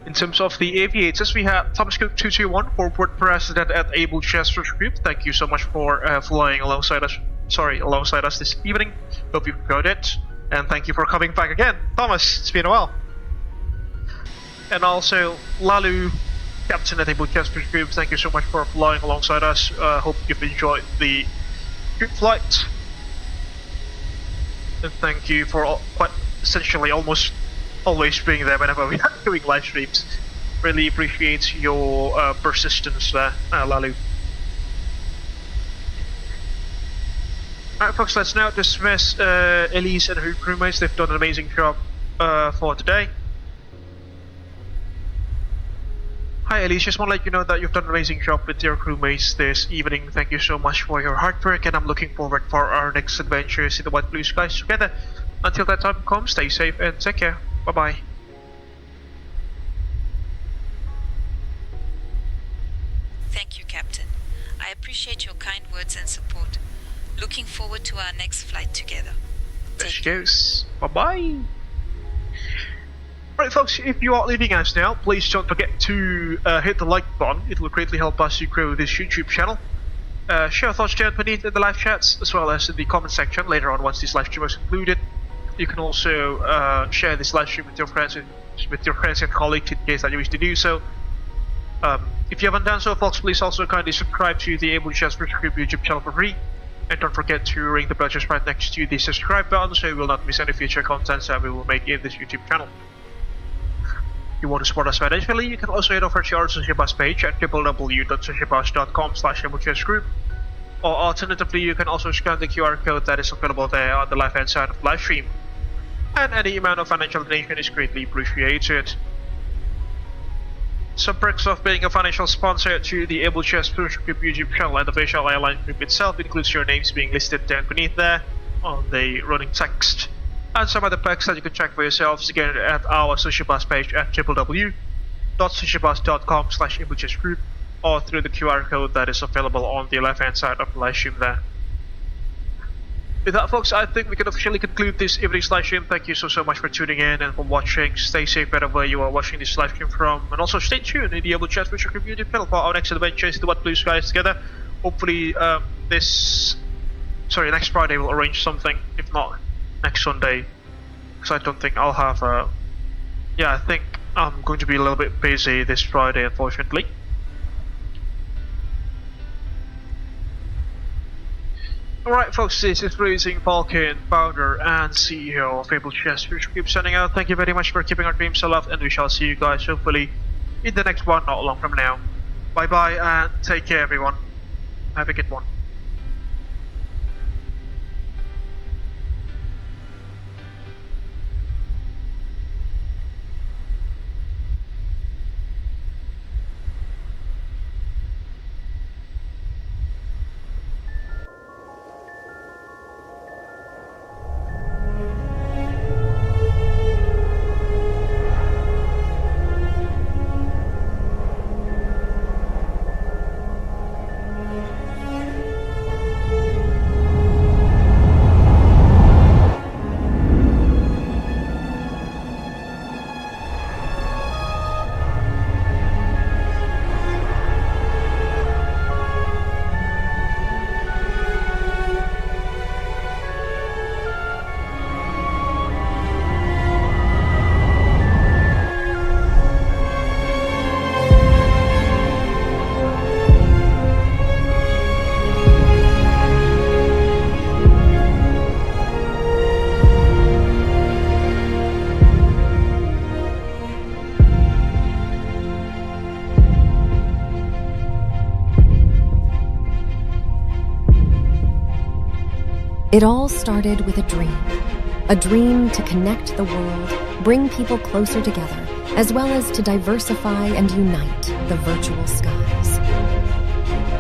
In terms of the aviators, we have Thomas Cook 221, Corporate President at Abel Jets Virtual Group. Thank you so much for flying alongside us. Alongside us this evening. Hope you enjoyed it, and thank you for coming back again, Thomas. It's been a while. And also Lalu, Captain at Abel Jets Virtual Group. Thank you so much for flying alongside us. Hope you've enjoyed the group flight. And thank you for quite essentially almost always being there whenever we are doing live streams. Really appreciate your persistence there, Lalu. Alright folks, let's now dismiss Elise and her crewmates. They've done an amazing job for today. Hi Elise, just want to let you know that you've done an amazing job with your crewmates this evening. Thank you so much for your hard work, and I'm looking forward for our next adventures in the wide blue skies together. Until that time comes, stay safe and take care. Bye bye. Thank you, Captain. I appreciate your kind words and support. Looking forward to our next flight together. There she goes. Bye bye. Right folks, if you are leaving us now, please don't forget to hit the like button. It will greatly help us to grow this YouTube channel. Share your thoughts down beneath in the live chats, as well as in the comment section later on once this live stream is concluded. You can also share this live stream with your friends and colleagues in case that you wish to do so. If you haven't done so folks, please also kindly subscribe to the Abel Jets Virtual Group YouTube channel for free. And don't forget to ring the bell just right next to the subscribe button so you will not miss any future content that we will make in this YouTube channel. If you want to support us financially, you can also head over to our social bus page at www.socialbus.com/AbelJetsGroup, or alternatively you can also scan the QR code that is available there on the left hand side of the live stream. And any amount of financial donation is greatly appreciated. Some perks of being a financial sponsor to the Abel Jets Virtual Group YouTube channel and the Virtual Airline Group itself includes your names being listed down beneath there on the running text. And some other perks that you can check for yourselves again at our social bus page at www.socialbus.com/AbelJetsGroup, or through the QR code that is available on the left hand side of the live stream there. With that folks, I think we can officially conclude this evening's live stream. Thank you so much for tuning in and for watching. Stay safe wherever you are watching this live stream from, and also stay tuned in the Abel Jets Virtual Group YouTube channel for our next adventures in the wide blue skies together. Hopefully next Friday we'll arrange something, if not next Sunday, because I don't think I'll have I think I'm going to be a little bit busy this Friday, unfortunately. Alright folks, this is Racing Falcon, founder and CEO of Abel Jets Virtual Group signing out. Thank you very much for keeping our dreams alive, and we shall see you guys hopefully in the next one not long from now. Bye bye and take care everyone. Have a good one. It all started with a dream to connect the world, bring people closer together, as well as to diversify and unite the virtual skies.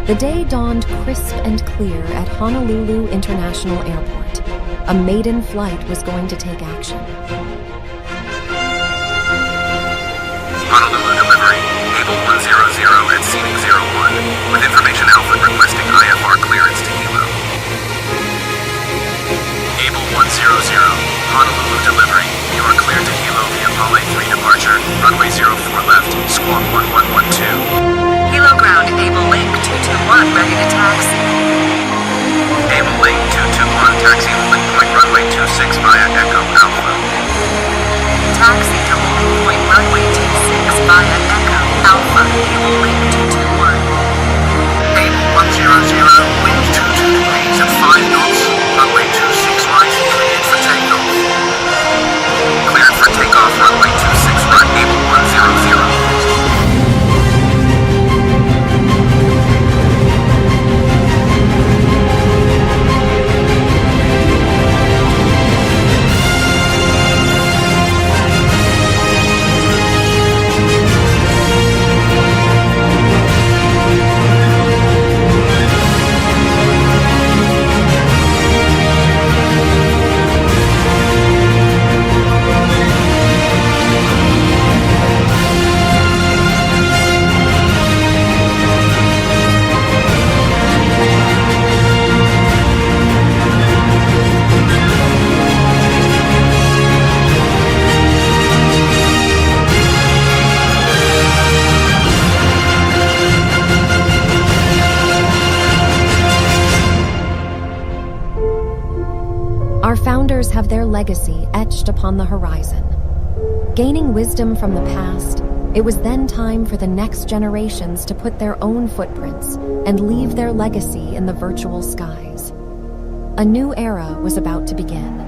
The day dawned crisp and clear at Honolulu International Airport. A maiden flight was going to take action. Honolulu delivery, Abel 100 at Scenic 01, with information Alpha requesting IFR clearance to Hilo. Abel 100, Honolulu delivery, you are cleared to Hilo via Pale 3 departure, runway 04 left, squawk 1112. Hilo ground, Abel Link 221, ready to taxi. Abel Link 221, taxi link point runway 26 via Echo Alpha. Taxi to link point runway 26 via Echo Alpha, Abel Link 221. Abel 100, wind 22 degrees at 5 knots, runway 26 right, cleared for takeoff. Cleared for takeoff, runway 26 right, Abel 100. founders have their legacy etched upon the horizon. Gaining wisdom from the past, it was then time for the next generations to put their own footprints and leave their legacy in the virtual skies. A new era was about to begin.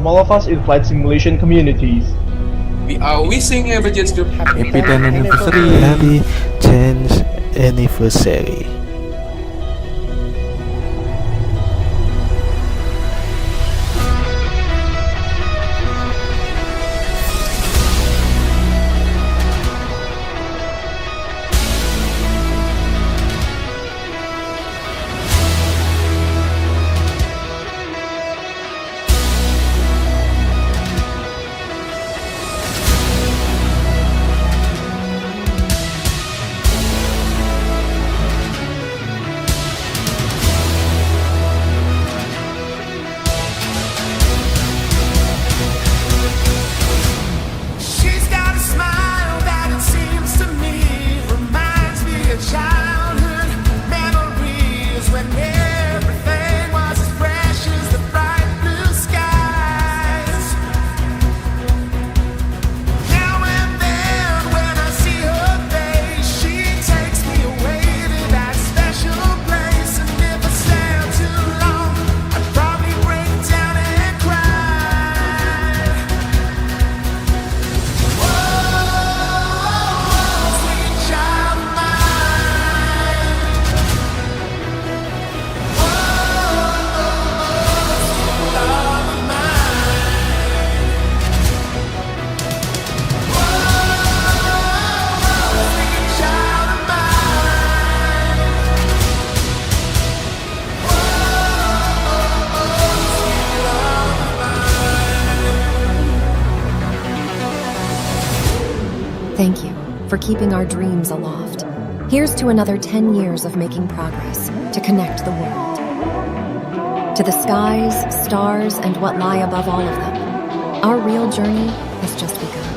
from all of us in flight simulation communities. We are wishing Abel Jets Group happy 10th anniversary. Happy 10th anniversary. Thank you for keeping our dreams aloft. Here's to another 10 years of making progress to connect the world. To the skies, stars, and what lie above all of them, our real journey has just begun.